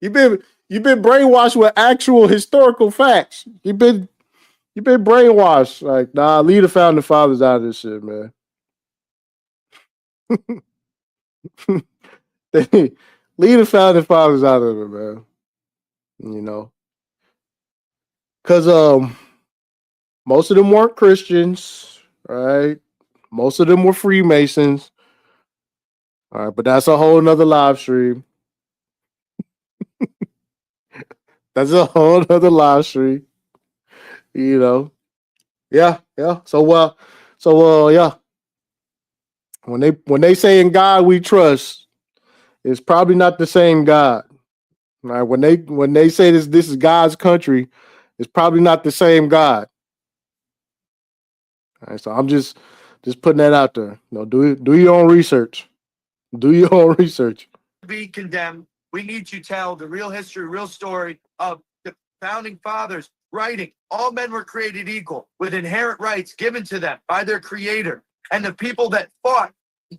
you've been brainwashed with actual historical facts. You've been brainwashed. Like, nah, leave the founding fathers out of this shit, man. Leave the founding fathers out of it, man. You know, because most of them weren't Christians, right? Most of them were Freemasons. All right, but that's a whole nother live stream. That's a whole nother live stream. You know. Yeah. So yeah. When they say in God we trust, it's probably not the same God. All right. When they say this is God's country, it's probably not the same God. All right. So I'm just putting that out there. You know, do your own research. Do your own research. Be condemned. We need to tell the real history, real story of the founding fathers writing. All men were created equal with inherent rights given to them by their creator. And the people that fought,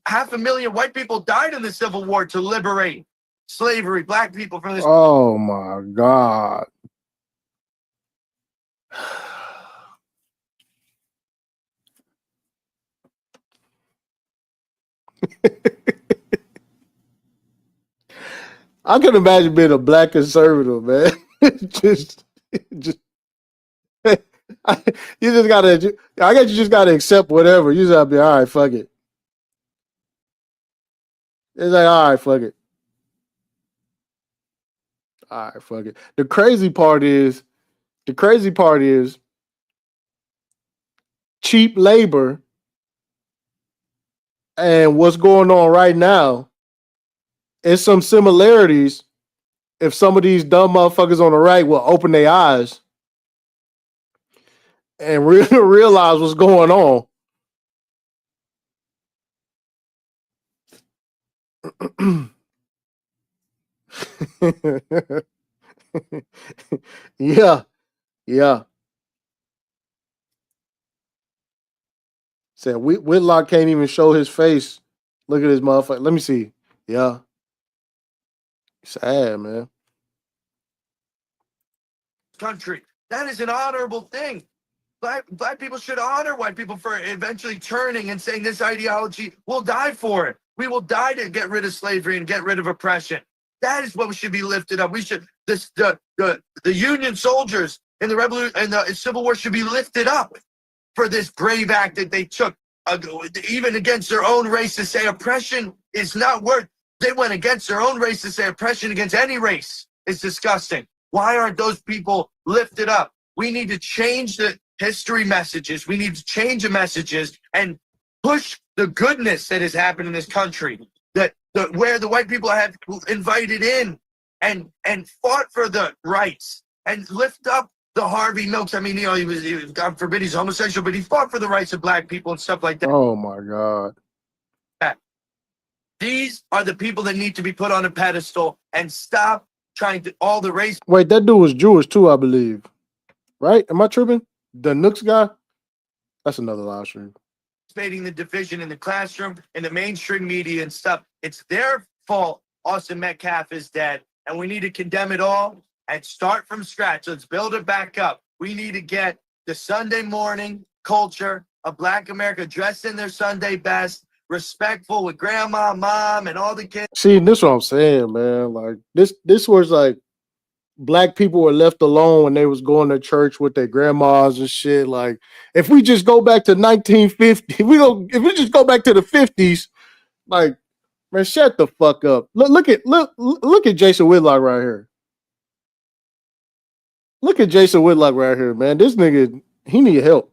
500,000 white people died in the Civil War to liberate slavery, black people from this. Oh my God. I can imagine being a black conservative, man. just you just gotta. I guess you just gotta accept whatever. You just gotta be all right. Fuck it. It's like all right. Fuck it. All right. Fuck it. The crazy part is cheap labor and what's going on right now. There's some similarities. If some of these dumb motherfuckers on the right will open their eyes and realize what's going on. Yeah. Said Whitlock can't even show his face. Look at this motherfucker. Let me see. Yeah. Sad, man. Country. That is an honorable thing. Black people should honor white people for eventually turning and saying this ideology, we'll die for it. We will die to get rid of slavery and get rid of oppression. That is what should be lifted up. We should the Union soldiers in the revolution and the Civil War should be lifted up for this brave act that they took, even against their own race, to say oppression is not worth. They went against their own race to say oppression against any race is disgusting. Why aren't those people lifted up? We need to change the history messages. We need to change the messages and push the goodness that has happened in this country. Where the white people have invited in and fought for the rights and lift up the Harvey Milks. I mean, he was God forbid he's homosexual, but he fought for the rights of black people and stuff like that. Oh my God. These are the people that need to be put on a pedestal and stop trying to all the race. Wait, that dude was Jewish too, I believe. Right? Am I tripping? The Nooks guy? That's another live stream. Participating the division in the classroom, in the mainstream media and stuff. It's their fault Austin Metcalf is dead. And we need to condemn it all and start from scratch. Let's build it back up. We need to get the Sunday morning culture of Black America dressed in their Sunday best, respectful with grandma, mom, and all the kids. See, this is what I'm saying, man. Like this was like black people were left alone when they was going to church with their grandmas and shit. Like, if we just go back to 1950, if we just go back to the 50s, like, man, shut the fuck up. Look at Jason Whitlock right here. Look at Jason Whitlock right here, man. This nigga, he need help.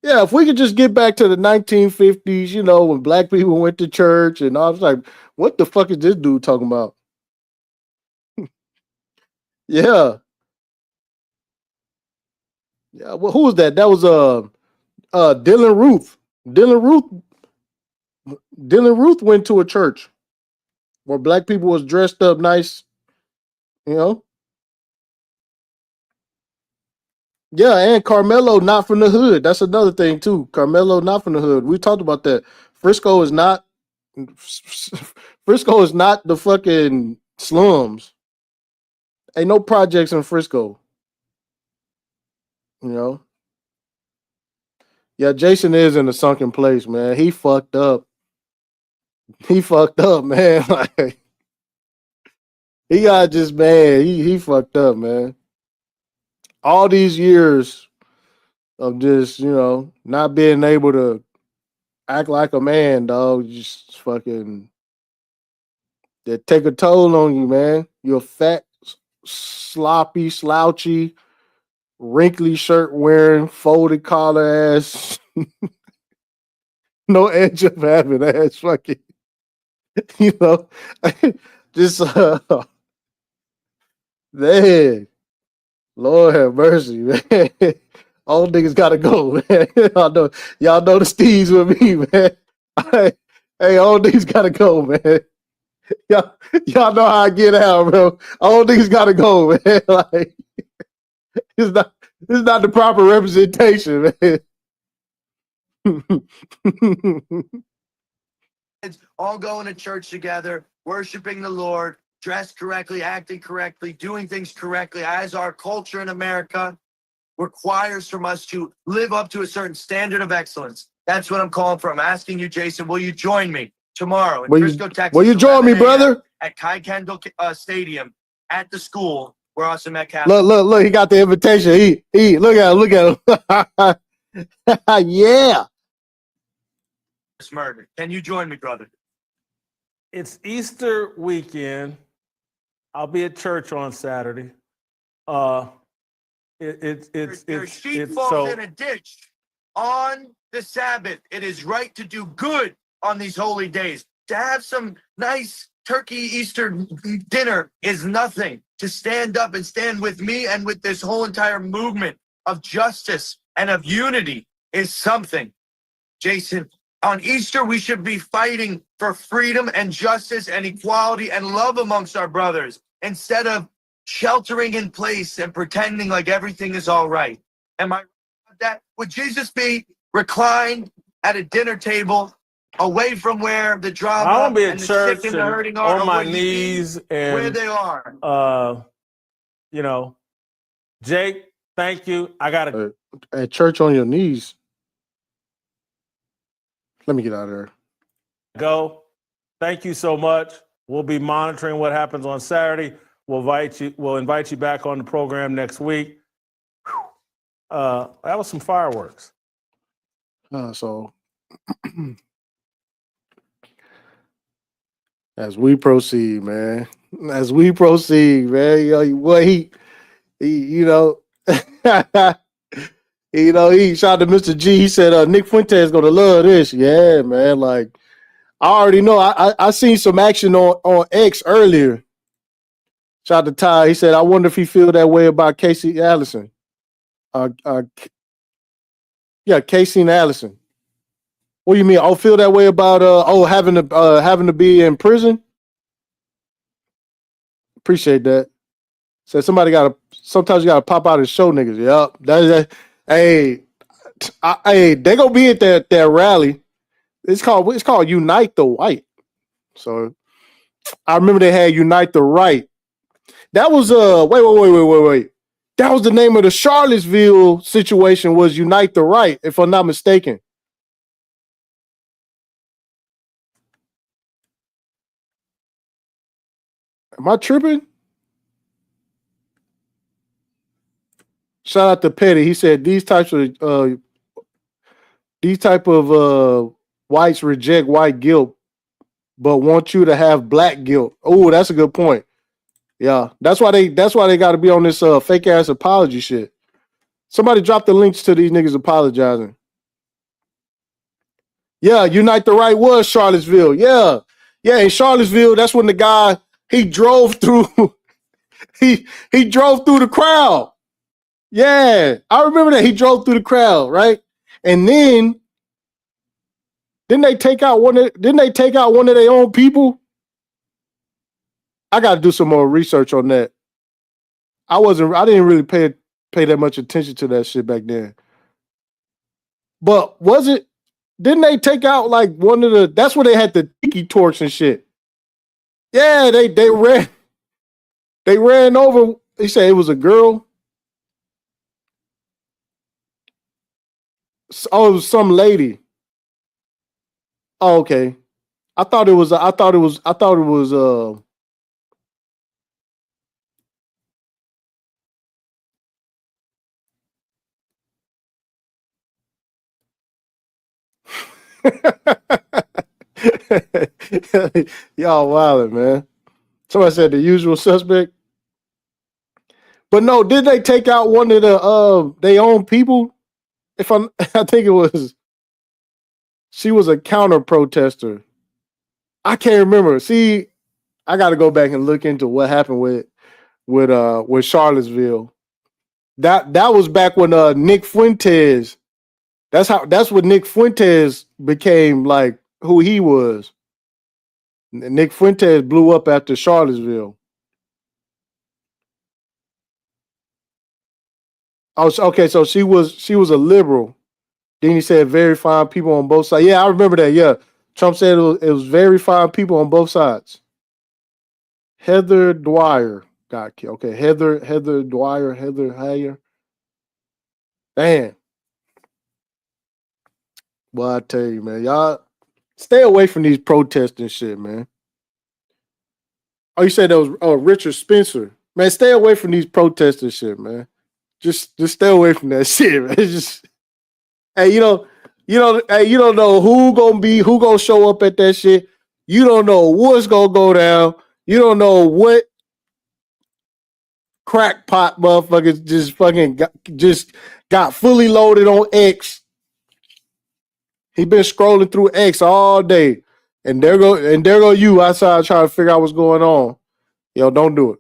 Yeah, if we could just get back to the 1950s, you know, when black people went to church and I was like, what the fuck is this dude talking about? Yeah. Yeah, well, who was that? That was Dylan Ruth. Dylan Ruth went to a church where black people was dressed up nice, you know. Yeah, and Carmelo not from the hood. That's another thing too. Carmelo not from the hood. We talked about that. Frisco is not Frisco is not the fucking slums. Ain't no projects in Frisco. You know. Yeah, Jason is in a sunken place, man. He fucked up. He fucked up, man. Like he got just man. He fucked up, man. All these years of just, not being able to act like a man, dog, just fucking that take a toll on you, man. You're fat, sloppy, slouchy, wrinkly shirt wearing, folded collar ass, no edge of having ass fucking, you know, just man, Lord have mercy, man. All niggas gotta go, man. y'all know the steez with me, man. Hey, all niggas gotta go, man. Y'all know how I get out, bro. All niggas gotta go, man. Like it's not the proper representation, man. All going to church together, worshiping the Lord, dressed correctly, acting correctly, doing things correctly, as our culture in America requires from us to live up to a certain standard of excellence. That's what I'm calling for. I'm asking you, Jason, will you join me tomorrow in Frisco, Texas? Will you join me, brother? At Kai Kendall Stadium at the school where Austin Metcalf. Look, he got the invitation. He look at him. Yeah. Murdered. Can you join me, brother? It's Easter weekend. I'll be at church on Saturday. Your sheep falls in a ditch on the Sabbath. It is right to do good on these holy days. To have some nice turkey Easter dinner is nothing. To stand up and stand with me and with this whole entire movement of justice and of unity is something. Jason, on Easter, we should be fighting for freedom and justice and equality and love amongst our brothers instead of sheltering in place and pretending like everything is all right. Am I right about that? Would Jesus be reclined at a dinner table away from where the drama I won't be at and the church sick and the hurting are, on my knees and where they are? Jake, thank you. I gotta at church on your knees. Let me get out of there. Go. Thank you so much. We'll be monitoring what happens on Saturday. We'll invite you back on the program next week. That was some fireworks. So as we proceed, man. He he shot to Mr. G. He said, Nick Fuentes is gonna love this. Yeah, man. Like I already know. I seen some action on X earlier. Shout out to Ty. He said, I wonder if he feel that way about Casey Allison. Casey and Allison. What do you mean? I'll feel that way about having to be in prison. Appreciate that. Said sometimes you gotta pop out and show niggas. Yep. Hey, they gonna be at that rally. It's called Unite the White. So I remember they had Unite the Right. That was wait. That was the name of the Charlottesville situation, was Unite the Right, if I'm not mistaken. Am I tripping? Shout out to Petty. He said these type of whites reject white guilt, but want you to have black guilt. Oh, that's a good point. Yeah, that's why they got to be on this fake ass apology shit. Somebody drop the links to these niggas apologizing. Yeah, Unite the Right was Charlottesville. Yeah, in Charlottesville, that's when the guy he drove through. he drove through the crowd. Yeah, I remember that he drove through the crowd, right? And then didn't they take out one of their own people? I got to do some more research on that. I didn't really pay that much attention to that shit back then. But didn't they take out like one of the, that's where they had the tiki torch and shit. Yeah, they ran over, he said it was a girl. Oh, it was some lady. Oh, okay. I thought it was y'all wildin', man. Somebody said the usual suspect. But no, did they take out one of the their own people? I think it was, she was a counter protester. I can't remember. See, I got to go back and look into what happened with Charlottesville. That was back when Nick Fuentes. That's what Nick Fuentes became like who he was. Nick Fuentes blew up after Charlottesville. Oh, okay. So she was a liberal. Then he said very fine people on both sides. Yeah, I remember that. Yeah, Trump said it was very fine people on both sides. Heather Dwyer got killed. Okay, Heather Dwyer, Heather Hayer. Damn. Well, I tell you, man, y'all stay away from these protests and shit, man. Oh, you said that was Richard Spencer. Man, stay away from these protests and shit, man. Just stay away from that shit, man. It's just, hey, you don't know who gonna show up at that shit. You don't know what's gonna go down. You don't know what crackpot motherfuckers just got fully loaded on X. He been scrolling through X all day, and there go you outside trying to figure out what's going on. Yo, don't do it.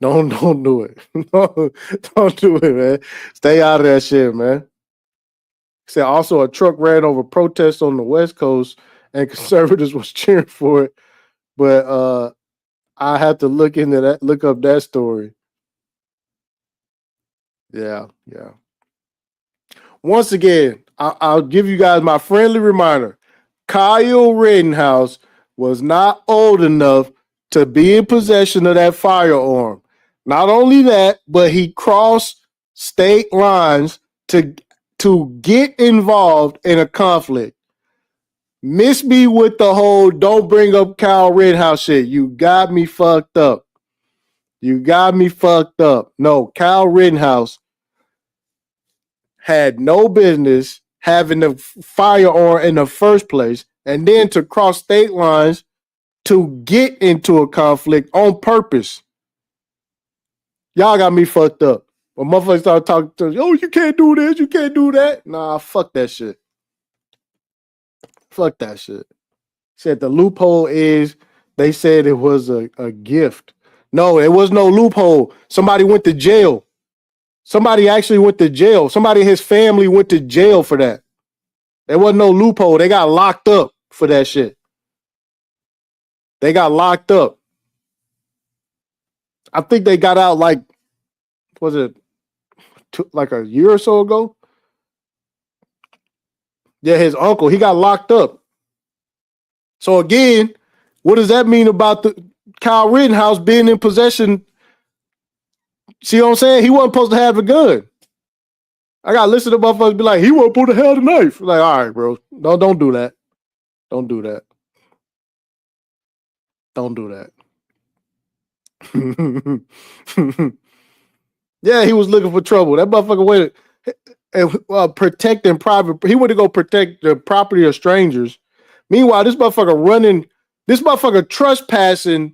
Don't do it. Don't do it, man. Stay out of that shit, man. He said also a truck ran over protests on the West Coast, and conservatives was cheering for it. But I had to look up that story. Yeah. Once again, I'll give you guys my friendly reminder. Kyle Rittenhouse was not old enough to be in possession of that firearm. Not only that, but he crossed state lines to get involved in a conflict. Miss me with the whole don't bring up Kyle Rittenhouse shit. You got me fucked up. No, Kyle Rittenhouse had no business having the firearm in the first place, and then to cross state lines to get into a conflict on purpose. Y'all got me fucked up. When motherfuckers start talking to you, oh, you can't do this, you can't do that. Nah, fuck that shit. Said the loophole is they said it was a gift. No, it was no loophole. Somebody went to jail. Somebody actually went to jail. Somebody in his family went to jail for that. There wasn't no loophole. They got locked up for that shit. They got locked up. I think they got out like, was it like a year or so ago? Yeah, his uncle, he got locked up. So again, what does that mean about the Kyle Rittenhouse being in possession? See what I'm saying? He wasn't supposed to have a gun. I got to listen to motherfuckers be like, he wasn't supposed to have the knife. Like, all right, bro. No, don't do that. Don't do that. Don't do that. Yeah, he was looking for trouble. That motherfucker went and protecting private. He went to go protect the property of strangers. Meanwhile, this motherfucker trespassing,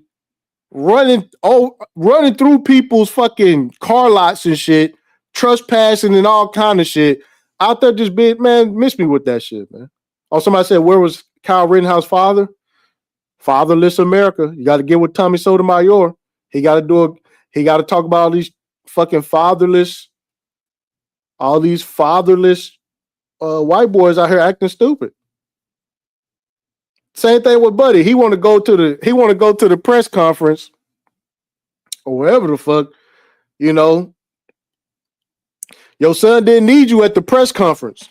running through people's fucking car lots and shit, trespassing and all kind of shit. Out there just being, man, miss me with that shit, man. Oh, somebody said, where was Kyle Rittenhouse's father? Fatherless America. You got to get with Tommy Sotomayor. He got to talk about all these fucking fatherless all these fatherless white boys out here acting stupid. Same thing with Buddy. He want to go to the press conference or wherever the fuck, you know. Your son didn't need you at the press conference.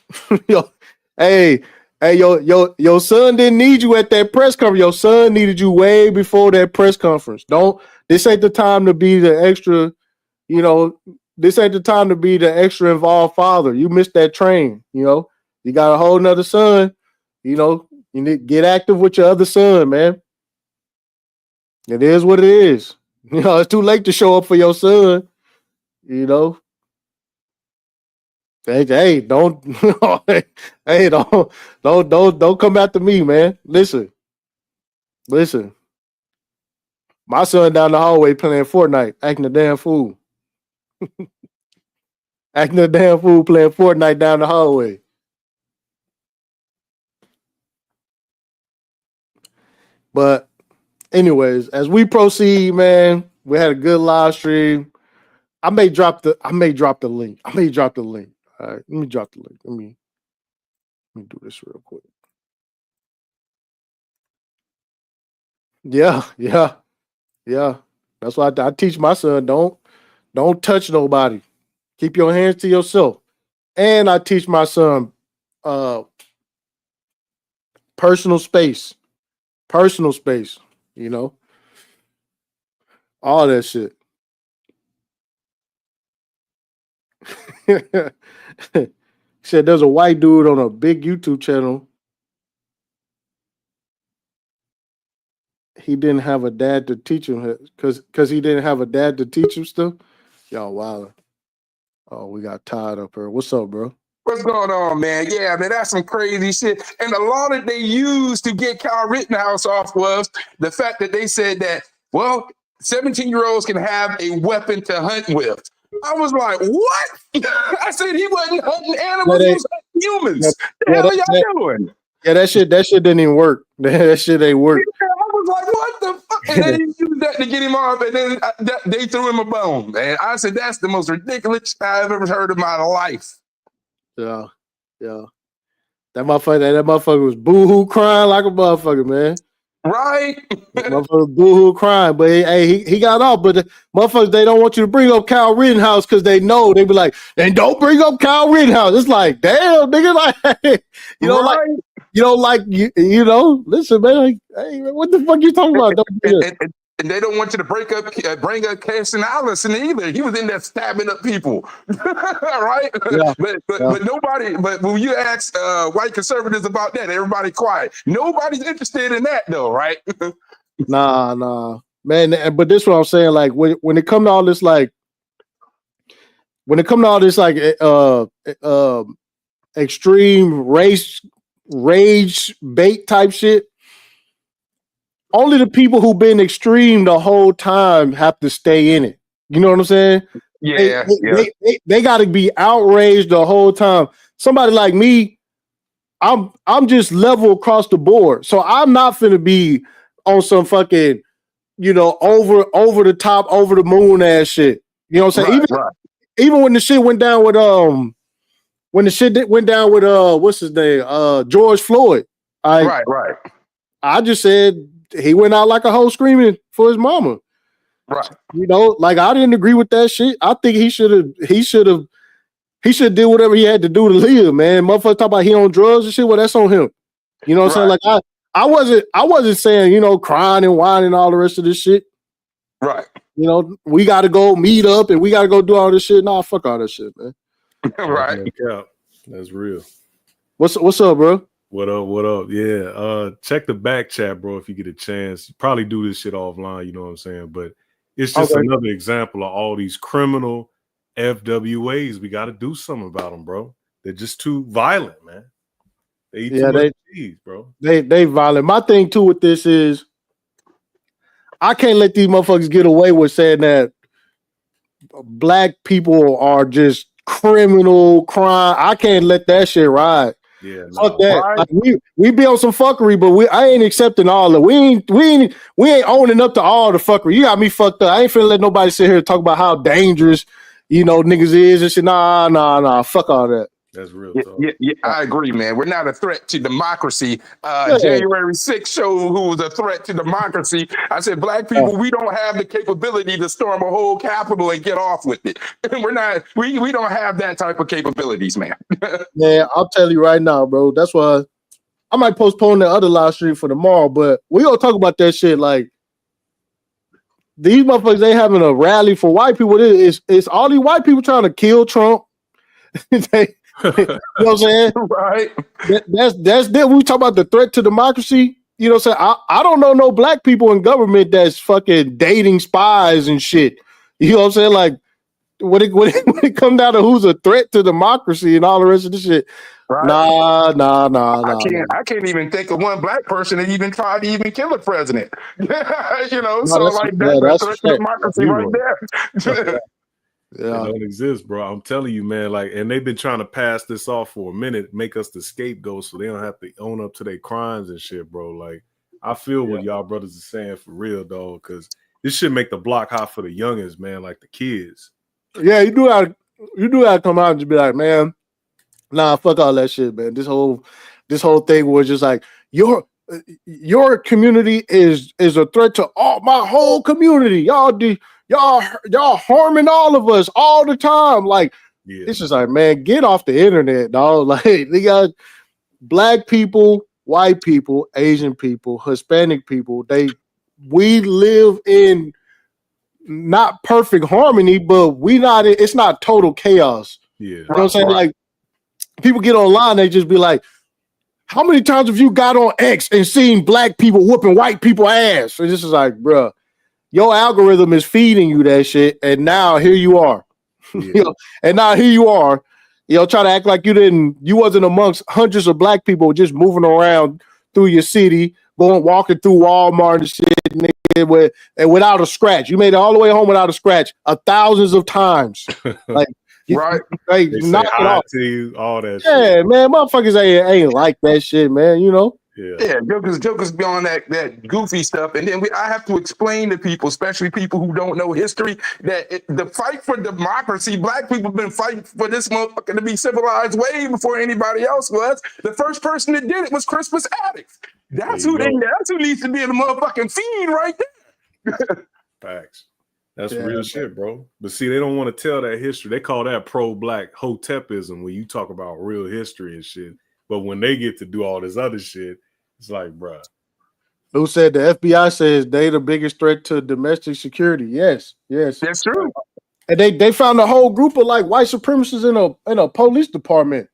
Hey, your son didn't need you at that press conference. Your son needed you way before that press conference. This ain't the time to be the extra, you know, this ain't the time to be the extra involved father. You missed that train, you know. You got a whole nother son, you know. You need to get active with your other son, man. It is what it is. You know, it's too late to show up for your son, you know. Hey, don't hey, don't come after me, man. Listen. My son down the hallway playing Fortnite, acting a damn fool. Acting a damn fool playing Fortnite down the hallway. But anyways, as we proceed, man, we had a good live stream. I may drop the link. All right, let me drop the link. Let me do this real quick. Yeah. That's why I teach my son, don't touch nobody. Keep your hands to yourself. And I teach my son personal space, you know. All that shit. Said there's a white dude on a big YouTube channel. He didn't have a dad to teach him because he didn't have a dad to teach him stuff. Y'all wild. Oh, we got tied up here. What's up, bro? What's going on, man? Yeah, man, that's some crazy shit. And the law that they used to get Kyle Rittenhouse off was the fact that they said that, well, 17-year-olds can have a weapon to hunt with. I was like, what? I said he wasn't hunting animals, he was hunting humans. The hell y'all doing? Yeah, that shit didn't even work. That shit ain't work. I was like, what the fuck? And then he used that to get him off, and then they threw him a bone. And I said, that's the most ridiculous shit I've ever heard in my life. Yeah. That motherfucker was boo-hoo crying like a motherfucker, man. Right? Motherfucker boo-hoo crying, but he got off. But the motherfuckers, they don't want you to bring up Kyle Rittenhouse because they know they be like, and don't bring up Kyle Rittenhouse. It's like, damn, nigga, like you know, right. you know, listen, man, like, hey, what the fuck you talking about? And they don't want you to bring up Casson Allison either. He was in there stabbing up people, right? Yeah. But nobody. But when you ask white conservatives about that, everybody quiet. Nobody's interested in that, though, right? Nah, man. But this is what I'm saying. Like when it come to all this, extreme rage bait type shit. Only the people who've been extreme the whole time have to stay in it. You know what I'm saying? Yeah. They got to be outraged the whole time. Somebody like me, I'm just level across the board. So I'm not finna be on some fucking, you know, over the top, over the moon ass shit. You know what I'm saying? Even when the shit went down with what's his name? George Floyd. Right. I just said he went out like a hoe screaming for his mama. Right. You know, like I didn't agree with that shit. I think he should do whatever he had to do to live, man. Motherfucker talk about he on drugs and shit. Well, that's on him. You know what I'm saying? Like I wasn't saying, you know, crying and whining and all the rest of this shit. Right. You know, we got to go meet up and we got to go do all this shit. Nah, fuck all that shit, man. Right. Yeah, that's real. What's up, bro? What up? Yeah. Check the back chat, bro, if you get a chance. Probably do this shit offline, you know what I'm saying? But it's just another example of all these criminal FWAs. We got to do something about them, bro. They're just too violent, man. They eat too much cheese, bro. They violent. My thing too with this is I can't let these motherfuckers get away with saying that black people are just criminal crime. I can't let that shit ride. Yeah, fuck that. Right. Like we be on some fuckery, but I ain't accepting all of it. We ain't owning up to all the fuckery. You got me fucked up. I ain't finna let nobody sit here and talk about how dangerous, niggas is and shit. Nah. Fuck all that. That's real Yeah, talk. I agree, man. We're not a threat to democracy. Yeah. January 6th showed who was a threat to democracy. I said, black people, we don't have the capability to storm a whole Capitol and get off with it. We don't have that type of capabilities, man. Man, I'll tell you right now, bro. That's why I might postpone the other live stream for tomorrow, but we gonna talk about that shit. Like, these motherfuckers, they having a rally for white people. It's all these white people trying to kill Trump. You know what I'm saying? Right. That's that. We talk about the threat to democracy. You know what I'm saying? I don't know no black people in government that's fucking dating spies and shit. You know what I'm saying? Like, when it come down to who's a threat to democracy and all the rest of this shit, Right. nah. I can't even think of one black person that even tried to even kill a president. So that's a threat to democracy right there. They don't exist, bro. I'm telling you, man. Like, and they've been trying to pass this off for a minute, make us the scapegoat, so they don't have to own up to their crimes and shit, bro. Like, I feel what y'all brothers are saying for real, dog. Because this should make the block hot for the youngins, man. Like the kids. Yeah, you do have to come out and just be like, man, nah, fuck all that shit, man. This whole thing was just like your community is a threat to my whole community. Y'all harming all of us all the time. Like, it's just like, man, get off the internet, dog. Like, they got black people, white people, Asian people, Hispanic people. We live in not perfect harmony, but it's not total chaos. Yeah. You know what I'm saying? Like, people get online, they just be like, how many times have you got on X and seen black people whooping white people ass? And this is like, bruh, your algorithm is feeding you that shit, and now here you are. Yeah. And now here you are, try to act like you wasn't amongst hundreds of black people just moving around through your city, walking through Walmart and shit, nigga, and without a scratch. You made it all the way home without a scratch thousands of times. Like, right. Like, They knock it off. to you, all that shit. Yeah, man, motherfuckers ain't like that shit, man, Yeah, jokers be on that goofy stuff, and then I have to explain to people, especially people who don't know history, that the fight for democracy, black people have been fighting for this motherfucker to be civilized way before anybody else was. The first person that did it was Crispus Attucks. That's who needs to be in the motherfucking feed right there. Facts. That's real shit, bro. But see, they don't want to tell that history. They call that pro-black hotepism when you talk about real history and shit. But when they get to do all this other shit, it's like, bruh. Who said the FBI says they the biggest threat to domestic security? Yes. That's true. And they found a whole group of like white supremacists in a police department.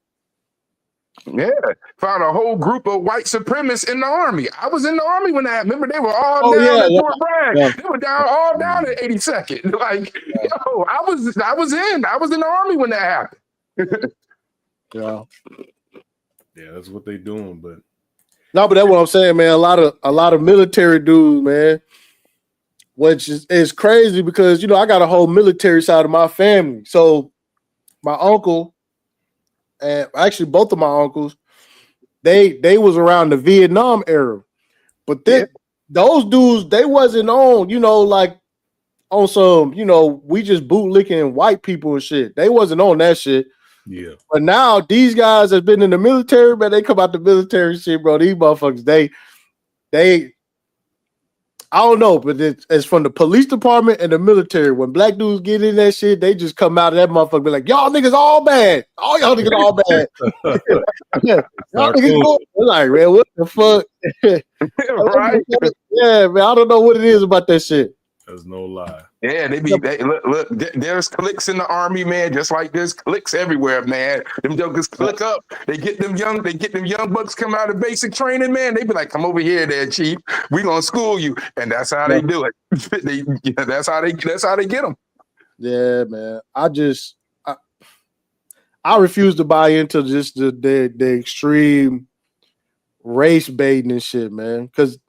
Yeah, found a whole group of white supremacists in the army. I was in the army when that. Remember, they were all down at Fort Bragg. Yeah. They were all down at 82nd. Like, yo, I was in the army when that happened. Yeah, that's what they doing. But no, but that's what I'm saying, man. A lot of military dudes, man, which is crazy because I got a whole military side of my family. So my uncle, and actually both of my uncles, they was around the Vietnam era, but those dudes, they wasn't on, like on some, we just bootlicking white people and shit. They wasn't on that shit. Yeah. But now these guys have been in the military, man. They come out the military shit, bro. These motherfuckers, they I don't know, but it's from the police department and the military. When black dudes get in that shit, they just come out of that motherfucker be like, y'all niggas all bad. All y'all niggas all bad. Y'all niggas all like, man, what the fuck? Right? Yeah, man. I don't know what it is about that shit. There's no lie. Yeah, look, there's cliques in the army, man, just like there's cliques everywhere, man. Them jokers click up. They get them young bucks come out of basic training, man. They be like, come over here there, chief. We gonna school you. And that's how they do it. That's how they get them. Yeah, man. I refuse to buy into just the extreme race baiting and shit, man. Because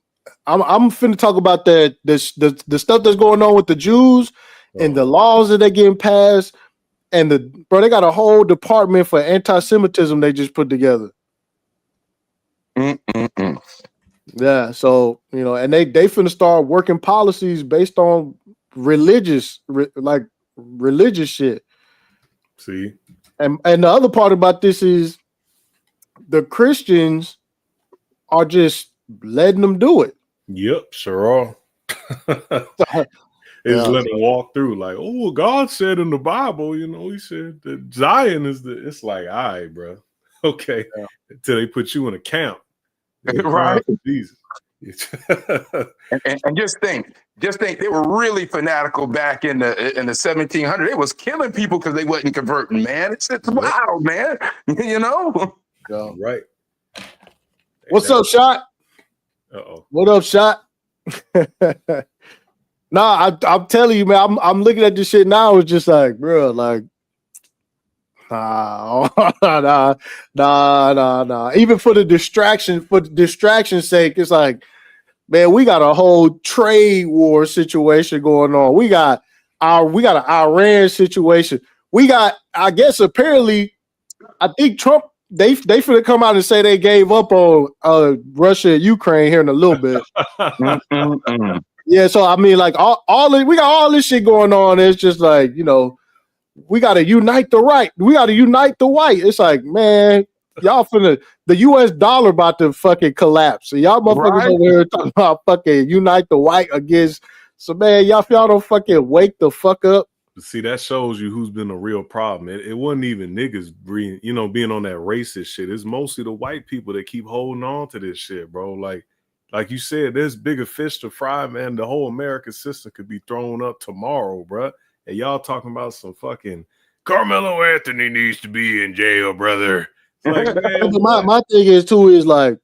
I'm finna talk about the stuff that's going on with the Jews and the laws that they're getting passed, and they got a whole department for anti-Semitism they just put together. Yeah, so and they finna start working policies based on religious shit. See, and the other part about this is the Christians are just letting them do it. yep, sure are. Is let them walk through like, oh, God said in the Bible, you know, he said that Zion is it's like, all right, bro. Okay. Yeah. Until they put you in a camp. Right. Jesus. and just think they were really fanatical back in the 1700s. They was killing people because they wasn't converting, man. It's wild, man. You know? Yeah. Right. What's up, Shot? Uh-oh. What up, Shot? Nah, I'm telling you, man. I'm looking at this shit now. It's just like, bro, like, nah. Even for the distraction's sake, it's like, man, we got a whole trade war situation going on. We got an Iran situation. We got, I guess, apparently, I think Trump. They finna come out and say they gave up on Russia and Ukraine here in a little bit. Yeah, so I mean, like we got all this shit going on. It's just like, you know, we got to unite the right. We got to unite the white. It's like, man, y'all the U.S. dollar about to fucking collapse. So y'all motherfuckers over here talking about fucking unite the white against. So man, y'all don't fucking wake the fuck up. See, that shows you who's been a real problem. It wasn't even niggas being on that racist shit. It's mostly the white people that keep holding on to this shit, bro. Like you said, there's bigger fish to fry, man. The whole American system could be thrown up tomorrow, bro. And y'all talking about some fucking Carmelo Anthony needs to be in jail, brother. Like, man, my thing is too is like,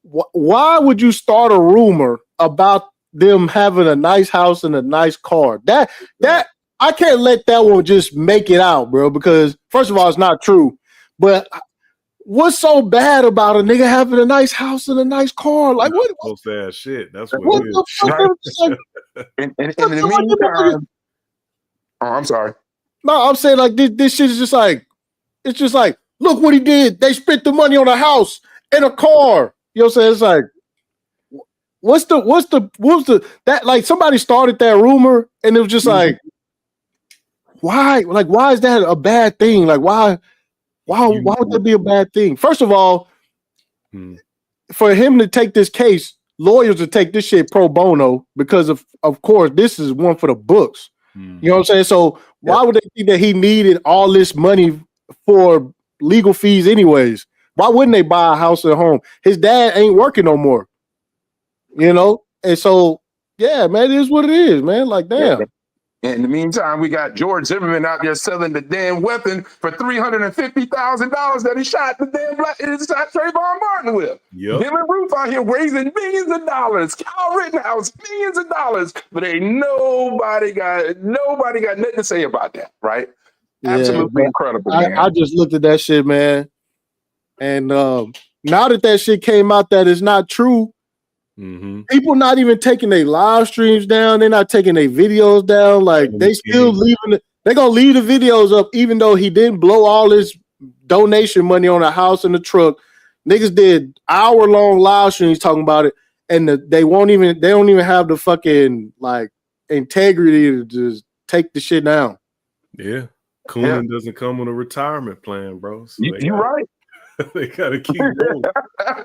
why would you start a rumor about them having a nice house and a nice car? That I can't let that one just make it out, bro. Because first of all, it's not true. But what's so bad about a nigga having a nice house and a nice car? Like what? Close ass shit. That's what it is. And in the meantime, I'm sorry. No, I'm saying like this shit is just like, it's just like, look what he did. They spent the money on a house and a car. You know what I'm saying? It's like, what's the that, like, somebody started that rumor and it was just like, why? Like, why is that a bad thing? Like, why would that be a bad thing? First of all, for him to take this case, lawyers would take this shit pro bono because of course this is one for the books. You know what I'm saying? So why would they think that he needed all this money for legal fees anyways? Why wouldn't they buy a house at home? His dad ain't working no more. You know? And so, yeah, man, it is what it is, man. Like, damn. In the meantime, we got George Zimmerman out there selling the damn weapon for $350,000 that he shot shot Trayvon Martin with. Yep. Him and Ruth out here raising millions of dollars. Kyle Rittenhouse, millions of dollars, but ain't nobody got nothing to say about that, right? Yeah, absolutely incredible, man. I just looked at that shit, man, and now that shit came out that is not true. People not even taking their live streams down. They're not taking their videos down. Like they still leaving. They're gonna leave the videos up, even though he didn't blow all his donation money on a house and a truck. Niggas did hour-long live streams talking about it, and they don't even have the fucking like integrity to just take the shit down. Yeah, Coonan doesn't come with a retirement plan, bro. So you're right. They gotta keep going.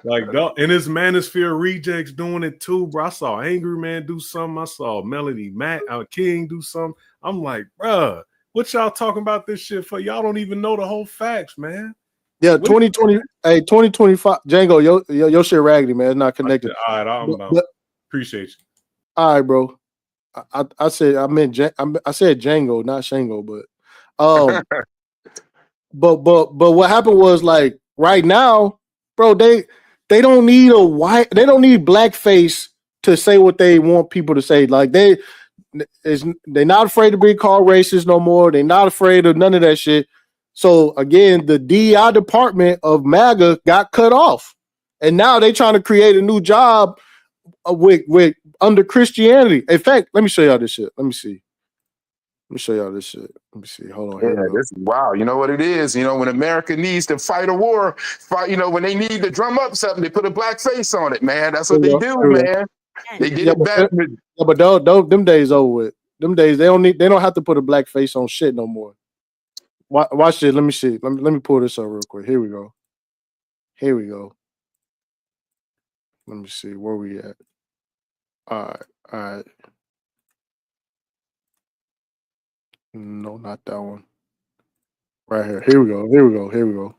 Like, and his Manosphere rejects doing it too, bro. I saw Angry Man do something. I saw Melody King do something. I'm like, bruh, what y'all talking about this shit for? Y'all don't even know the whole facts, man. Yeah, 2020, 2025. Django, your shit raggedy, man. It's not connected. All right, appreciate you. All right, bro. I said Django, not Shango, but but what happened was, like, right now, bro, they don't need they don't need blackface to say what they want people to say. Like they're not afraid to be called racist no more. They're not afraid of none of that shit. So again, the DEI department of MAGA got cut off, and now they trying to create a new job with under Christianity. In fact, let me show y'all this shit. Let me see. Let me show y'all this shit. Let me see. Hold on. Yeah, this is wow. You know what it is? You know, when America needs to fight a war, when they need to drum up something, they put a black face on it, man. That's what they do, man. They did it back. Yeah, but don't them days over with. Them days they don't have to put a black face on shit no more. Watch this. Let me see. Let me pull this up real quick. Here we go. Here we go. Let me see where we at. All right. All right. No, not that one. Right here. Here we go. Here we go. Here we go.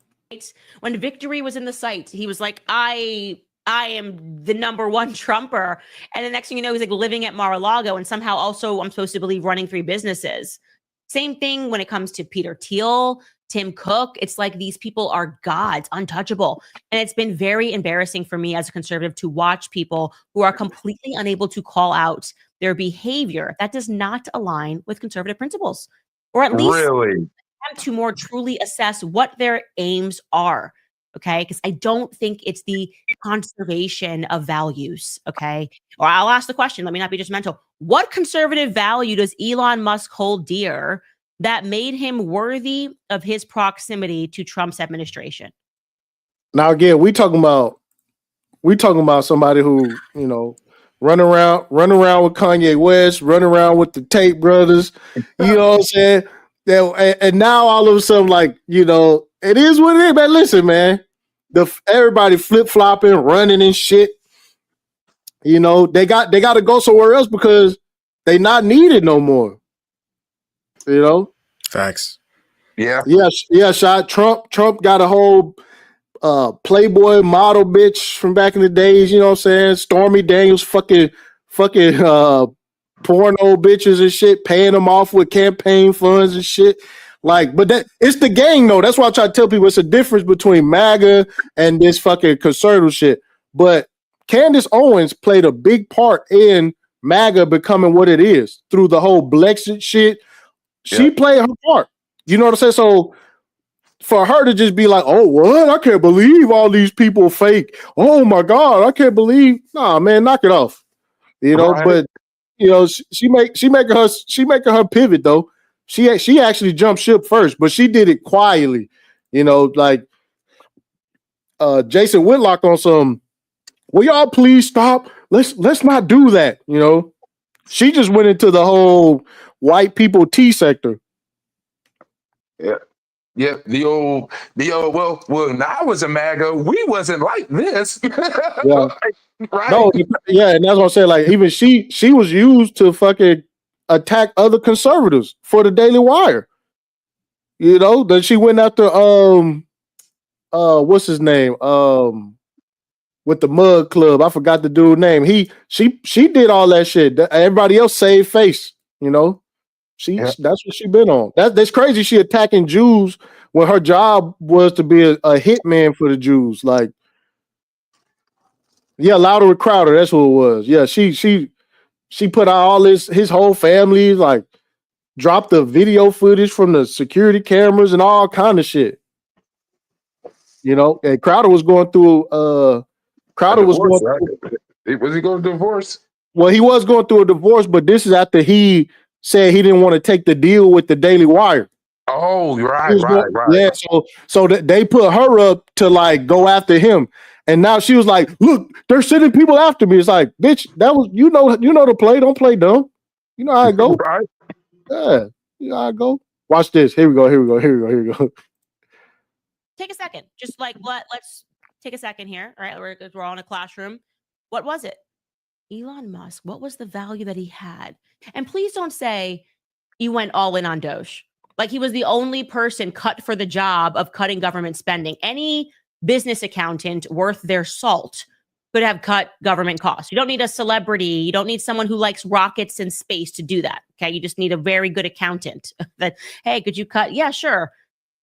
When victory was in the sight, he was like, I am the #1 Trumper. And the next thing you know, he's like living at Mar-a-Lago and somehow also, I'm supposed to believe, running 3 businesses. Same thing when it comes to Peter Thiel, Tim Cook. It's like these people are gods, untouchable. And it's been very embarrassing for me as a conservative to watch people who are completely unable to call out their behavior that does not align with conservative principles, or at least Really? to more truly assess what their aims are. Okay. Because I don't think it's the conservation of values. Okay. Or I'll ask the question, let me not be judgmental. What conservative value does Elon Musk hold dear that made him worthy of his proximity to Trump's administration? Now again, we talking about somebody who, you know, run around with Kanye West, run around with the Tate brothers, you know what I'm saying? And now all of a sudden, like, you know, it is what it is, man. Listen, man, everybody flip-flopping, running and shit. You know, they got to go somewhere else because they not needed no more. You know? Facts. Yeah. Yeah, shot. Trump got a whole Playboy model bitch from back in the days, you know what I'm saying? Stormy Daniels fucking porno bitches and shit, paying them off with campaign funds and shit. Like, but that it's the gang though. That's why I try to tell people it's a difference between MAGA and this fucking conservative shit. But Candace Owens played a big part in MAGA becoming what it is through the whole Brexit shit. She played her part. You know what I'm saying? So for her to just be like, oh, what? I can't believe all these people fake. Oh my God, I can't believe. Nah, man, knock it off. You know, but you know, she making her pivot though. She actually jumped ship first, but she did it quietly. You know, like Jason Whitlock on some. Will y'all please stop? Let's not do that. You know, she just went into the whole white people tea sector. Yeah. Yeah, the old. Well, when I was a MAGA, we wasn't like this. Yeah. Right. No, yeah, and that's what I'm saying. Like, even she was used to fucking attack other conservatives for the Daily Wire. You know, that she went after what's his name? With the Mug Club. I forgot the dude's name. She did all that shit. Everybody else saved face, you know. That's what she been on. That's crazy. She attacking Jews when her job was to be a hitman for the Jews. Like, yeah, Louder with Crowder. That's who it was. Yeah, she put out all his whole family, like, dropped the video footage from the security cameras and all kind of shit. You know, and Crowder was going through. Was he going to divorce? Well, he was going through a divorce, but this is after he said he didn't want to take the deal with the Daily Wire. Oh, right. Yeah, so they put her up to like go after him, and now she was like, "Look, they're sending people after me." It's like, bitch, that was you know the play. Don't play dumb. You know how it go. Right. Yeah, you know how it go. Watch this. Here we go. Take a second. Just like let's take a second here. All right, we're all in a classroom. What was it? Elon Musk. What was the value that he had? And please don't say you went all in on Doge. Like he was the only person cut for the job of cutting government spending. Any business accountant worth their salt could have cut government costs. You don't need a celebrity. You don't need someone who likes rockets and space to do that. Okay. You just need a very good accountant that, hey, could you cut? Yeah, sure.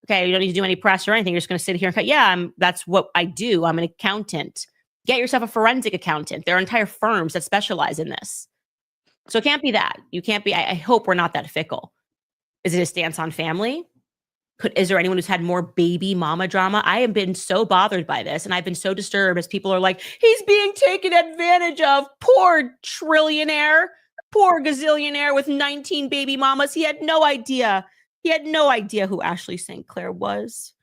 Okay. You don't need to do any press or anything. You're just going to sit here and cut. Yeah, that's what I do. I'm an accountant. Get yourself a forensic accountant. There are entire firms that specialize in this. So it can't be that. You can't be, I hope we're not that fickle. Is it a stance on family? Is there anyone who's had more baby mama drama? I have been so bothered by this, and I've been so disturbed as people are like, he's being taken advantage of. Poor trillionaire, poor gazillionaire with 19 baby mamas. He had no idea. He had no idea who Ashley St. Clair was.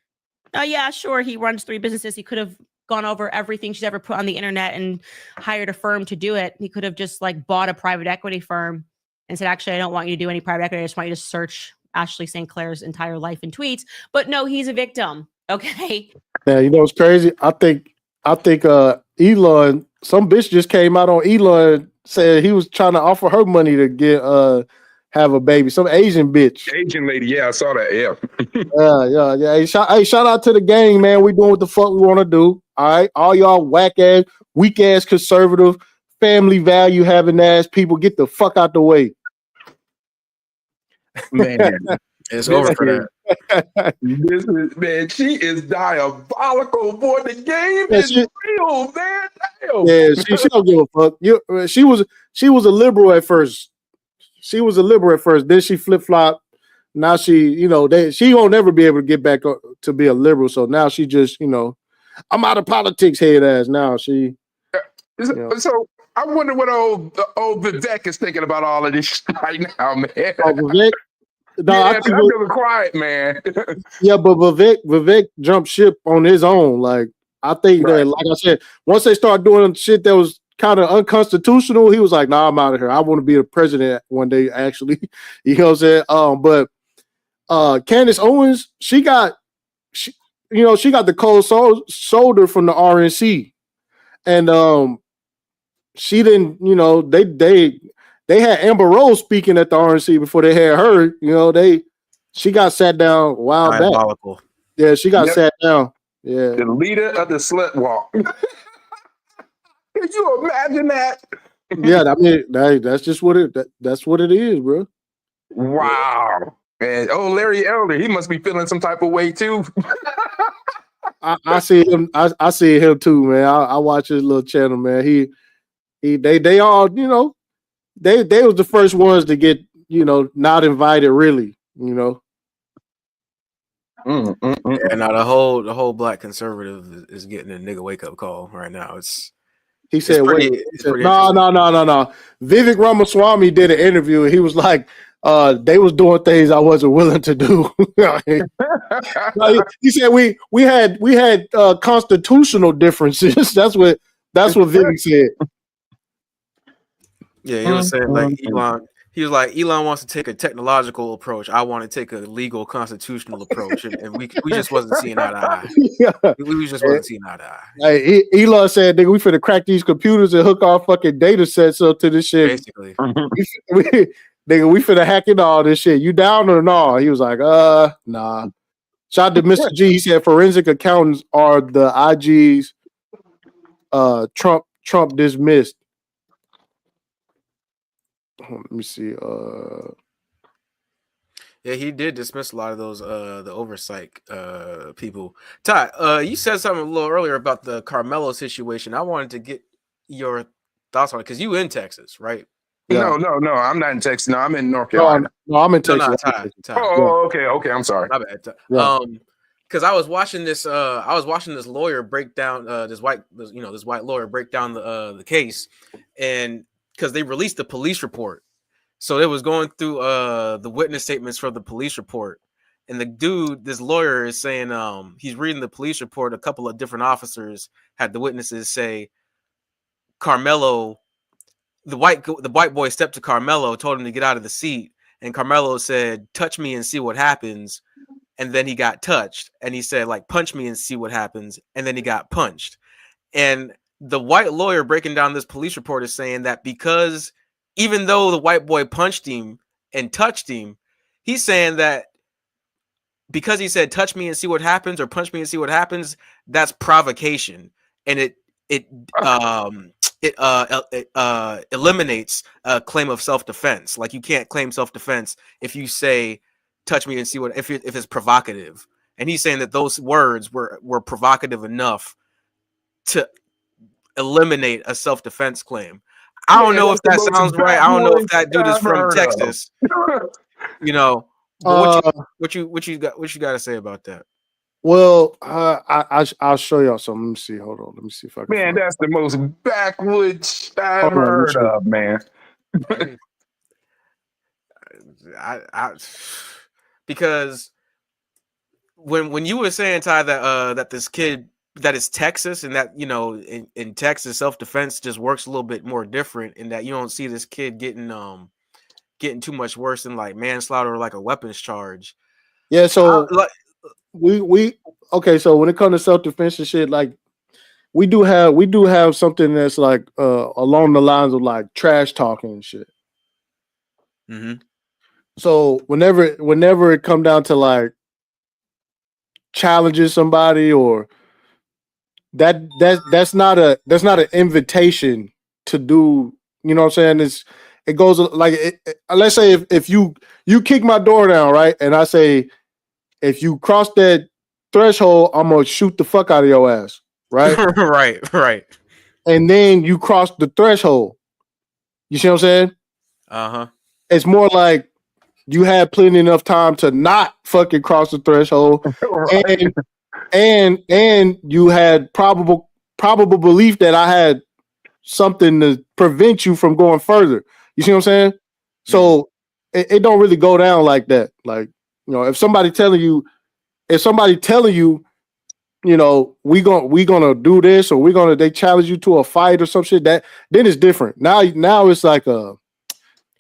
Oh, yeah, sure. He runs 3 businesses. He could have gone over everything she's ever put on the internet and hired a firm to do it. He could have just like bought a private equity firm and said, actually, I don't want you to do any private equity. I just want you to search Ashley St. Clair's entire life in tweets. But no, he's a victim. Okay. Yeah, you know what's crazy? I think Elon, some bitch just came out on Elon said he was trying to offer her money to get have a baby. Some Asian bitch. Asian lady, yeah, I saw that. Yeah. Yeah. Hey, shout out to the gang, man. We doing what the fuck we want to do. All right. All y'all whack ass, weak ass conservative, family value having ass people, get the fuck out the way. Man, It's over for that. this is, man, she is diabolical, boy. The game Yeah, is real, man. Damn. Yeah, she don't give a fuck. She was a liberal at first. She was a liberal at first. Then she flip flop. Now she won't never be able to get back to be a liberal. So now she just I'm out of politics. Head ass. Now she. So I wonder what old Vivek is thinking about all of this right now, man. Oh, Vivek. No, yeah, I I'm think really quiet, man. yeah, but Vivek jumped ship on his own. Like I think that, like I said, once they start doing shit that was kind of unconstitutional, he was like, "Nah, I'm out of here. I want to be the president one day." Actually, you know what I'm saying? But Candace Owens, she got the cold shoulder from the RNC, and she didn't. They had Amber Rose speaking at the RNC before they had her. She got sat down a while back. Yeah, she got sat down. Yeah, the leader of the slut walk. Can you imagine that? Yeah, I mean that's just what that's what it is, bro. Wow. And Larry Elder, he must be feeling some type of way too. I see him. I see him too, man. I watch his little channel, man. They all, they was the first ones to get, not invited, really, Yeah, now the whole black conservative is getting a nigga wake up call right now. He said, no. Vivek Ramaswamy did an interview and he was like, they was doing things I wasn't willing to do. He said we had constitutional differences. That's what Vivek said. Yeah, he was saying like Elon. He was like, Elon wants to take a technological approach. I want to take a legal constitutional approach, and we just wasn't seeing eye to eye. Yeah. We just wasn't seeing eye to eye. Hey, Elon said, "Nigga, we finna crack these computers and hook our fucking data sets up to this shit. Basically, we finna hack into all this shit. You down or no?" He was like, nah." Shout out to Mr. G. He said, "Forensic accountants are the IG's Trump dismissed." Let me see. Yeah, he did dismiss a lot of those the oversight people. Ty, you said something a little earlier about the Carmelo situation. I wanted to get your thoughts on it because you in Texas, right? Yeah. No, I'm not in Texas. No, I'm in North Carolina. No, I'm in Texas. Ty. Oh, okay. I'm sorry. My bad. Yeah. Because I was watching this lawyer break down this white lawyer break down the case, and because they released the police report. So it was going through the witness statements for the police report. And this lawyer is saying he's reading the police report. A couple of different officers had the witnesses say Carmelo, the white boy stepped to Carmelo, told him to get out of the seat. And Carmelo said, "Touch me and see what happens." And then he got touched. And he said, like, "Punch me and see what happens." And then he got punched. And the white lawyer breaking down this police report is saying that because even though the white boy punched him and touched him, he's saying that because he said "touch me and see what happens" or "punch me and see what happens," that's provocation, and it eliminates a claim of self-defense. Like you can't claim self-defense if you say "touch me and see what" if it's provocative. And he's saying that those words were provocative enough to eliminate a self-defense claim. I don't know if that sounds right. I don't know if that dude is from Texas. What you got to say about that? Well, I'll show y'all something. Let me see. Hold on. Let me see if I can. Man, that's the most backwoods I've heard of, man. Because when you were saying, Ty, that this kid that is Texas, and that in Texas self-defense just works a little bit more different in that you don't see this kid getting getting too much worse than like manslaughter or like a weapons charge. Yeah, so Like, we okay. So when it comes to self-defense and shit, like we do have something that's like along the lines of like trash talking and shit. mhm. So whenever it come down to like challenges somebody or that's not an invitation to do, you know what I'm saying? It goes like let's say if you kick my door down, right? And I say if you cross that threshold, I'm gonna shoot the fuck out of your ass, right? right. And then you cross the threshold. You see what I'm saying? Uh-huh. It's more like you had plenty enough time to not fucking cross the threshold, Right. and you had probable belief that I had something to prevent you from going further. You see what I'm saying? So it don't really go down like that. Like, you know, if somebody telling you, you know, we gonna do this or they challenge you to a fight or some shit, that then it's different. Now it's like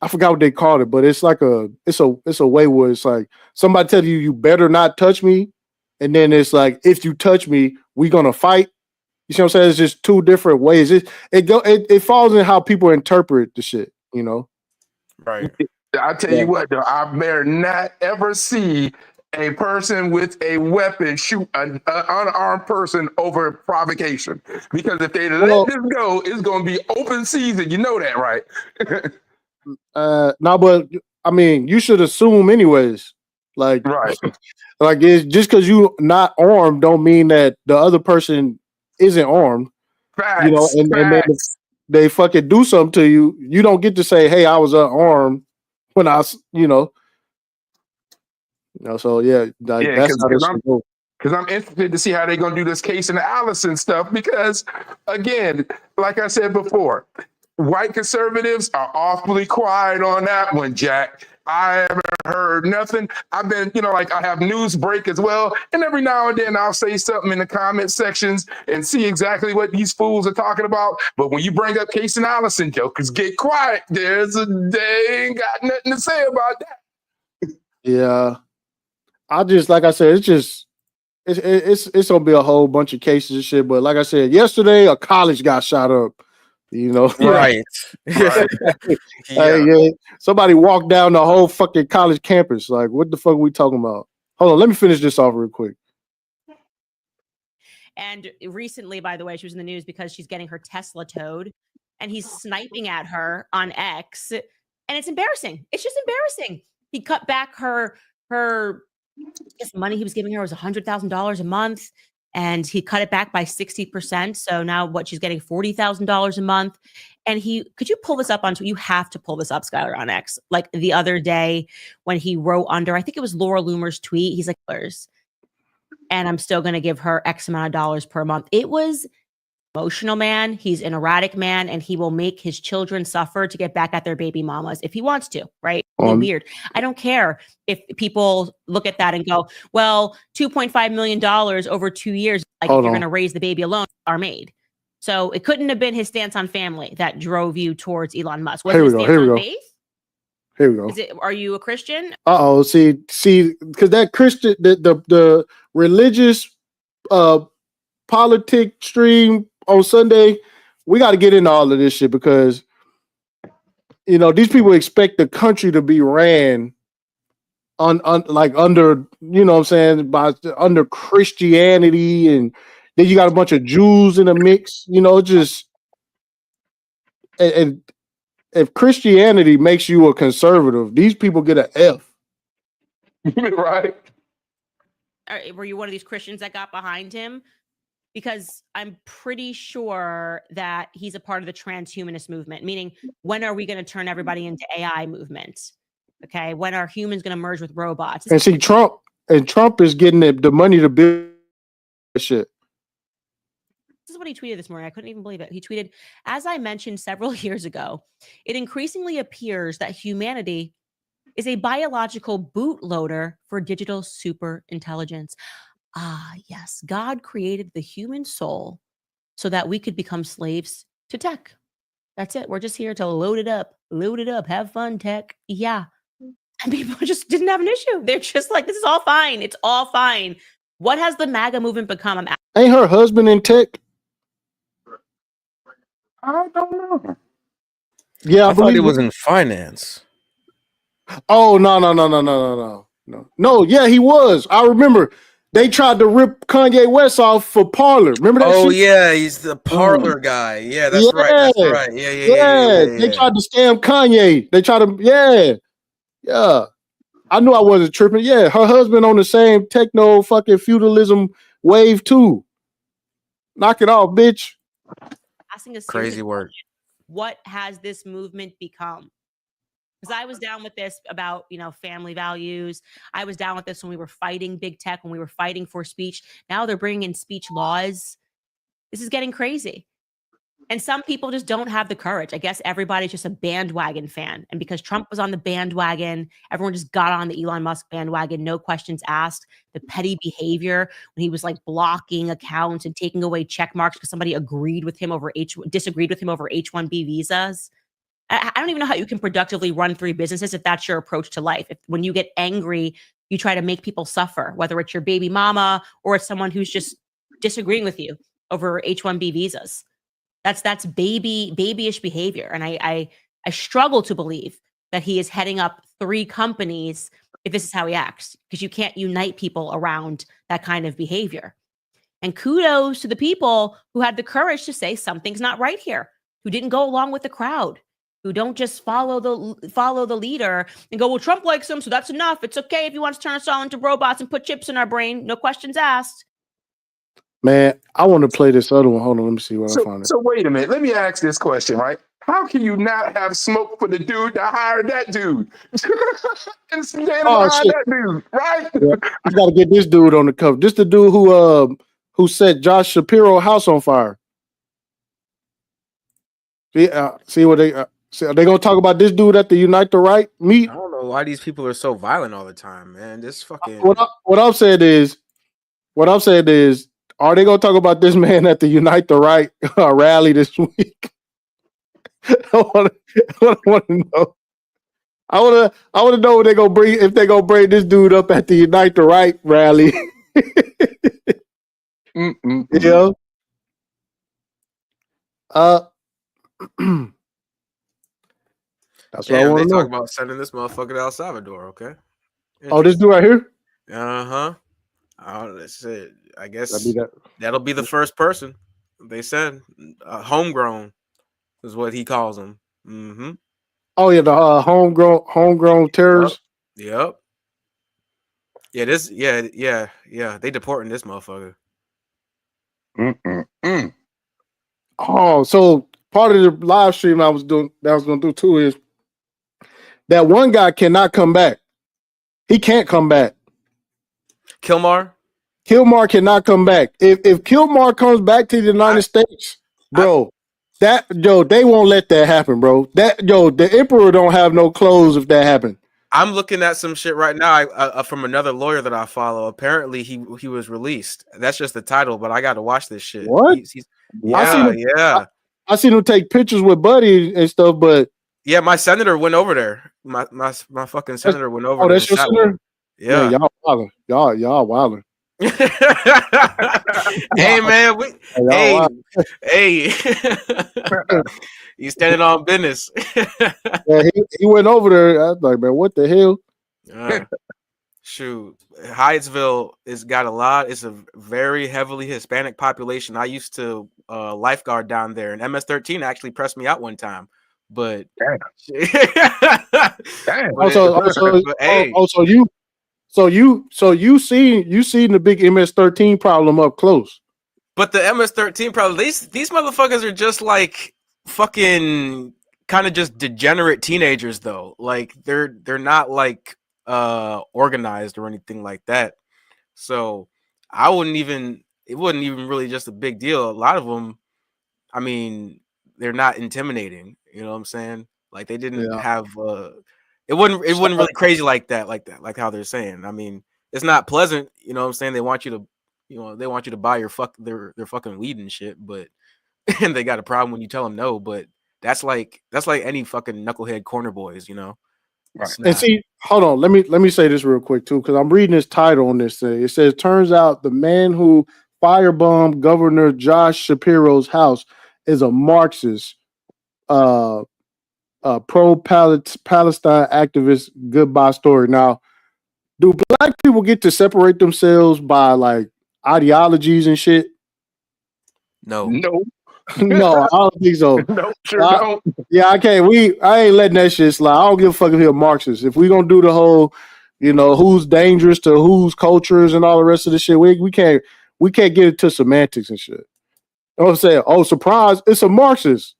I forgot what they called it, but it's like it's a way where it's like somebody tell you better not touch me, and then it's like if you touch me, we gonna fight. You see what I'm saying? It's just two different ways. It falls in how people interpret the shit, you know? Right. I tell you what, though, I better not ever see a person with a weapon shoot an unarmed person over provocation. Because if they let Well, this go, it's going to be open season. You know that, right? no, but I mean, you should assume anyways. Like, Right. like it's just because you not armed don't mean that the other person isn't armed. You know, Facts. and then Facts. they fucking do something to you. You don't get to say, "Hey, I was unarmed when I," you know. You know, so yeah, like Yeah, that's how this I'm should go. because I'm interested to see how they're going to do this case in the Allison stuff. Because again, like I said before, white conservatives are awfully quiet on that one, Jack. I haven't heard nothing. I've been, you know, like I have news break as well. And every now and then I'll say something in the comment sections and see exactly what these fools are talking about. But when you bring up Case and Allison, jokers get quiet. They ain't got nothing to say about that. Yeah, I just like I said, it's gonna be a whole bunch of cases and shit. But like I said, yesterday a college got shot up. You know, Right. Right. Hey, yeah, somebody walked down the whole fucking college campus. Like, what the fuck are we talking about? Hold on, let me finish this off real quick. And recently, by the way, she was in the news because she's getting her Tesla towed and he's sniping at her on X. And it's embarrassing. It's just embarrassing. He cut back her money he was giving her was $100,000 a month. And he cut it back by 60%. So now what she's getting $40,000 a month. And could you pull this up you have to pull this up, Skylar, on X. Like the other day when he wrote under, I think it was Laura Loomer's tweet. He's like, and I'm still going to give her X amount of dollars per month. It was emotional, man. He's an erratic man, and he will make his children suffer to get back at their baby mamas if he wants to, right? Weird. I don't care if people look at that and go, well, $2.5 million over 2 years, like if you're going to raise the baby alone, are made. So it couldn't have been his stance on family that drove you towards Elon Musk. Was it his stance on faith? Here we go. Are you a Christian? See, because that Christian, the religious politic stream on Sunday, we got to get into all of this shit because, you know, these people expect the country to be ran like under, you know what I'm saying, under Christianity, and then you got a bunch of Jews in the mix, you know, just and if Christianity makes you a conservative, these people get an F. Right. Were you one of these Christians that got behind him? Because I'm pretty sure that he's a part of the transhumanist movement, meaning when are we going to turn everybody into AI movement? Okay. When are humans going to merge with robots? And see, Trump is getting the money to build shit. This is what he tweeted this morning. I couldn't even believe it. He tweeted, as I mentioned several years ago, it increasingly appears that humanity is a biological bootloader for digital super intelligence. Ah, yes. God created the human soul so that we could become slaves to tech. That's it. We're just here to load it up, have fun, tech. Yeah. And people just didn't have an issue. They're just like, this is all fine. It's all fine. What has the MAGA movement become? Ain't her husband in tech? I don't know. Yeah, I I thought believe he was in finance. Oh no. Yeah, he was. I remember they tried to rip Kanye West off for Parler. Remember that Oh shit? yeah, he's the parlor guy. Yeah, that's right. Yeah. That's right. Yeah. They tried to scam Kanye. They tried to yeah. I knew I wasn't tripping. Yeah, her husband on the same techno fucking feudalism wave too. Knock it off, bitch. Asking a serious Crazy work. question. What has this movement become? Because I was down with this about, family values. I was down with this when we were fighting big tech, when we were fighting for speech. Now they're bringing in speech laws. This is getting crazy. And some people just don't have the courage. I guess everybody's just a bandwagon fan. And because Trump was on the bandwagon, everyone just got on the Elon Musk bandwagon, no questions asked. The petty behavior when he was like blocking accounts and taking away check marks because somebody disagreed with him over H-1B visas. I don't even know how you can productively run 3 businesses if that's your approach to life. If when you get angry, you try to make people suffer, whether it's your baby mama or it's someone who's just disagreeing with you over H-1B visas. That's babyish behavior. And I struggle to believe that he is heading up 3 companies if this is how he acts, because you can't unite people around that kind of behavior. And kudos to the people who had the courage to say something's not right here, who didn't go along with the crowd, who don't just follow the leader and go, well, Trump likes him, so that's enough. It's okay if he wants to turn us all into robots and put chips in our brain. No questions asked. Man, I want to play this other one. Hold on, let me see what I found. So wait a minute. Let me ask this question, right? How can you not have smoke for the dude that hired that dude? And stand behind that dude, right? Yeah, I got to get this dude on the cover. This the dude who set Josh Shapiro house on fire. See what they are they gonna talk about this dude at the Unite the Right meet? I don't know why these people are so violent all the time, man. This fucking What I'm saying is, are they gonna talk about this man at the Unite the Right rally this week? I want to know. I want to know what they gonna bring, if they gonna bring this dude up at the Unite the Right rally. You know? That's what I want to know. Talk about sending this motherfucker to El Salvador. Okay. Oh, this dude right here. That's it. I guess that'll be the first person they send. Homegrown is what he calls them. Mm-hmm. Oh yeah, the homegrown terrorists. Yep. Yeah. They deporting this motherfucker. Oh, so part of the live stream I was going to do too is that one guy cannot come back. He can't come back. Kilmar cannot come back. If Kilmar comes back to the United States, bro, they won't let that happen, bro. The emperor don't have no clothes if that happened. I'm looking at some shit right now from another lawyer that I follow. Apparently, he was released. That's just the title, but I got to watch this shit. What? I seen him take pictures with Buddy and stuff, but yeah, my senator went over there. My fucking senator went over. Oh, that's your senator? Yeah, y'all wilding. Y'all wilding. Hey man, hey. He's standing on business. Yeah, he went over there. I was like, man, what the hell? Shoot, Hyattsville has got a lot. It's a very heavily Hispanic population. I used to lifeguard down there, and MS-13 actually pressed me out one time. But So you seen the big MS-13 problem up close. But the MS-13 problem, these motherfuckers are just like fucking kind of just degenerate teenagers though. Like they're not like organized or anything like that. So it wasn't even really just a big deal. A lot of them, I mean, they're not intimidating, you know what I'm saying? Like they didn't have it wasn't really crazy like how they're saying. I mean, it's not pleasant, you know what I'm saying? They want you to buy their fucking weed and shit, but and they got a problem when you tell them no, but that's like any fucking knucklehead corner boys, you know. Right. It's And not. see, hold on, let me say this real quick too, because I'm reading this title on this thing. It says, "Turns out the man who firebombed Governor Josh Shapiro's house is a Marxist, pro-Palestine activist." Goodbye story. Now, do black people get to separate themselves by like ideologies and shit? No. No, No, I don't think so. no, sure I- don't. Yeah, I can't. I ain't letting that shit slide. I don't give a fuck if you're a Marxist. If we gonna do the whole, who's dangerous to whose cultures and all the rest of the shit, we can't get into semantics and shit. You know what I'm saying? Oh, surprise! It's a Marxist.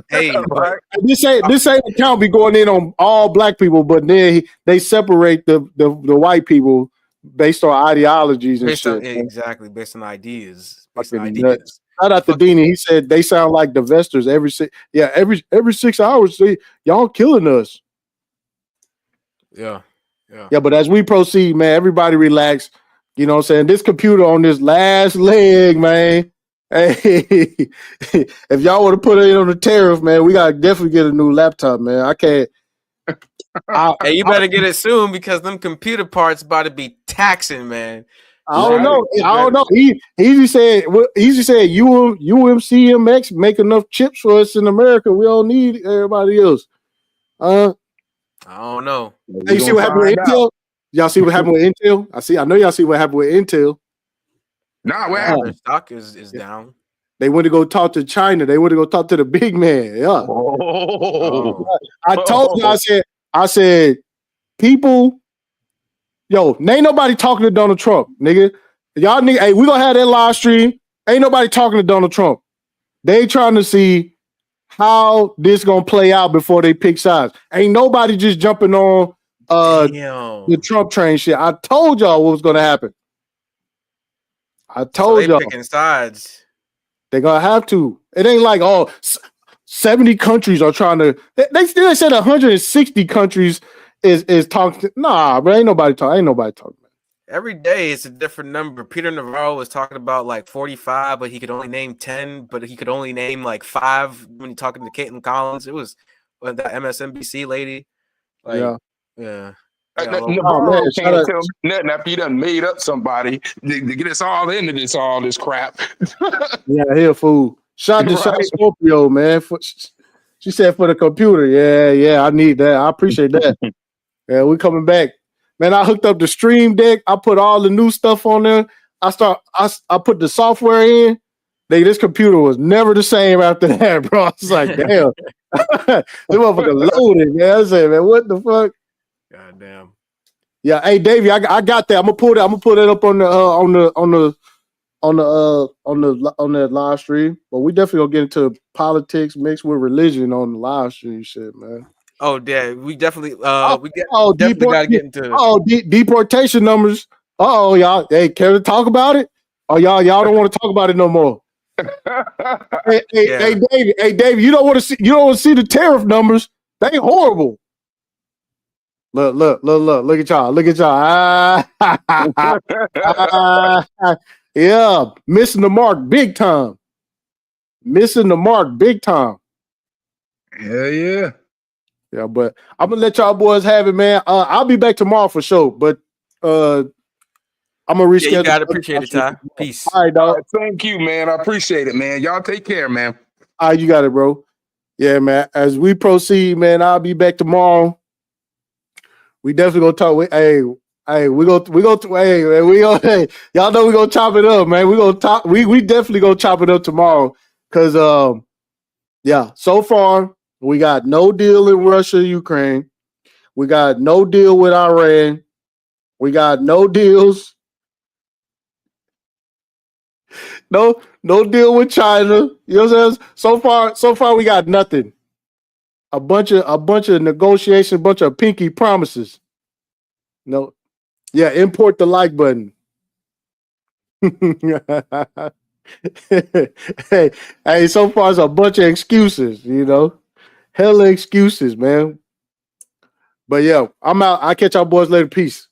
Hey, but This ain't account be going in on all black people, but then they separate the white people based on ideologies and based on shit. Man. exactly based on ideas. Based on Fucking ideas. nuts. Shout out to Deanie. He said they sound like divestors every 6 hours. Y'all killing us. Yeah. Yeah. Yeah, but as we proceed, man, everybody relax. You know what I'm saying? This computer on this last leg, man. Hey, if y'all want to put it on the tariff, man, we gotta definitely get a new laptop, man. I can't. Hey, you better get it soon because them computer parts about to be taxing, man. I don't know. Easy said UMCMX make enough chips for us in America. We don't need everybody else. I don't know. You see what happened with Intel? Y'all see what happened with Intel? I know y'all see what happened with Intel. Nah, what Their happened? stock is down. They went to go talk to China. They went to go talk to the big man. Yeah. Oh. I told you, I said, people, ain't nobody talking to Donald Trump, nigga. Y'all nigga, hey, we gonna have that live stream. Ain't nobody talking to Donald Trump. They trying to see how this gonna play out before they pick sides. Ain't nobody just jumping on the Trump train shit. I told y'all what was gonna happen. I told y'all picking sides. they're gonna have to. It ain't like 70 countries are trying to. They still said 160 countries is talking. Nah, but ain't nobody talking. Every day it's a different number. Peter Navarro was talking about like 45, but he could only name 10, but he could only name like 5 when he talking to Caitlin Collins. It was that MSNBC lady. Like, yeah. Navarro can't tell me nothing after he done made up somebody to get us all into all this crap. Yeah, he a fool. Shout to Shot Scorpio, man. She said for the computer. Yeah, I need that. I appreciate that. Yeah, we coming back. Man, I hooked up the Stream Deck. I put all the new stuff on there. I put the software in. This computer was never the same after that, bro. I was like, damn. This motherfucker loaded, man. I said, man, what the fuck? God damn. Yeah, hey Davey, I got that. I'm gonna put it up on the live stream. But we definitely gonna get into politics mixed with religion on the live stream shit, man. Oh yeah, we definitely definitely gotta get into deportation numbers. Y'all. Hey, care to talk about it? Oh, y'all don't want to talk about it no more. Hey, David, you don't want to see the tariff numbers. They horrible. Look at y'all. Yeah, missing the mark big time. Yeah. Yeah, but I'm gonna let y'all boys have it, man. I'll be back tomorrow for sure, but I'm gonna reschedule. Yeah, you gotta appreciate it, Ty. Peace. All right, dog. Thank you, man. I appreciate it, man. Y'all take care, man. All right, you got it, bro. Yeah, man. As we proceed, man, I'll be back tomorrow. We definitely gonna talk. Hey, y'all know we gonna chop it up, man. We gonna talk. We definitely gonna chop it up tomorrow, cause yeah. So far, we got no deal in Russia, Ukraine. We got no deal with Iran. We got no deals. No deal with China. You know what I'm saying? So far, we got nothing. A bunch of negotiations, bunch of pinky promises. No, yeah. Import the like button. hey. So far, it's a bunch of excuses. Hella excuses, man. But yeah, I'm out. I'll catch y'all boys later. Peace.